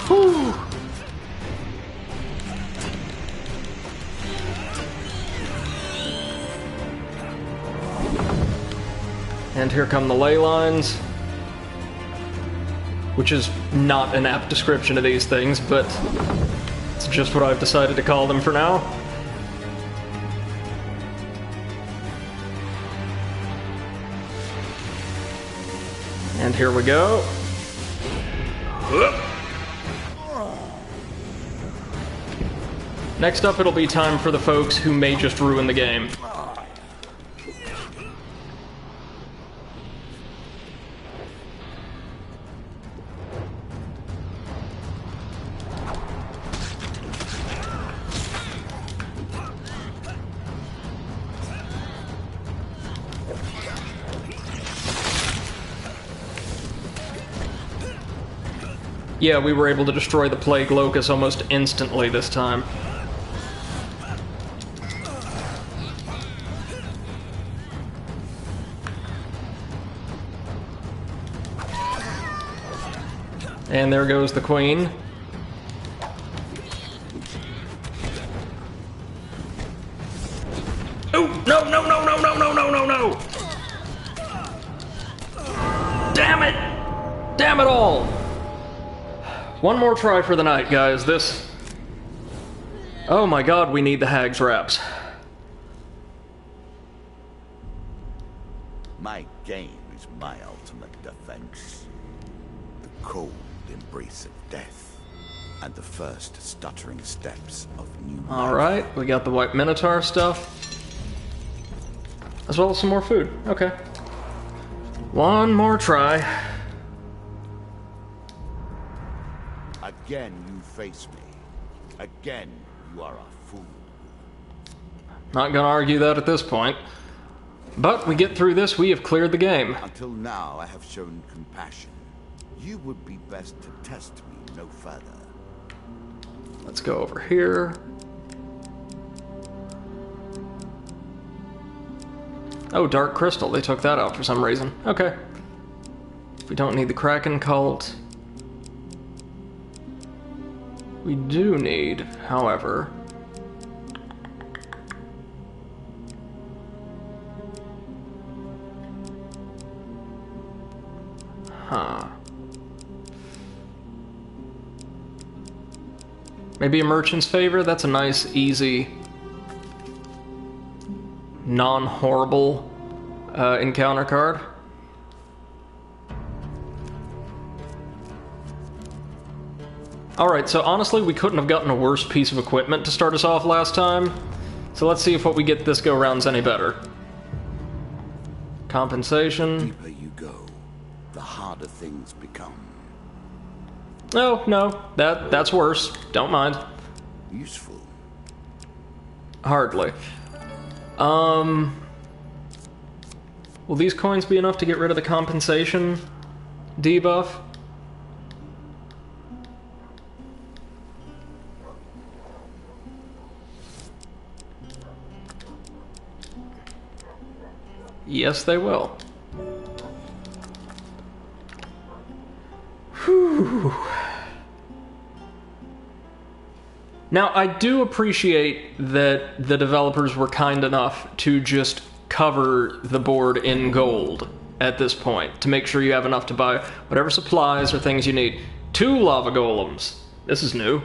Whew. And here come the ley lines, which is not an apt description of these things, but it's just what I've decided to call them for now. And here we go. Next up, it'll be time for the folks who may just ruin the game. Yeah, we were able to destroy the Plague Locust almost instantly this time. And there goes the Queen. Oh, no, no, no, no, no, no, no, no, no! Damn it! Damn it all! One more try for the night, guys. This... Oh my god, we need the Hag's Wraps. My game is my ultimate defense. The cold embrace of death, and the first stuttering steps of new life. Alright, we got the White Minotaur stuff. As well as some more food. Okay. One more try. Again you face me. Again you are a fool. Not gonna argue that at this point. But we get through this, we have cleared the game. Until now I have shown compassion. You would be best to test me no further. Let's go over here. Oh, Dark Crystal. They took that out for some reason. Okay. We don't need the Kraken Cult. We do need, however... Huh. Maybe a Merchant's Favor? That's a nice, easy non-horrible encounter card. Alright, so honestly, we couldn't have gotten a worse piece of equipment to start us off last time. So let's see if what we get this go-round's any better. Compensation. The deeper you go, the harder things become. Oh, no, that's worse. Don't mind. Useful. Hardly. Will these coins be enough to get rid of the compensation debuff? Yes, they will. Whew. Now, I do appreciate that the developers were kind enough to just cover the board in gold at this point, to make sure you have enough to buy whatever supplies or things you need. 2 lava golems. This is new.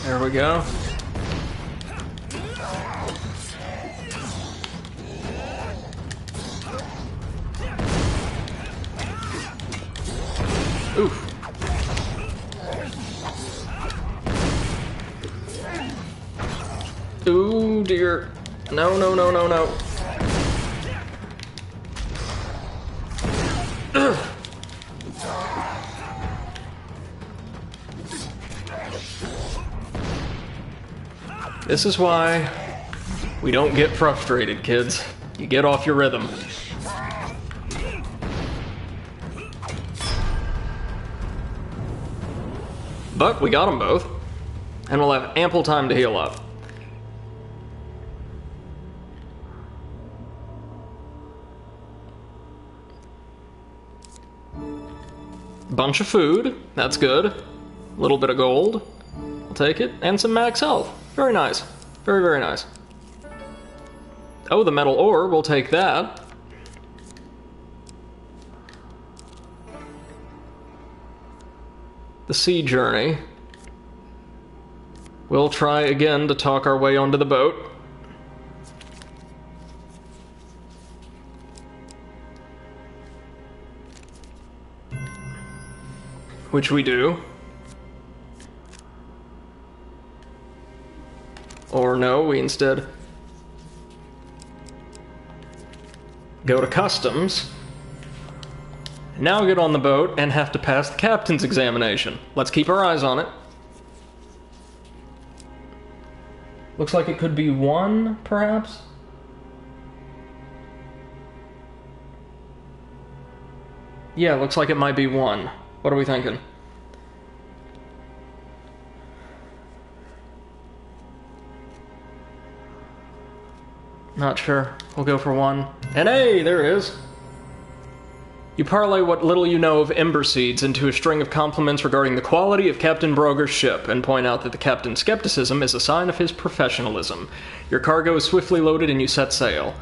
There we go. Oof. Ooh, dear. No, no, no, no, no. Ugh. This is why we don't get frustrated, kids. You get off your rhythm. But we got them both, and we'll have ample time to heal up. Bunch of food, that's good. A little bit of gold, I'll take it, and some max health. Very nice. Very, very nice. Oh, the metal ore, we'll take that. The sea journey. We'll try again to talk our way onto the boat. Which we do. Or no, we instead go to customs. Now get on the boat and have to pass the captain's examination. Let's keep our eyes on it. Looks like it could be 1, perhaps? Yeah, looks like it might be 1. What are we thinking? Not sure. We'll go for 1. And hey, there it is. You parlay what little you know of Ember Seeds into a string of compliments regarding the quality of Captain Broger's ship, and point out that the captain's skepticism is a sign of his professionalism. Your cargo is swiftly loaded and you set sail.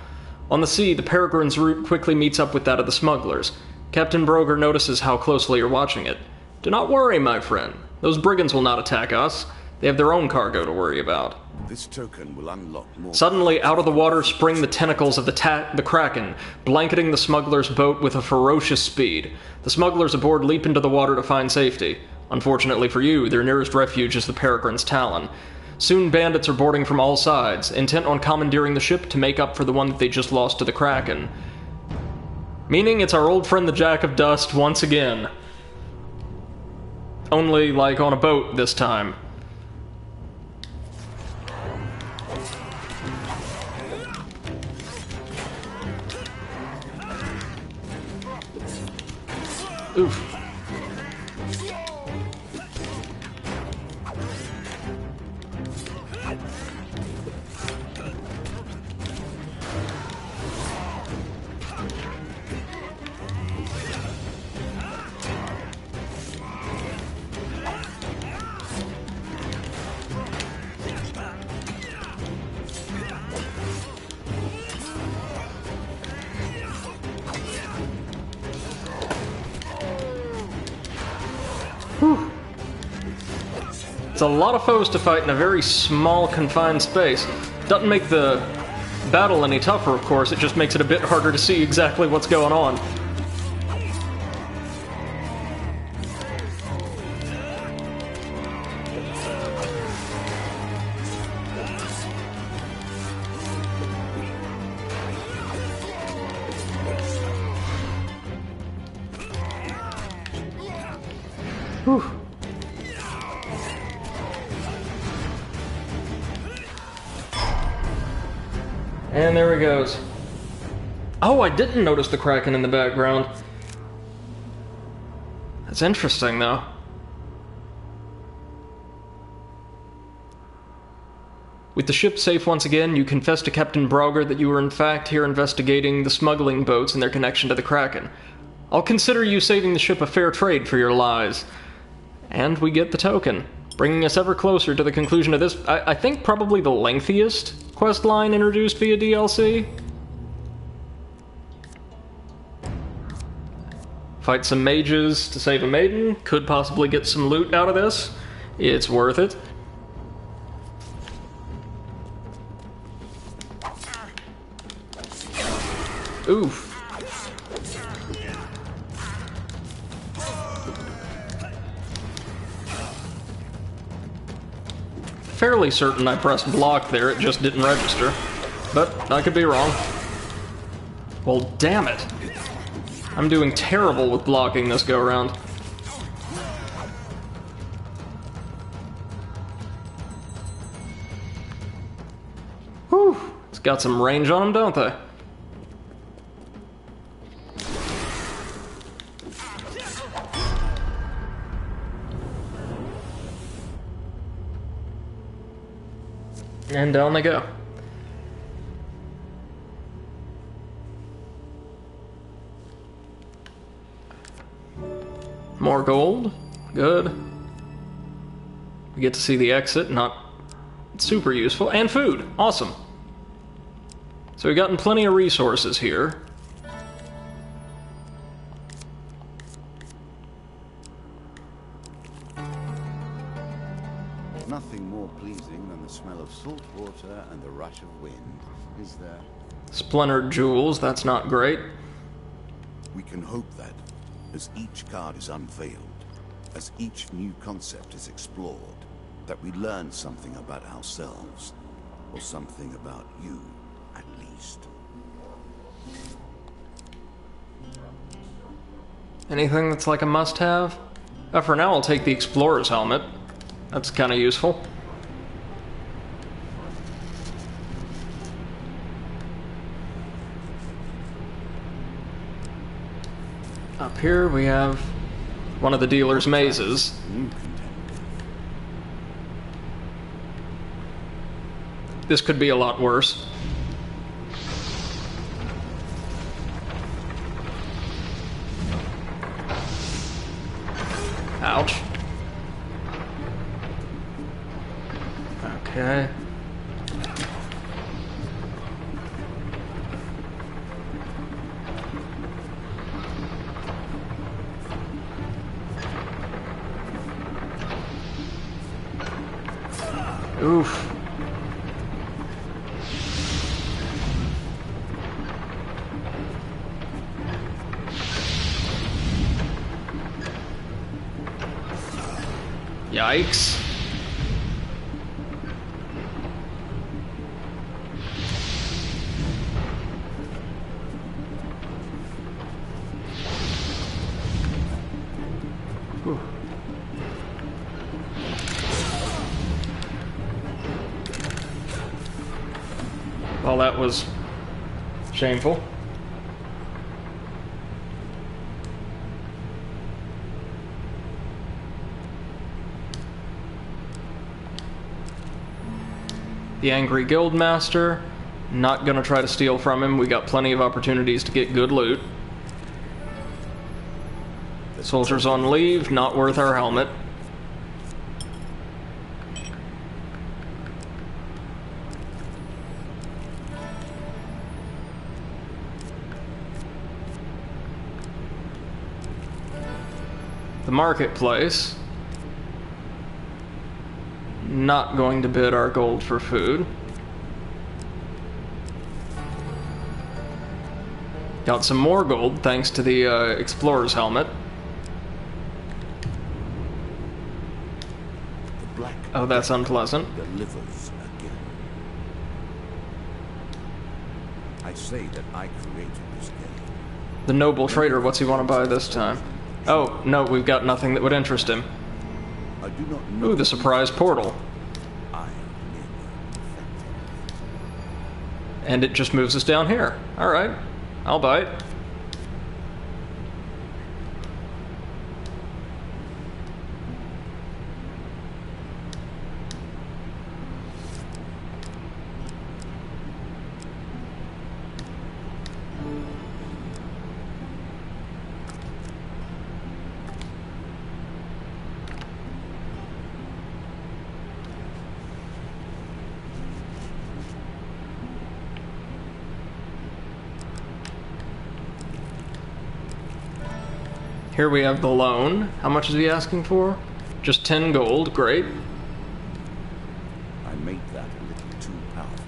On the sea, the Peregrine's route quickly meets up with that of the smugglers. Captain Broger notices how closely you're watching it. Do not worry, my friend. Those brigands will not attack us. They have their own cargo to worry about. This token will unlock more. Suddenly, out of the water spring the tentacles of the Kraken, blanketing the smuggler's boat with a ferocious speed. The smugglers aboard leap into the water to find safety. Unfortunately for you, their nearest refuge is the Peregrine's Talon. Soon bandits are boarding from all sides, intent on commandeering the ship to make up for the one that they just lost to the Kraken. Meaning it's our old friend the Jack of Dust once again. Only, like, on a boat this time. Oof. It's a lot of foes to fight in a very small, confined space. Doesn't make the battle any tougher, of course, it just makes it a bit harder to see exactly what's going on. Whew. And there he goes. Oh, I didn't notice the Kraken in the background. That's interesting, though. With the ship safe once again, you confess to Captain Brauger that you were in fact here investigating the smuggling boats and their connection to the Kraken. I'll consider you saving the ship a fair trade for your lies. And we get the token, bringing us ever closer to the conclusion of this, I think probably the lengthiest quest line introduced via DLC. Fight some mages to save a maiden, could possibly get some loot out of this. It's worth it. Oof. Fairly certain I pressed block there, it just didn't register. But I could be wrong. Well, damn it. I'm doing terrible with blocking this go-around. Whew. It's got some range on them, don't they? And down they go. More gold. Good. We get to see the exit, not super useful. And food. Awesome. So we've gotten plenty of resources here. Nothing more pleasing than the smell of salt water and the rush of wind, is there? Splintered jewels, that's not great. We can hope that, as each card is unveiled, as each new concept is explored, that we learn something about ourselves, or something about you, at least. Anything that's like a must-have? For now, I'll take the Explorer's helmet. That's kind of useful. Up here we have one of the dealer's mazes. This could be a lot worse. Ouch. Okay. Oof. Yikes. Whew. Well, that was shameful. The Angry Guildmaster. Not gonna try to steal from him. We got plenty of opportunities to get good loot. Soldiers on leave, not worth our helmet. The marketplace. not going to bid our gold for food. Got some more gold thanks to the explorer's helmet. Oh, that's unpleasant. Delivers again. I say that I created this game. The noble trader, what's he want to buy this time? Oh, no, we've got nothing that would interest him. I do not know. Ooh, the surprise portal. I am merely perfecting. And it just moves us down here. Alright, I'll buy it. Here we have the loan. How much is he asking for? Just 10 gold, great. I made that a little too powerful.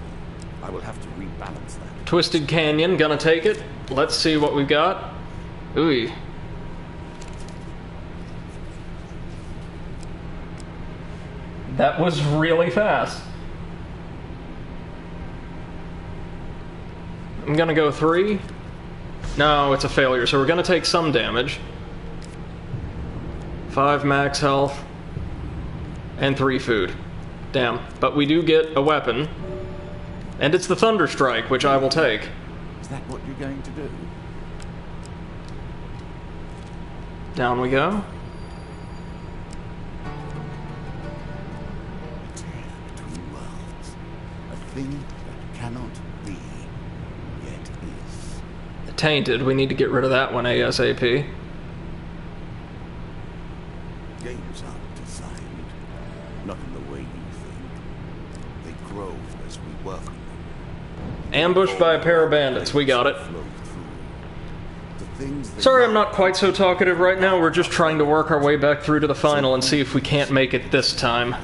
I will have to rebalance that. Twisted Canyon, gonna take it. Let's see what we've got. Ooh. That was really fast. I'm gonna go 3. No, it's a failure, so we're gonna take some damage. 5 max health. And 3 food. Damn. But we do get a weapon. And it's the Thunder Strike, which I will take. Is that what you're going to do? Down we go. A tear between worlds. A thing that cannot be, yet is. Tainted, we need to get rid of that one ASAP. Games aren't designed, not in the way you think. They grow as we work on them. Ambushed by a pair of bandits, we got it. Flow through. The things they Sorry I'm not quite so talkative right now, we're just trying to work our way back through to the final and see if we can't make it this time.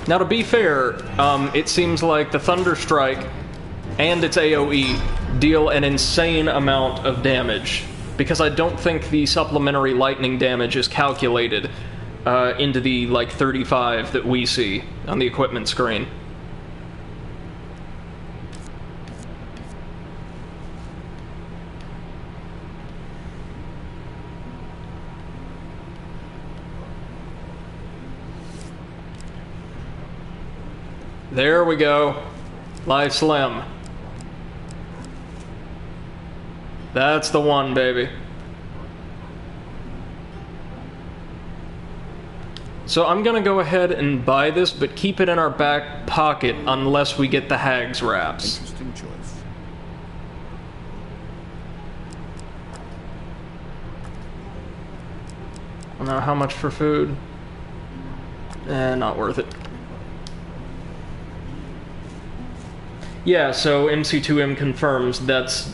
Now to be fair, it seems like the Thunder Strike and its AoE deal an insane amount of damage, because I don't think the supplementary lightning damage is calculated into the, like, 35 that we see on the equipment screen. There we go. Life Slim. That's the one, baby. So I'm gonna go ahead and buy this, but keep it in our back pocket unless we get the Hag's Wraps. Interesting choice. Now, how much for food? Not worth it. Yeah, so MC2M confirms that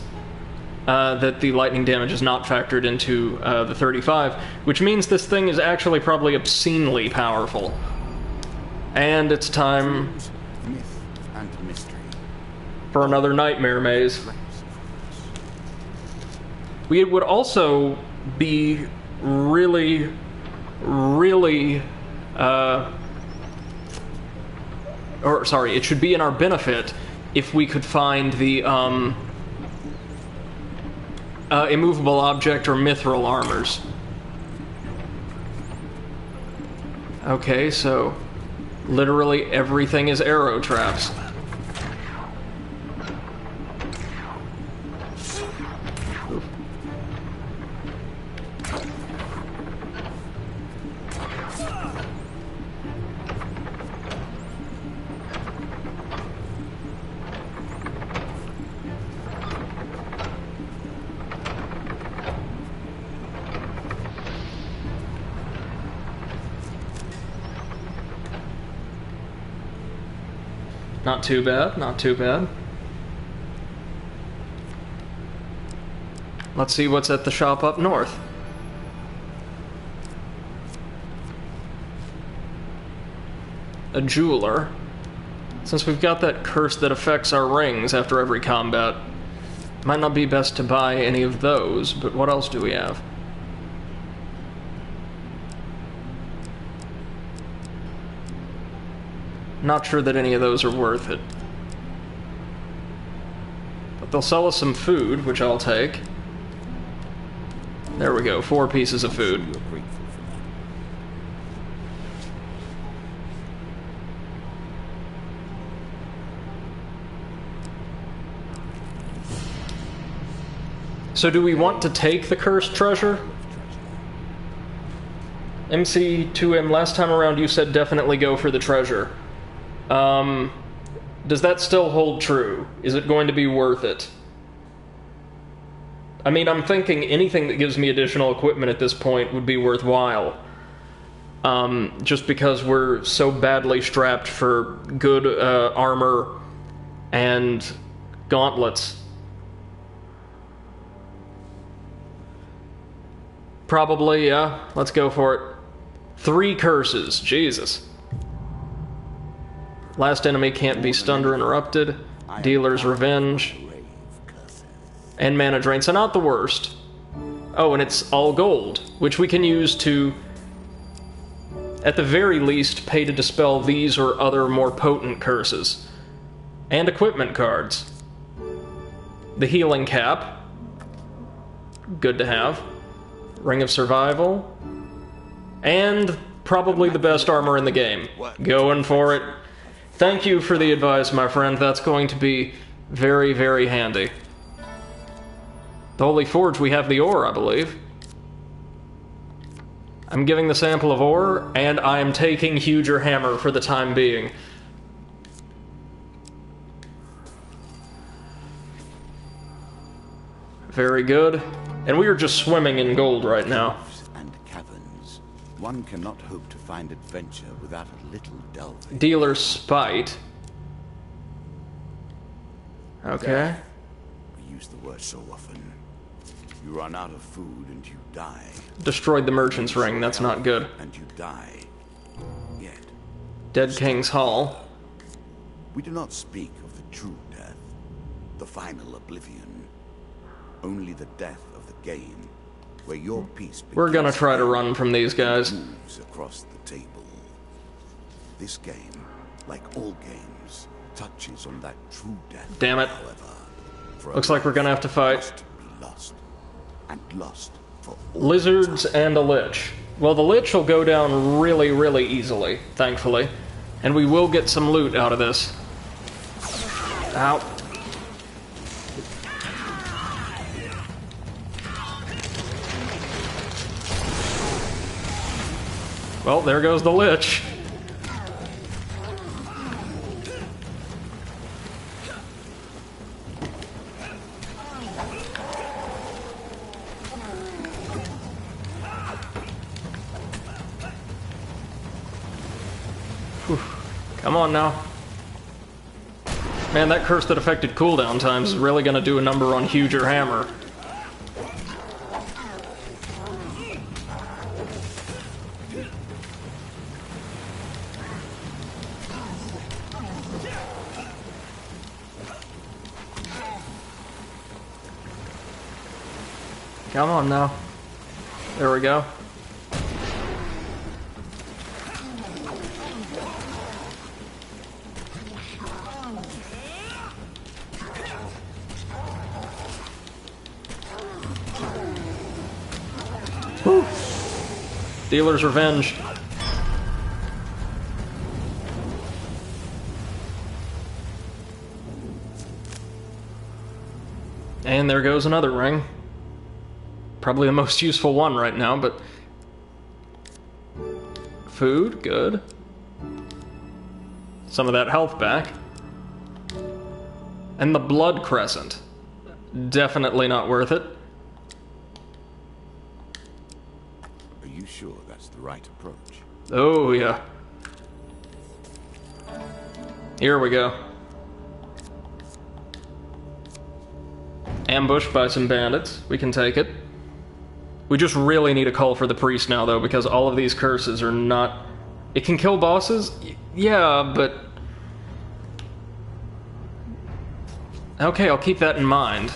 the lightning damage is not factored into the 35, which means this thing is actually probably obscenely powerful. And it's time Myth and mystery. for another nightmare maze. We would also be really, really, it should be in our benefit if we could find the immovable object or mithril armors. Okay, so literally everything is arrow traps. Not too bad, not too bad. Let's see what's at the shop up north. A jeweler. Since we've got that curse that affects our rings after every combat, might not be best to buy any of those, but what else do we have? Not sure that any of those are worth it. But they'll sell us some food, which I'll take. There we go, 4 pieces of food. So do we want to take the cursed treasure? MC2M, last time around you said definitely go for the treasure. Does that still hold true? Is it going to be worth it? I mean, I'm thinking anything that gives me additional equipment at this point would be worthwhile. Just because we're so badly strapped for good armor and gauntlets. Probably, yeah. Let's go for it. 3 curses. Jesus. Last enemy can't be stunned or interrupted. Dealer's Revenge. And mana drain, so not the worst. Oh, and it's all gold, which we can use to, at the very least, pay to dispel these or other more potent curses. And equipment cards. The healing cap. Good to have. Ring of Survival. And probably the best armor in the game. Going for it. Thank you for the advice, my friend. That's going to be very, very handy. The Holy Forge, we have the ore, I believe. I'm giving the sample of ore, and I am taking Huger Hammer for the time being. Very good. And we are just swimming in gold right now. And caverns. One cannot hope to find adventure without a little delving. Dealer's Spite. Okay. We use the word so often. You run out of food and you die. Destroyed the Merchant's Ring, that's not good. And you die. Yet. Dead King's Hall. We do not speak of the true death, the final oblivion. Only the death of the game, where your peace begins. We're gonna try to run from these guys. Moves across the table. This game, like all games, touches on that true death. Damn it. However, looks like we're gonna have to fight. Lost, and lost for all Lizards time. and a Lich. Well, the Lich will go down really, really easily, thankfully. And we will get some loot out of this. Ow. Well, there goes the Lich. Whew. Come on now. Man, that curse that affected cooldown times is really gonna do a number on Huger Hammer. Come on now. There we go. Whew. Dealer's Revenge. And there goes another ring. Probably the most useful one right now, but... Food, good. Some of that health back. And the Blood Crescent. Definitely not worth it. Are you sure that's the right approach? Oh, yeah. Here we go. ambushed by some bandits. We can take it. We just really need a call for the priest now, though, because all of these curses are not... It can kill bosses? Yeah, but... Okay, I'll keep that in mind.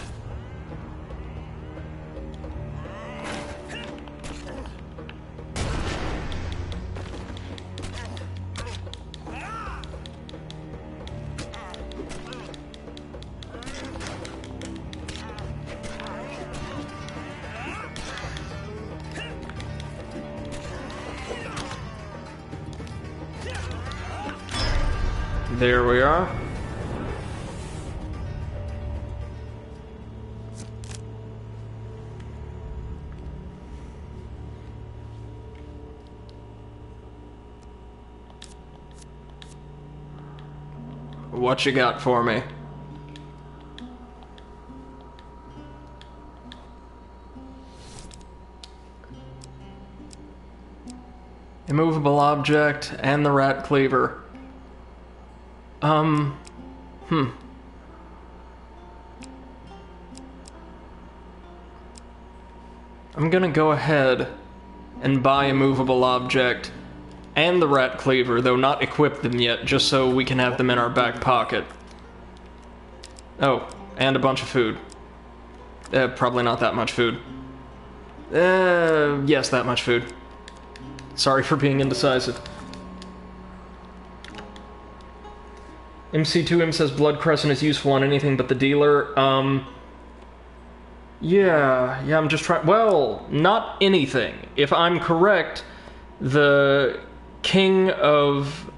There we are. What you got for me? Immovable object and the rat cleaver. I'm gonna go ahead and buy a movable object and the rat cleaver, though not equip them yet, just so we can have them in our back pocket. Oh, and a bunch of food. Probably not that much food. Yes, that much food. Sorry for being indecisive. MC2M says Blood Crescent is useful on anything but the dealer. Yeah, I'm just trying... Well, not anything. If I'm correct, the King of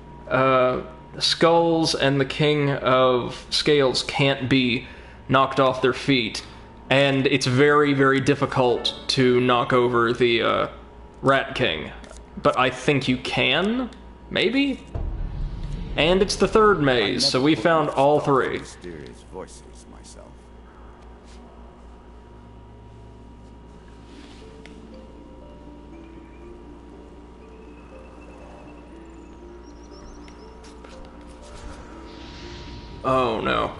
Skulls and the King of Scales can't be knocked off their feet. And it's very, very difficult to knock over the Rat King. But I think you can? Maybe? And it's the third maze, so we found all three. Mysterious voices myself. Oh no.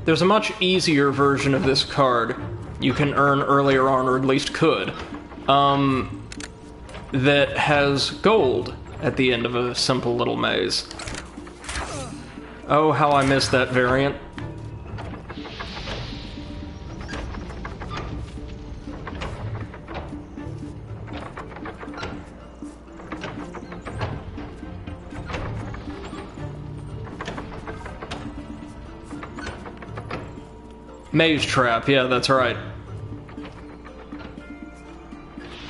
There's a much easier version of this card you can earn earlier on, or at least could, that has gold at the end of a simple little maze. Oh, how I missed that variant. Maze trap, yeah, that's right.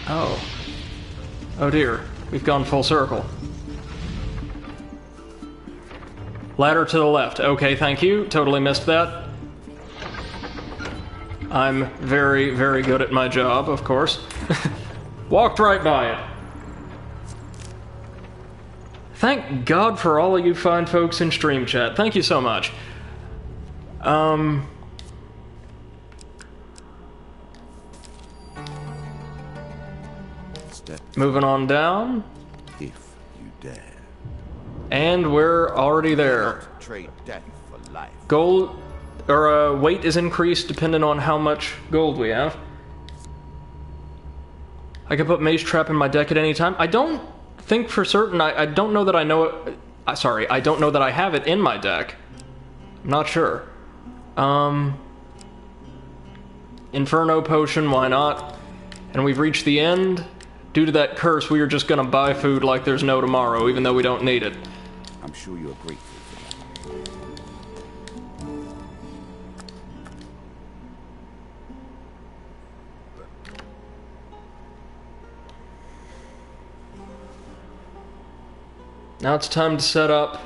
Oh. Oh dear, we've gone full circle. Ladder to the left. Okay, thank you. Totally missed that. I'm very, very good at my job, of course. Walked right by it. Thank God for all of you fine folks in stream chat. Thank you so much. Moving on down. If you dare. And we're already there. Trade death for life. Gold, or weight is increased depending on how much gold we have. I can put Maze Trap in my deck at any time. I don't think for certain. I don't know that I know it. Sorry, I don't know that I have it in my deck. I'm not sure. Inferno Potion, why not? And we've reached the end. Due to that curse, we are just gonna buy food like there's no tomorrow, even though we don't need it. I'm sure you're grateful for that. Now it's time to set up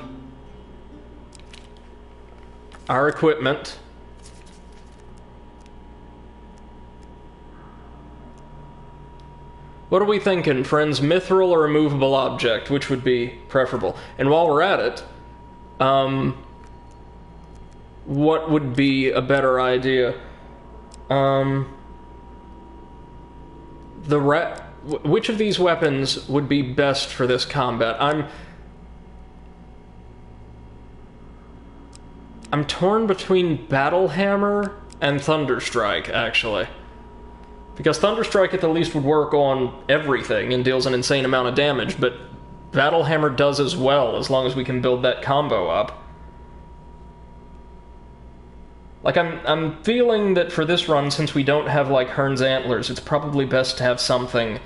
our equipment. What are we thinking, friends? Mithril or a movable object? Which would be preferable? And while we're at it, what would be a better idea? Which of these weapons would be best for this combat? I'm torn between Battle Hammer and Thunderstrike, actually. Because Thunderstrike at the least would work on everything and deals an insane amount of damage, but Battle Hammer does as well, as long as we can build that combo up. Like, I'm feeling that for this run, since we don't have, like, Hearn's Antlers, it's probably best to have something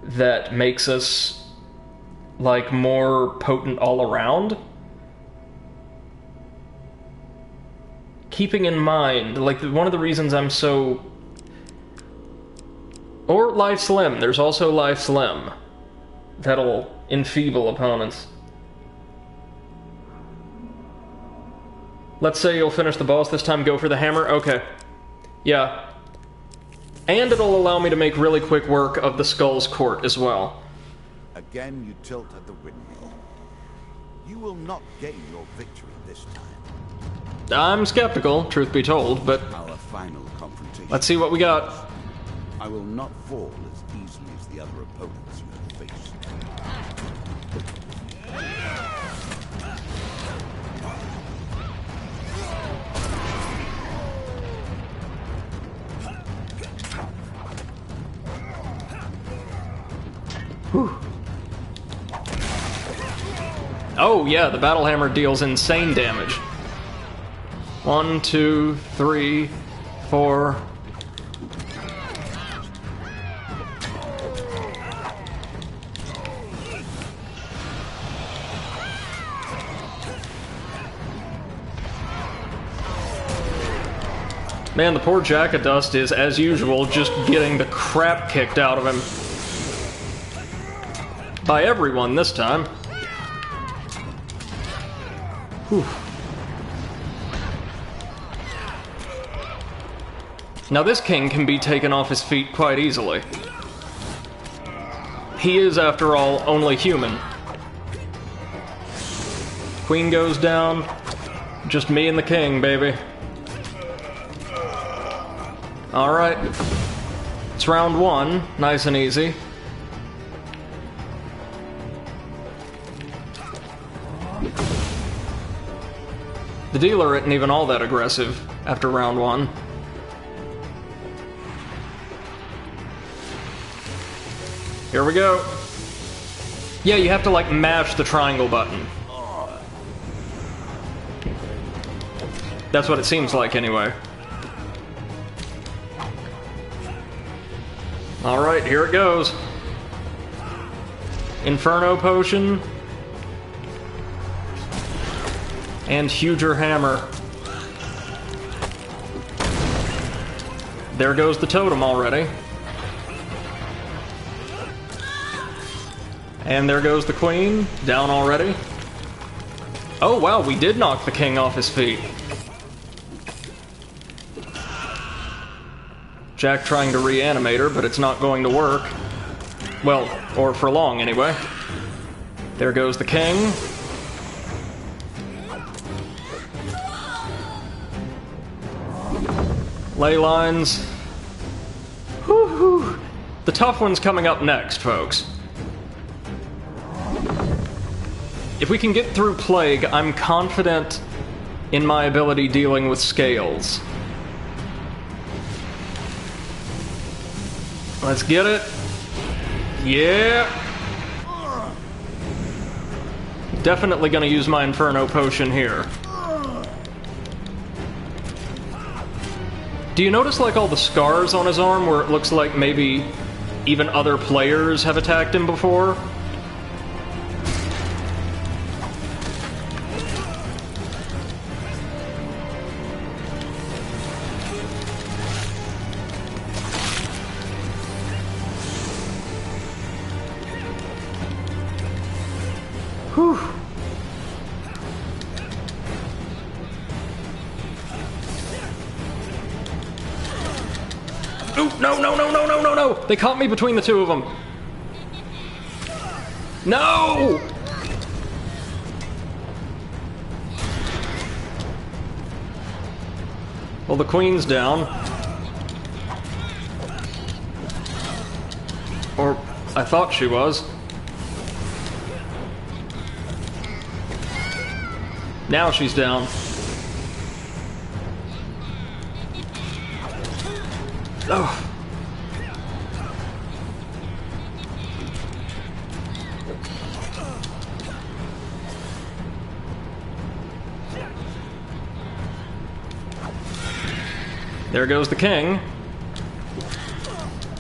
that makes us, like, more potent all around. Keeping in mind, like, one of the reasons I'm so... Or Life's Limb. There's also Life's Limb. That'll enfeeble opponents. Let's say you'll finish the boss this time, go for the hammer? Okay. Yeah. And it'll allow me to make really quick work of the Skull's Court as well. Again you tilt at the windmill. You will not gain your victory this time. I'm skeptical, truth be told, but Our final confrontation. let's see what we got. I will not fall as easily as the other opponents you have faced. Whew. Oh yeah, the Battle Hammer deals insane damage. 1, 2, 3, 4... Man, the poor Jack of Dust is, as usual, just getting the crap kicked out of him. By everyone this time. Whew. Now this king can be taken off his feet quite easily. He is, after all, only human. Queen goes down. Just me and the king, baby. Alright. It's round 1. Nice and easy. The dealer isn't even all that aggressive after round 1. Here we go. Yeah, you have to, like, mash the triangle button. That's what it seems like, anyway. Alright, here it goes. Inferno Potion. And Huger Hammer. There goes the totem already. And there goes the queen, down already. Oh wow, we did knock the king off his feet. Jack trying to reanimate her, but it's not going to work. Well, or for long anyway. There goes the king. Ley lines. Whew. The tough one's coming up next, folks. If we can get through Plague, I'm confident in my ability dealing with Scales. Let's get it. Yeah. Definitely gonna use my Inferno Potion here. Do you notice, like, all the scars on his arm where it looks like maybe even other players have attacked him before? Whew. Ooh, no, no, no, no, no, no, no! They caught me between the two of them. No! Well, the queen's down. Or, I thought she was. Now she's down. Oh. There goes the king.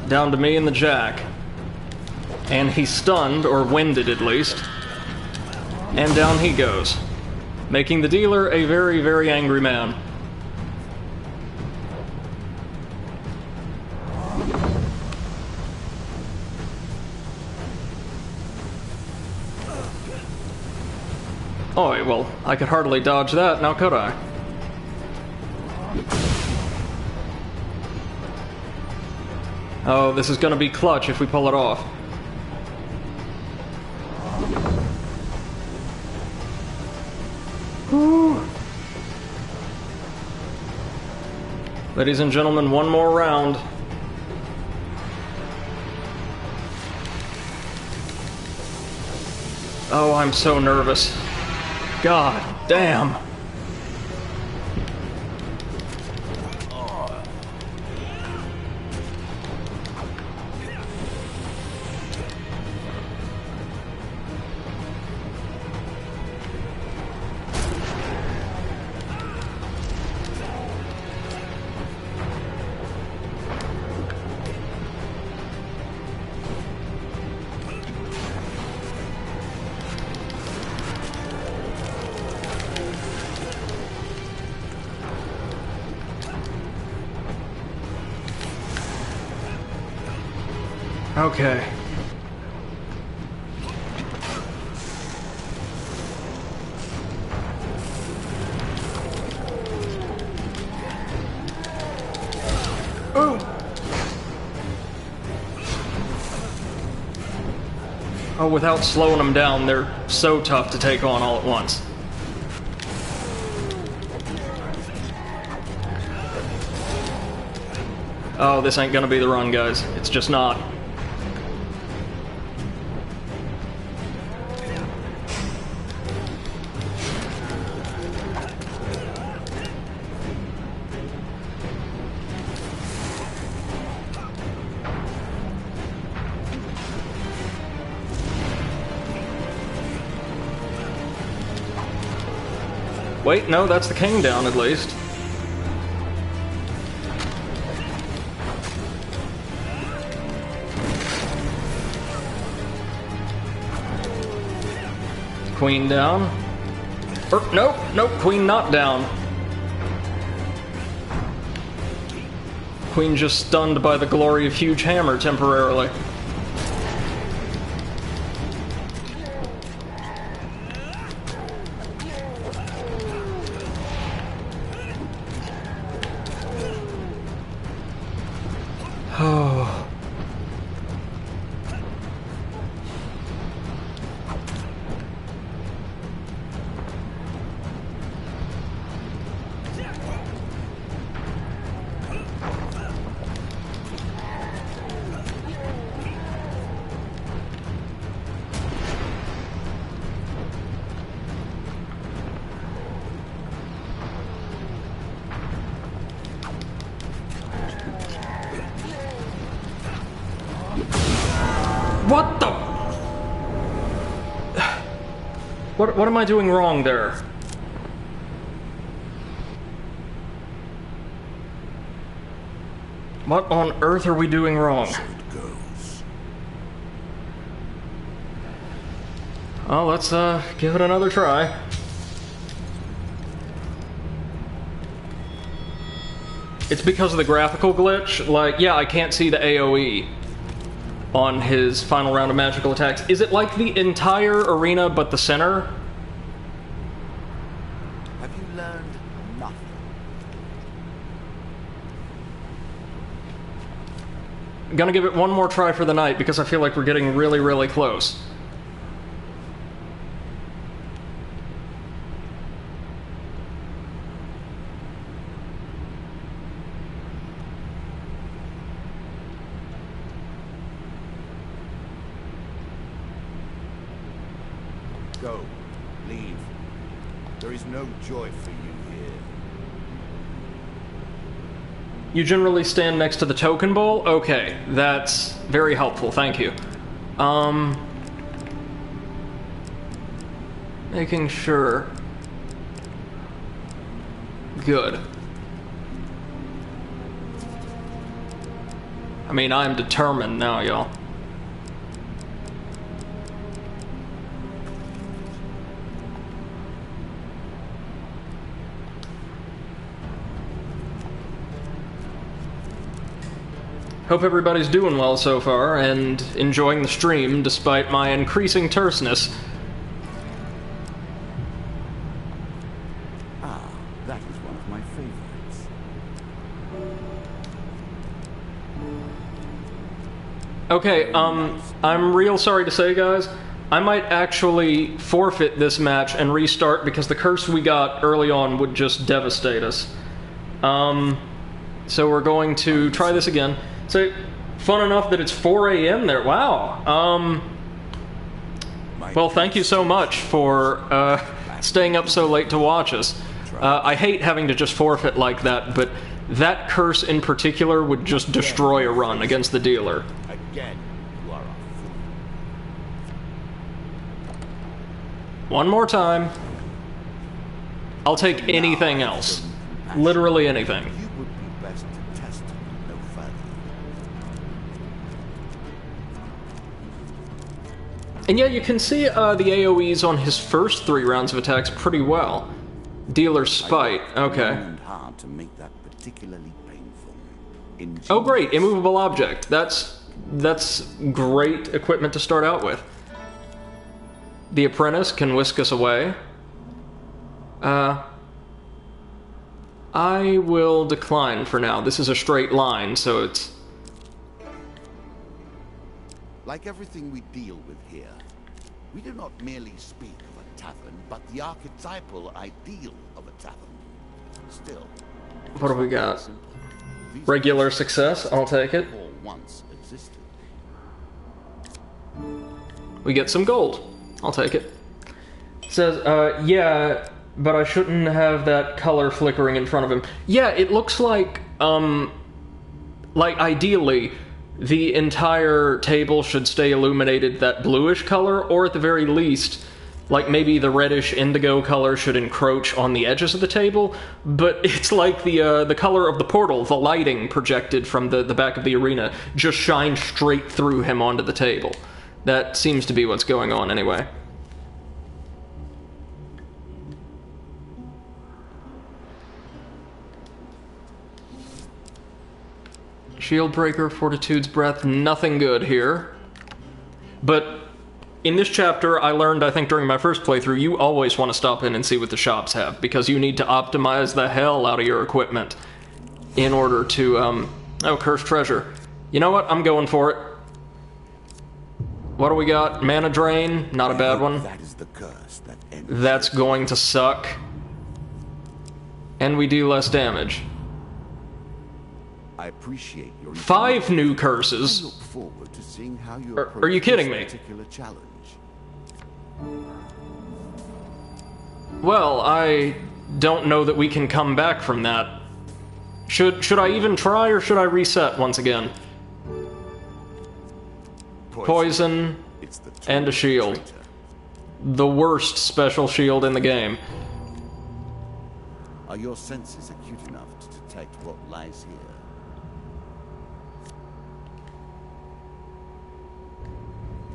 Down to me and the jack. And he's stunned, or winded at least. And down he goes, making the dealer a very, very angry man. Oh, well, I could hardly dodge that, now could I? Oh, this is gonna be clutch if we pull it off. Whew. Ladies and gentlemen, one more round. Oh, I'm so nervous. God damn. Okay. Oh! Oh, without slowing them down, they're so tough to take on all at once. Oh, this ain't gonna be the run, guys. It's just not. Wait, no, that's the king down at least. Queen down. Nope, nope, queen not down. Queen just stunned by the glory of huge hammer temporarily. Oh. What the? What am I doing wrong there? What on earth are we doing wrong? Well, let's give it another try. It's because of the graphical glitch. Like, yeah, I can't see the AoE on his final round of magical attacks. Is it like the entire arena but the center? Have you learned nothing? I'm gonna give it one more try for the night because I feel like we're getting really, really close. Go. Leave. There is no joy for you here. You generally stand next to the token bowl? Okay, that's very helpful, thank you. Making sure. Good. I mean, I'm determined now, y'all. Hope everybody's doing well so far, and enjoying the stream despite my increasing terseness. Ah, that is one of my favorites. Okay, I'm real sorry to say, guys, I might actually forfeit this match and restart because the curse we got early on would just devastate us. So we're going to try this again. So, fun enough that it's 4 a.m. there. Wow. Well, thank you so much for staying up so late to watch us. I hate having to just forfeit like that, but that curse in particular would just destroy a run against the dealer. Again, you are a fool. One more time. I'll take anything else. Literally anything. You would be best to test him no further. And yeah, you can see the AoEs on his first 3 rounds of attacks pretty well. Dealer's Spite, okay. Hard to make that particularly painful. Oh great, immovable object. That's great equipment to start out with. The Apprentice can whisk us away. I will decline for now. This is a straight line, so it's... Like everything we deal with here, we do not merely speak of a tavern, but the archetypal ideal of a tavern. Still, what do we got? Regular success, I'll take it. Once existed. We get some gold. I'll take it. It says, yeah, but I shouldn't have that color flickering in front of him. Yeah, it looks like ideally, the entire table should stay illuminated that bluish color, or at the very least, like maybe the reddish indigo color should encroach on the edges of the table, but it's like the color of the portal, the lighting projected from the back of the arena, just shines straight through him onto the table. That seems to be what's going on anyway. Shield Breaker, Fortitude's Breath, nothing good here. But in this chapter, I learned, I think during my first playthrough, you always want to stop in and see what the shops have, because you need to optimize the hell out of your equipment in order to, oh, Cursed Treasure. You know what? I'm going for it. What do we got? Mana Drain, not a bad one. That is the curse that ends. That's going to suck. And we do less damage. I appreciate your 5 new curses. I look forward to seeing how you Are you kidding me? Particular challenge. Well, I don't know that we can come back from that. Should I even try, or should I reset once again? Poison and a shield. The worst special shield in the game. Are your senses acute enough to detect what lies here?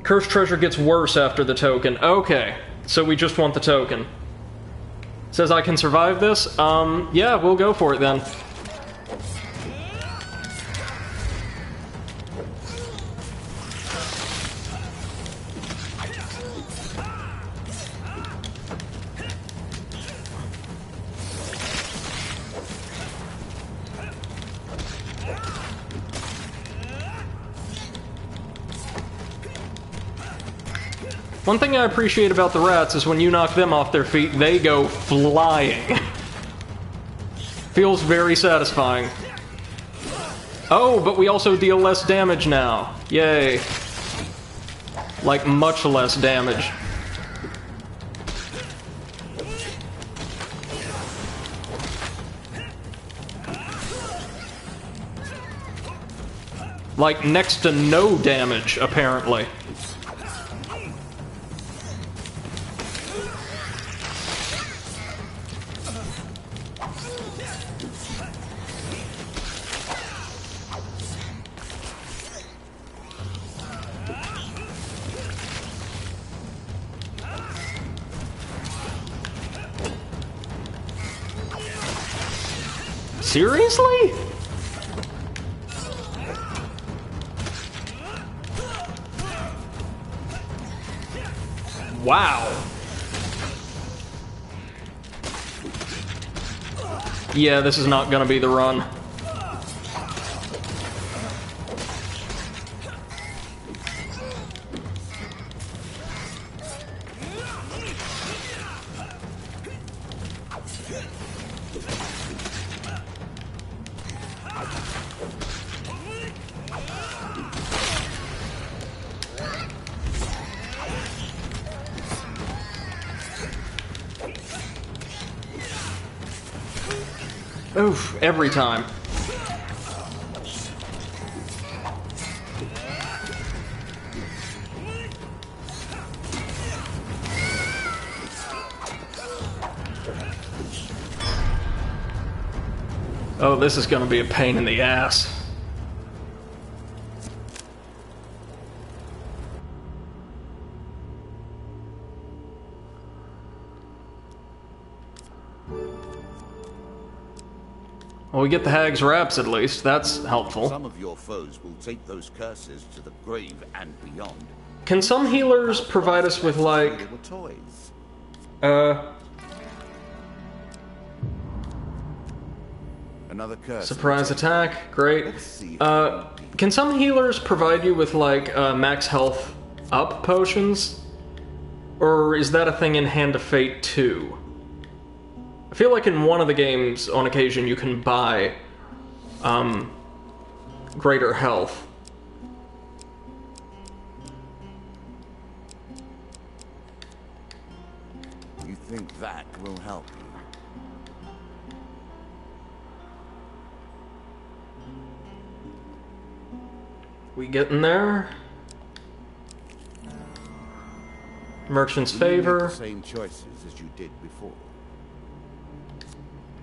Cursed Treasure gets worse after the token. Okay, so we just want the token. Says I can survive this? Yeah, we'll go for it then. One thing I appreciate about the rats is when you knock them off their feet, they go flying. Feels very satisfying. Oh, but we also deal less damage now. Yay. Like, much less damage. Like, next to no damage, apparently. Seriously? Wow. Yeah, this is not gonna be the run. Oof, every time. Oh, this is gonna be a pain in the ass. Well, we get the Hag's Raps at least. That's helpful. Some of your foes will take those curses to the grave and beyond. Can some healers provide us with, like... toys. Another curse. Surprise attack. Great. Can some healers provide you with, like, max health up potions? Or is that a thing in Hand of Fate 2? I feel like in one of the games, on occasion, you can buy, greater health. You think that will help you? We getting there? Merchant's favor. The same choices as you did before.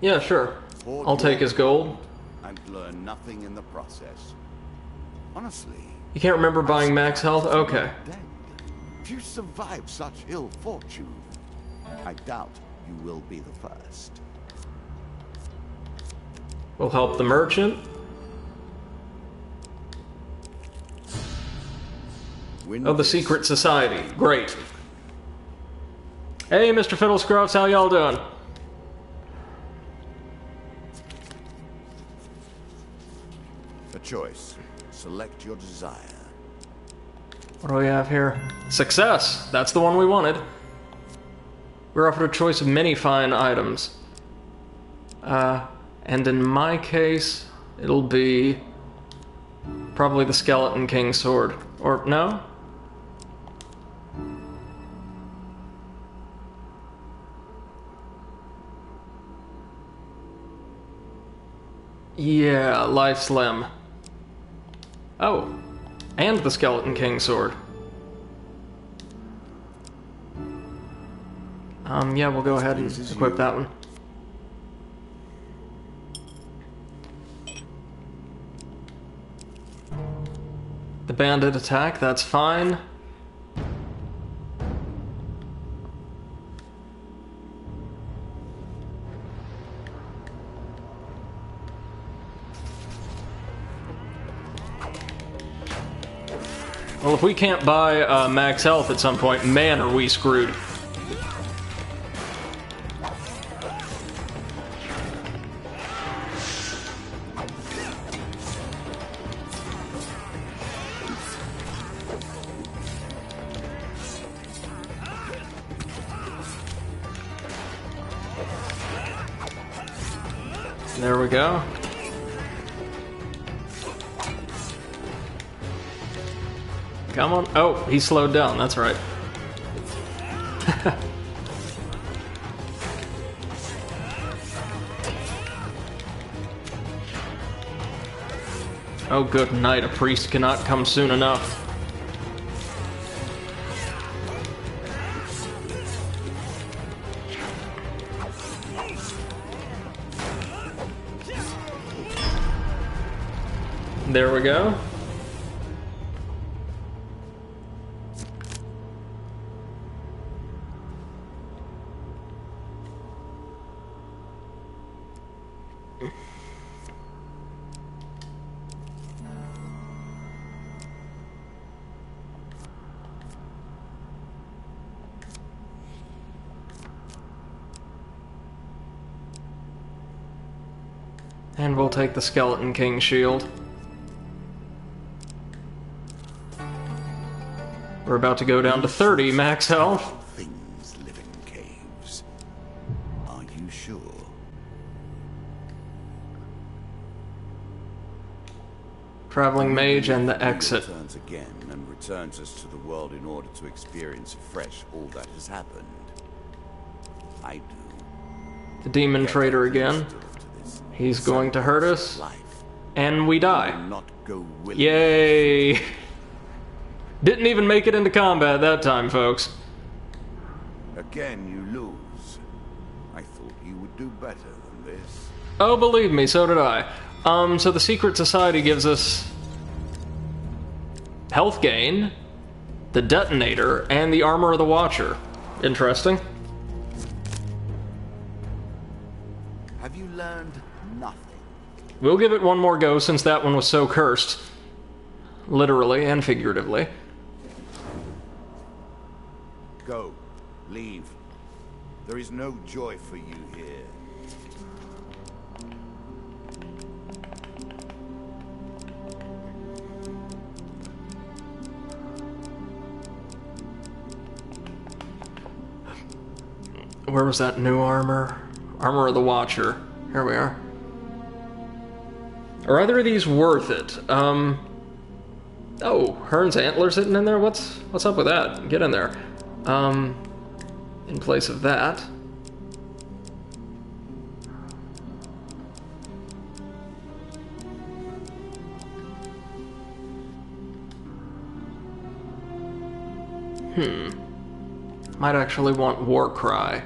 Yeah, sure. I'll take his gold. And learn nothing in the process. Honestly. You can't remember buying max health? Okay. If you survive such ill fortune, I doubt you will be the first. We'll help the merchant. Oh, the secret society. Great. Hey, Mr. Fiddlescruffs, how y'all doing? A choice. Select your desire. What do we have here? Success! That's the one we wanted. We're offered a choice of many fine items. And in my case, it'll be probably the Skeleton King sword. Or, no? Yeah, Life's Limb. Oh, and the Skeleton King sword. Yeah, we'll go ahead and equip that one. The bandit attack, that's fine. Well, if we can't buy max health at some point, man, are we screwed. There we go. Come on. Oh, he slowed down. That's right. Oh, good night. A priest cannot come soon enough. There we go. And we'll take the Skeleton King shield. We're about to go down to 30 max health. Things live in caves. Are you sure? Traveling mage and the exit. Returns again and returns us to the world in order to experience afresh all that has happened. I do. The demon trader again. He's going to hurt us. And we die. Yay! Didn't even make it into combat that time, folks. Again, you lose. I thought you would do better than this. Oh, believe me, so did I. So the Secret Society gives us health gain, the detonator, and the armor of the Watcher. Interesting. Have you learned nothing? We'll give it one more go since that one was so cursed. Literally and figuratively. Go. Leave. There is no joy for you here. Where was that new armor? Armor of the Watcher. Here we are. Are either of these worth it? Oh, Hearn's antlers sitting in there? What's up with that? Get in there. In place of that. Might actually want War Cry.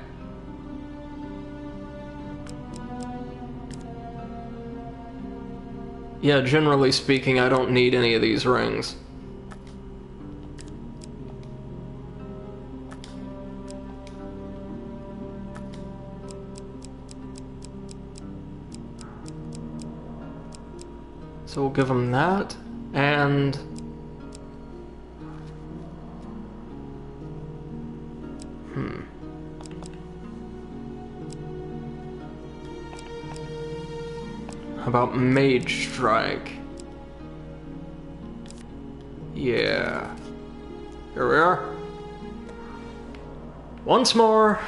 Yeah, generally speaking, I don't need any of these rings. So we'll give them that, and... How about Mage Strike? Yeah. Here we are. Once more.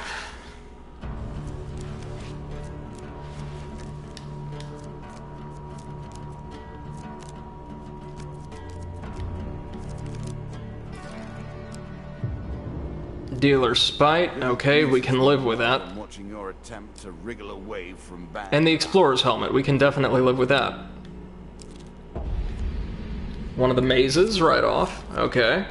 Dealer Spite. Okay, we can live with that. I'm watching your attempt to wriggle away from bad. And the Explorer's Helmet. We can definitely live with that. One of the mazes right off. Okay.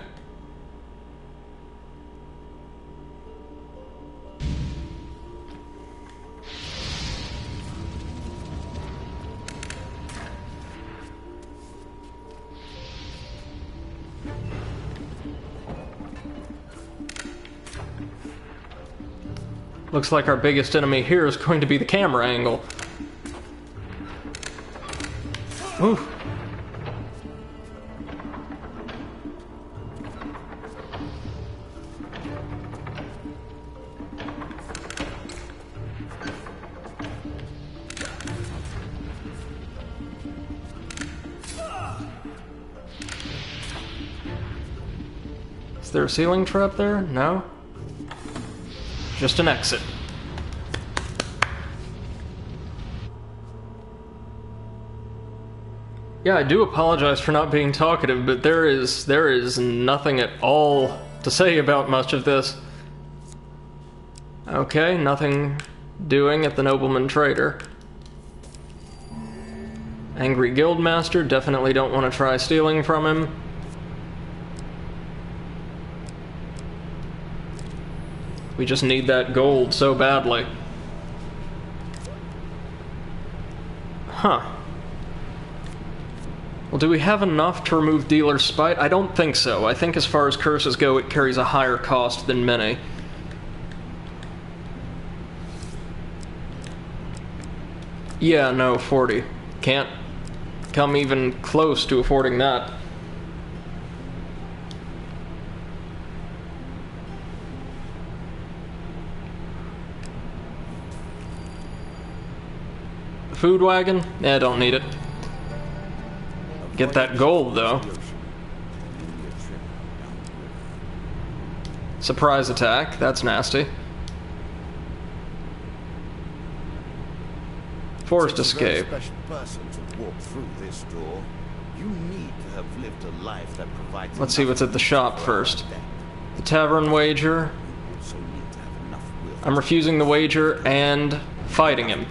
Looks like our biggest enemy here is going to be the camera angle. Ooh. Is there a ceiling trap there? No? Just an exit. Yeah, I do apologize for not being talkative, but there is nothing at all to say about much of this. Okay, nothing doing at the Nobleman Trader. Angry Guildmaster, definitely don't want to try stealing from him. We just need that gold so badly. Huh. Well, do we have enough to remove Dealer's Spite? I don't think so. I think as far as curses go, it carries a higher cost than many. Yeah, no, 40. Can't come even close to affording that. Food wagon? Yeah, don't need it. Get that gold, though. Surprise attack, that's nasty. Forced escape. Special person to walk through this door. You need to have lived a life that provides. Let's see what's at the shop first. The tavern wager. I'm refusing the wager and fighting him.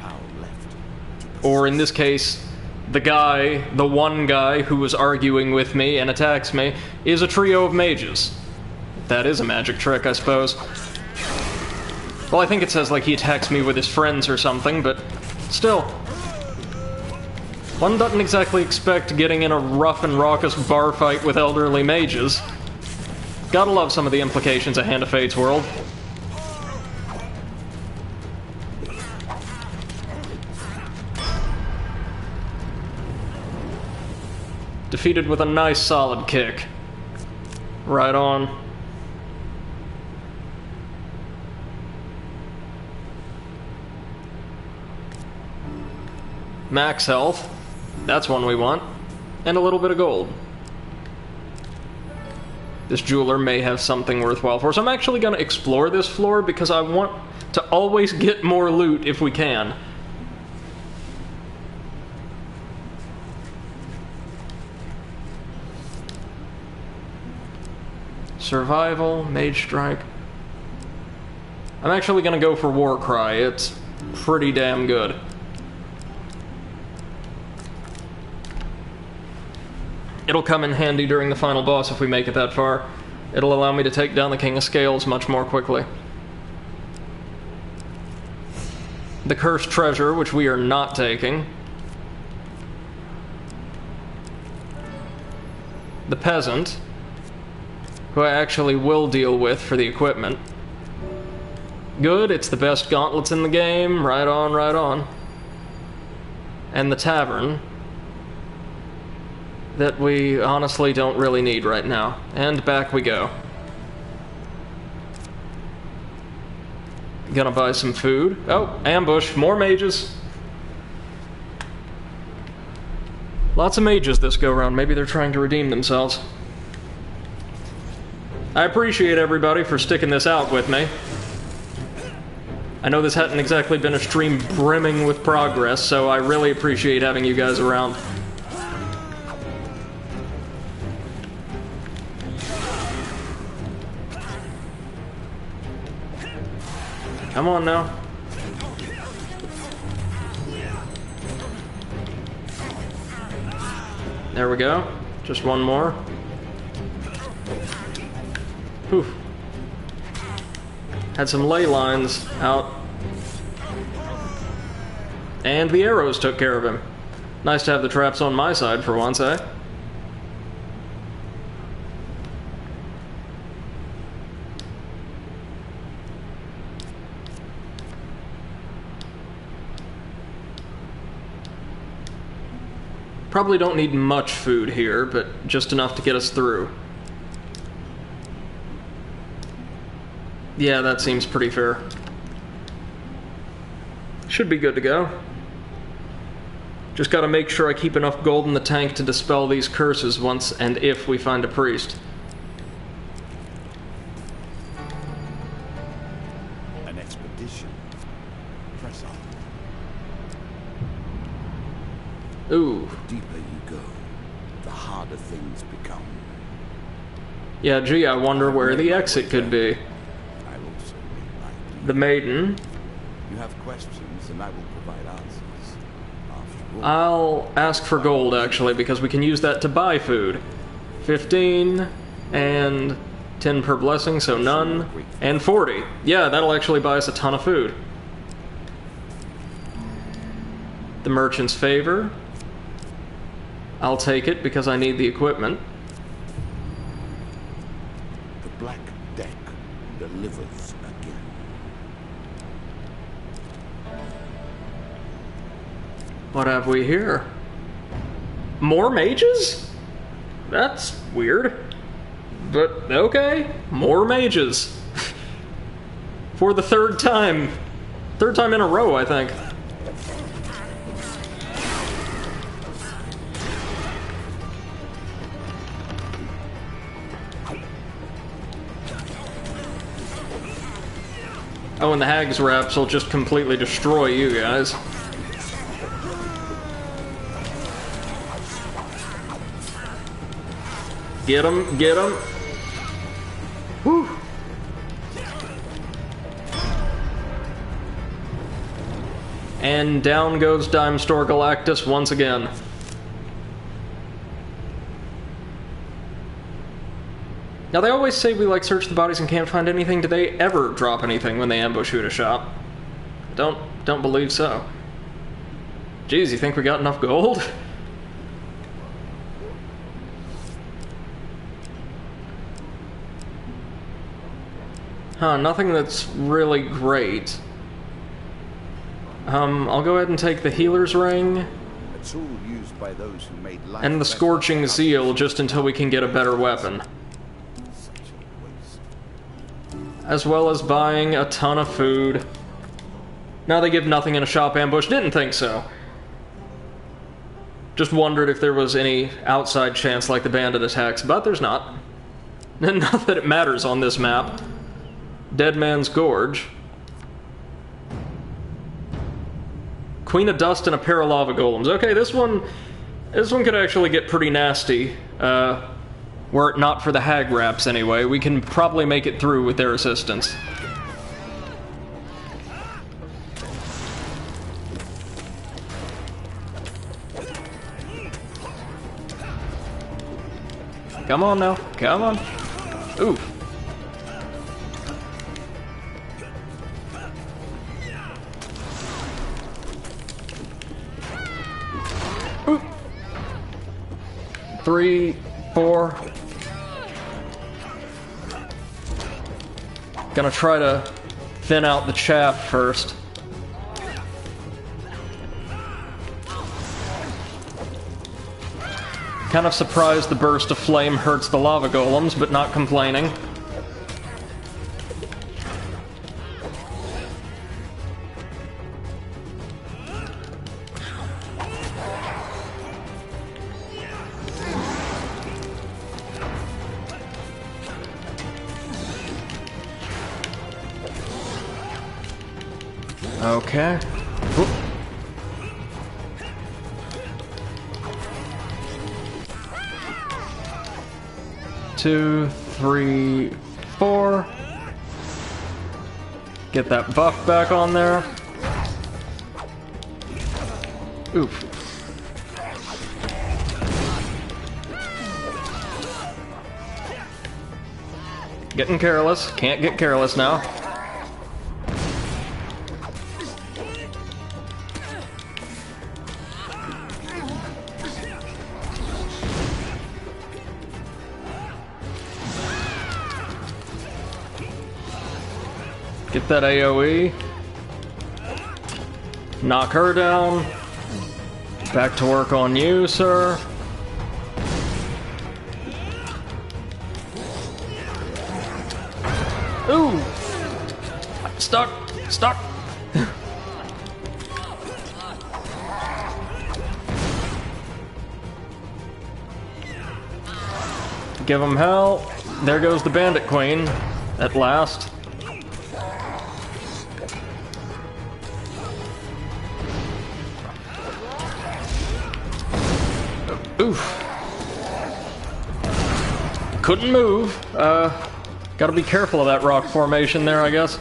Or in this case, the one guy who was arguing with me and attacks me, is a trio of mages. That is a magic trick, I suppose. Well, I think it says like he attacks me with his friends or something, but still. One doesn't exactly expect getting in a rough and raucous bar fight with elderly mages. Gotta love some of the implications of Hand of Fate's world. Defeated with a nice solid kick. Right on. Max health. That's one we want. And a little bit of gold. This jeweler may have something worthwhile for us. I'm actually going to explore this floor because I want to always get more loot if we can. Survival, Mage Strike. I'm actually gonna go for War Cry. It's pretty damn good. It'll come in handy during the final boss if we make it that far. It'll allow me to take down the King of Scales much more quickly. The Cursed Treasure, which we are not taking. The Peasant, who I actually will deal with for the equipment. Good, it's the best gauntlets in the game. Right on, right on. And the Tavern, that we honestly don't really need right now. And back we go. Gonna buy some food. Oh, ambush, more mages. Lots of mages this go-round. Maybe they're trying to redeem themselves. I appreciate everybody for sticking this out with me. I know this hadn't exactly been a stream brimming with progress, so I really appreciate having you guys around. Come on now. There we go. Just one more. Whew. Had some ley lines out. And the arrows took care of him. Nice to have the traps on my side for once, eh? Probably don't need much food here, but just enough to get us through. Yeah, that seems pretty fair. Should be good to go. Just gotta make sure I keep enough gold in the tank to dispel these curses once and if we find a priest. An expedition. Press on. Ooh. The deeper you go, the harder things become. Yeah, gee, I wonder where the exit could be. I will certainly like you. The maiden. You have questions, and I will provide answers. I'll ask for gold, actually, because we can use that to buy food. 15, and 10 per blessing, so none, and 40. Yeah, that'll actually buy us a ton of food. The merchant's favor. I'll take it because I need the equipment. The Black Deck delivers again. What have we here? More mages? That's weird. But, okay. More mages. For the third time. Third time in a row, I think. Oh, and the Hag's Wraps will just completely destroy you guys. Get him, get him. Whew. And down goes Dime Store Galactus once again. Now, they always say we, like, search the bodies and can't find anything. Do they ever drop anything when they ambush you at a shop? Don't believe so. Geez, you think we got enough gold? Huh, nothing that's really great. I'll go ahead and take the Healer's Ring. A tool used by those who made life And the better. Scorching Zeal, just until we can get a better weapon. Such a waste. As well as buying a ton of food. Now they give nothing in a shop ambush. Didn't think so. Just wondered if there was any outside chance like the bandit attacks, but there's not. Not that it matters on this map. Dead Man's Gorge. Queen of Dust and a pair of lava golems. Okay, this one could actually get pretty nasty. Were it not for the Hag Wraps anyway, we can probably make it through with their assistance. Come on now, come on. Ooh. Ooh. 3, 4. Gonna try to thin out the chaff first. Kind of surprised the burst of flame hurts the lava golems, but not complaining. Okay. Whoop. Two, 3, 4. Get that buff back on there. Oof. Getting careless. Can't get careless now. Get that AoE. Knock her down. Back to work on you, sir. Ooh! Stuck! Stuck! Give him hell. There goes the Bandit Queen. At last. Oof. Couldn't move. Gotta be careful of that rock formation there, I guess.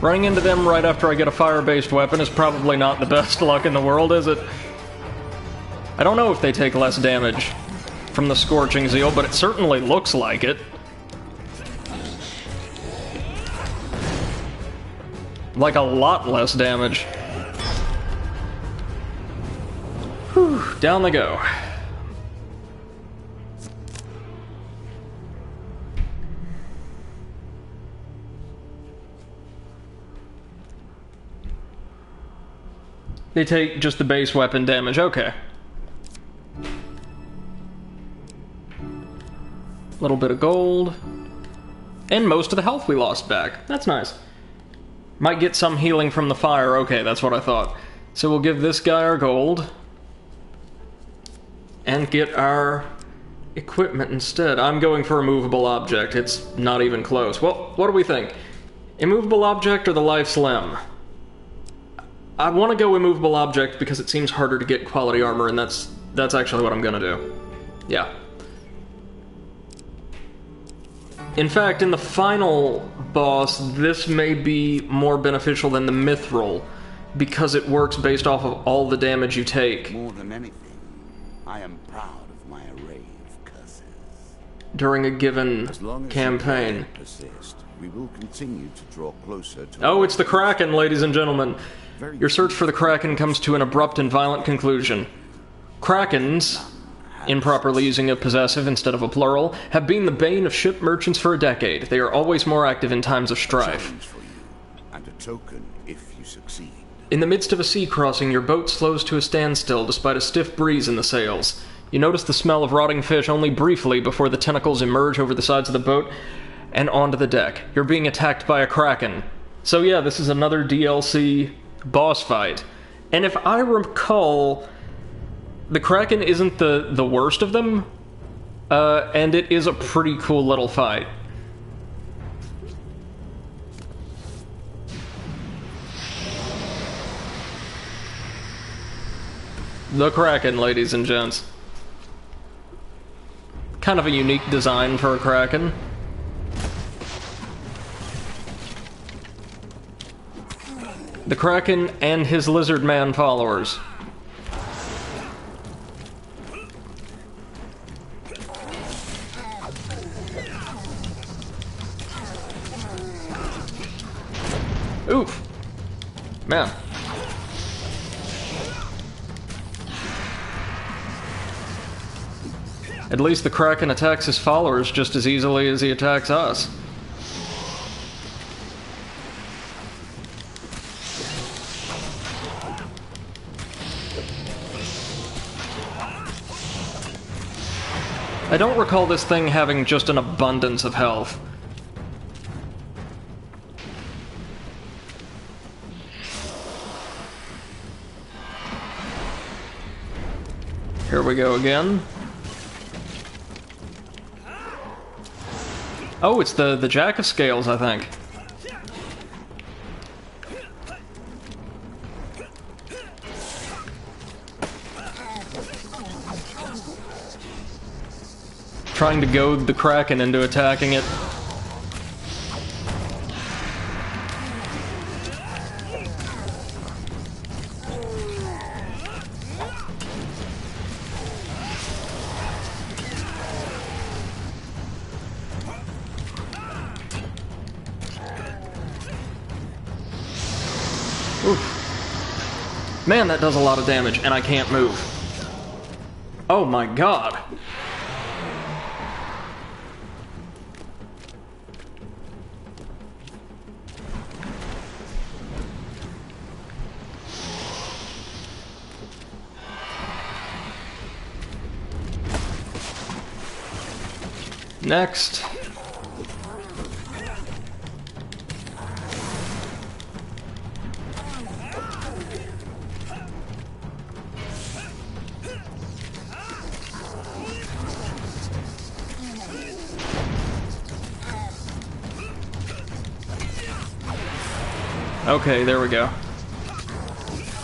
Running into them right after I get a fire-based weapon is probably not the best luck in the world, is it? I don't know if they take less damage from the Scorching Zeal, but it certainly looks like it. Like a lot less damage. Whew, down they go. They take just the base weapon damage, okay. Little bit of gold. And most of the health we lost back. That's nice. Might get some healing from the fire, okay, that's what I thought. So we'll give this guy our gold. And get our equipment instead. I'm going for a movable object, it's not even close. Well, what do we think? Immovable object or the Life's Limb? I want to go immovable object because it seems harder to get quality armor, and that's actually what I'm gonna do. Yeah. In fact, in the final boss, this may be more beneficial than the Mithril, because it works based off of all the damage you take. More than anything, I am proud of my array of curses. During a given As long as campaign. you persist, we will continue to draw closer to... Oh, it's the Kraken, ladies and gentlemen. Your search for the Kraken comes to an abrupt and violent conclusion. Krakens, improperly using a possessive instead of a plural, have been the bane of ship merchants for a decade. They are always more active in times of strife. For you, and a token if you succeed. In the midst of a sea crossing, your boat slows to a standstill despite a stiff breeze in the sails. You notice the smell of rotting fish only briefly before the tentacles emerge over the sides of the boat and onto the deck. You're being attacked by a Kraken. So yeah, this is another DLC boss fight. And if I recall, the Kraken isn't the worst of them, and it is a pretty cool little fight. The Kraken, ladies and gents. Kind of a unique design for a Kraken. The Kraken and his lizard man followers. Oof. Man. At least the Kraken attacks his followers just as easily as he attacks us. I don't recall this thing having just an abundance of health. Here we go again. Oh, it's the Jack of Scales, I think. Trying to goad the Kraken into attacking it. Oof. Man, that does a lot of damage, and I can't move. Oh my god. Next. Okay, there we go.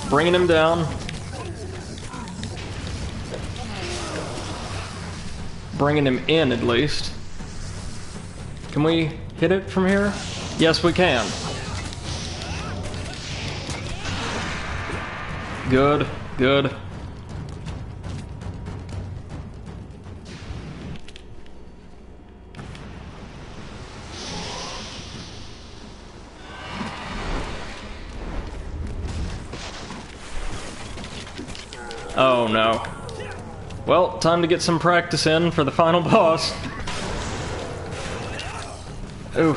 Bringing him down. Bringing him in, at least. Can we hit it from here? Yes, we can. Good, good. Oh no. Well, time to get some practice in for the final boss. Ooh.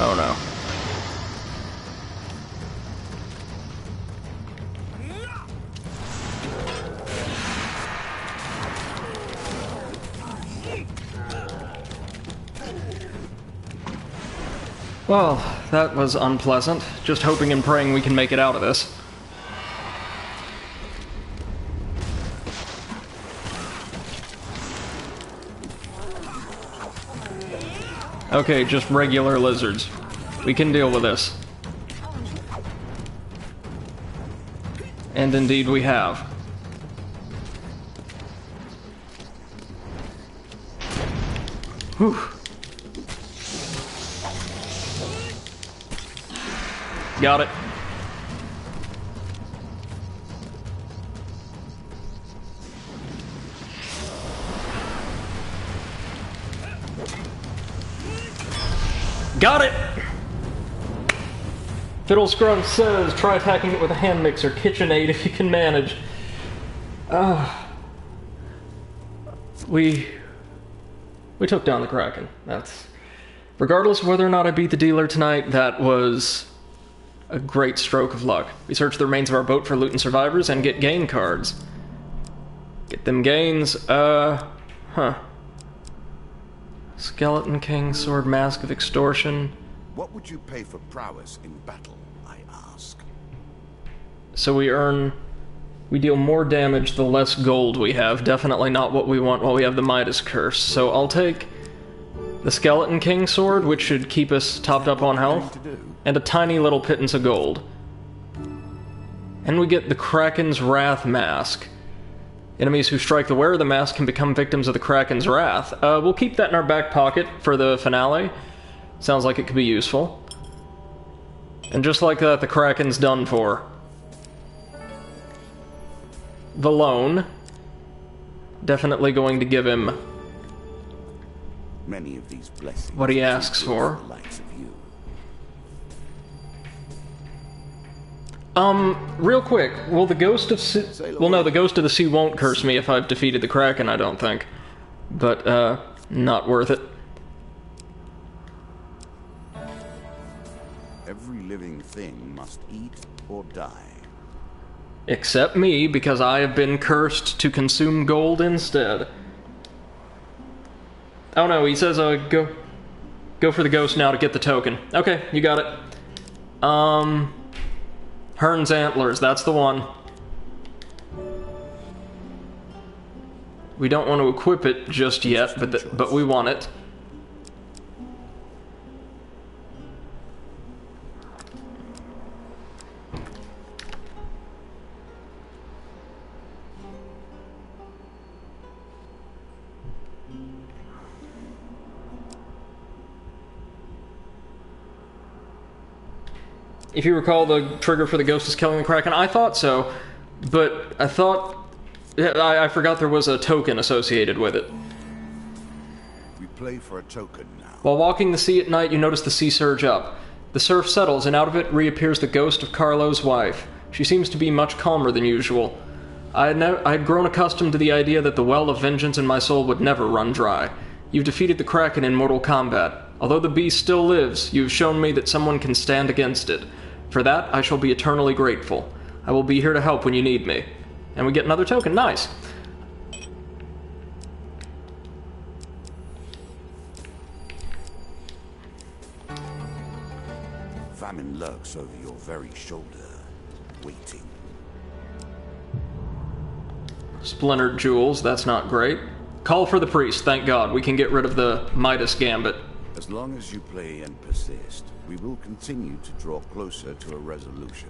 Oh no. Well, that was unpleasant. Just hoping and praying we can make it out of this. Okay, just regular lizards. We can deal with this. And indeed we have. Whew. Got it. Got it! Fiddle Scrub says, try attacking it with a hand mixer, KitchenAid if you can manage. We took down the Kraken. That's... Regardless of whether or not I beat the dealer tonight, that was a great stroke of luck. We search the remains of our boat for loot and survivors and get gain cards. Get them gains, Skeleton King, Sword, Mask of Extortion. What would you pay for prowess in battle, I ask? So we deal more damage the less gold we have. Definitely not what we want while we have the Midas Curse. So I'll take the Skeleton King Sword, which should keep us topped up on health, and a tiny little pittance of gold. And we get the Kraken's Wrath Mask. Enemies who strike the wearer of the mask can become victims of the Kraken's Wrath. We'll keep that in our back pocket for the finale. Sounds like it could be useful. And just like that, the Kraken's done for. The loan. Definitely going to give him many of these blessings what he asks for. Real quick, will the Ghost of Sea... Well, no, the Ghost of the Sea won't curse me if I've defeated the Kraken, I don't think. But, not worth it. Every living thing must eat or die. Except me, because I have been cursed to consume gold instead. Oh no, he says, go for the ghost now to get the token. Okay, you got it. Hearn's Antlers, that's the one. We don't want to equip it just yet, but we want it. If you recall, the trigger for the ghost is killing the Kraken. I thought so, but I thought... I forgot there was a token associated with it. We play for a token now. While walking the sea at night, you notice the sea surge up. The surf settles, and out of it reappears the ghost of Carlo's wife. She seems to be much calmer than usual. I had grown accustomed to the idea that the well of vengeance in my soul would never run dry. You've defeated the Kraken in mortal combat. Although the beast still lives, you've shown me that someone can stand against it. For that, I shall be eternally grateful. I will be here to help when you need me. And we get another token. Nice. famine lurks over your very shoulder, waiting. Splintered jewels, that's not great. Call for the priest, thank God. We can get rid of the Midas Gambit. As long as you play and persist, we will continue to draw closer to a resolution.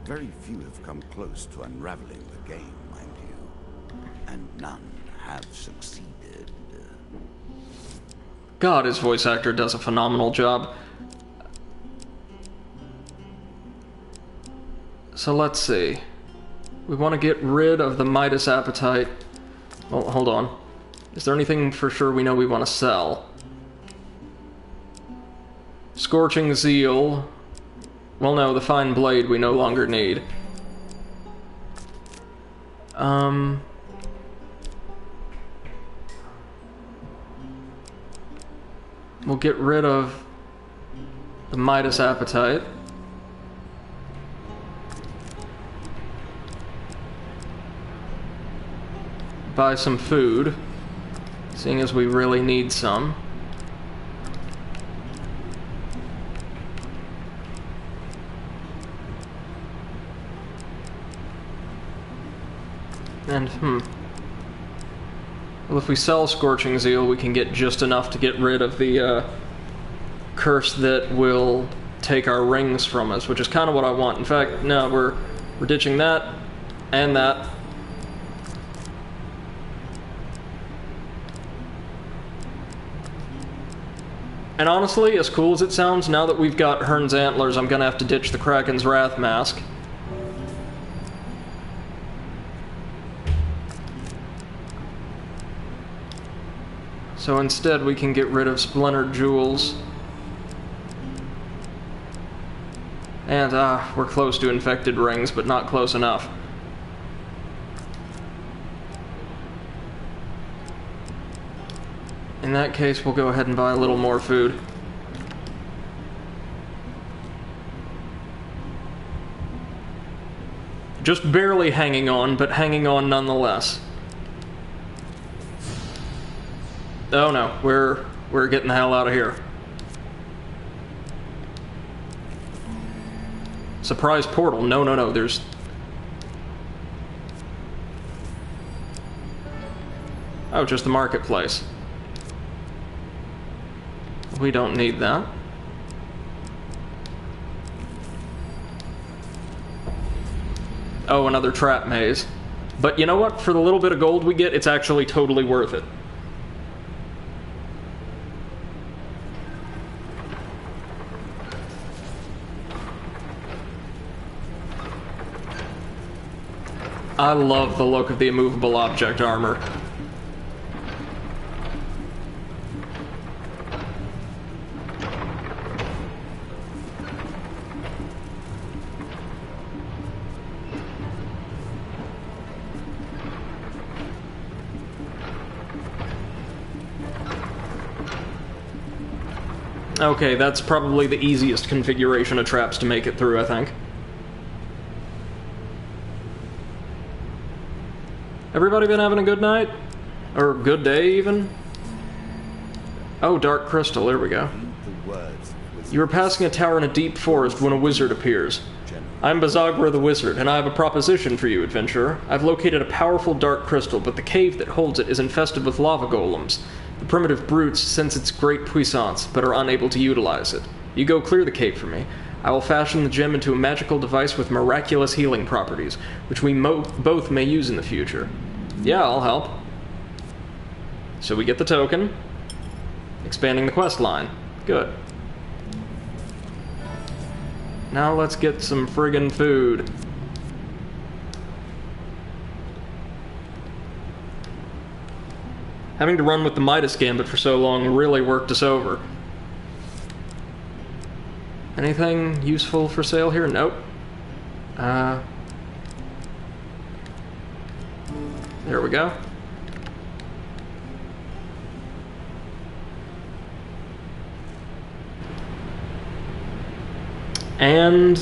Very few have come close to unraveling the game, mind you. And none have succeeded. God, his voice actor does a phenomenal job. So let's see. We want to get rid of the Midas appetite. Well, hold on. Is there anything for sure we know we want to sell? Scorching Zeal. Well, no, the Fine Blade we no longer need. We'll get rid of the Midas appetite. Buy some food, seeing as we really need some. And, well, if we sell Scorching Zeal, we can get just enough to get rid of the, curse that will take our rings from us, which is kind of what I want. In fact, no, we're ditching that, and that. And honestly, as cool as it sounds, now that we've got Hearn's Antlers, I'm gonna have to ditch the Kraken's Wrath mask. So instead, we can get rid of Splintered Jewels. And, we're close to Infected Rings, but not close enough. In that case, we'll go ahead and buy a little more food. Just barely hanging on, but hanging on nonetheless. Oh no, we're getting the hell out of here. Surprise portal. No, there's... Oh, just the marketplace. We don't need that. Oh, another trap maze. But you know what? For the little bit of gold we get, it's actually totally worth it. I love the look of the immovable object armor. Okay, that's probably the easiest configuration of traps to make it through, I think. Everybody been having a good night? Or good day, even? Oh, Dark Crystal, there we go. You are passing a tower in a deep forest when a wizard appears. I'm Bazagra the Wizard, and I have a proposition for you, adventurer. I've located a powerful dark crystal, but the cave that holds it is infested with lava golems. The primitive brutes sense its great puissance, but are unable to utilize it. You go clear the cave for me. I will fashion the gem into a magical device with miraculous healing properties, which we both may use in the future. Yeah, I'll help. So we get the token. Expanding the quest line. Good. Now let's get some friggin' food. Having to run with the Midas Gambit for so long really worked us over. Anything useful for sale here? Nope. There we go. And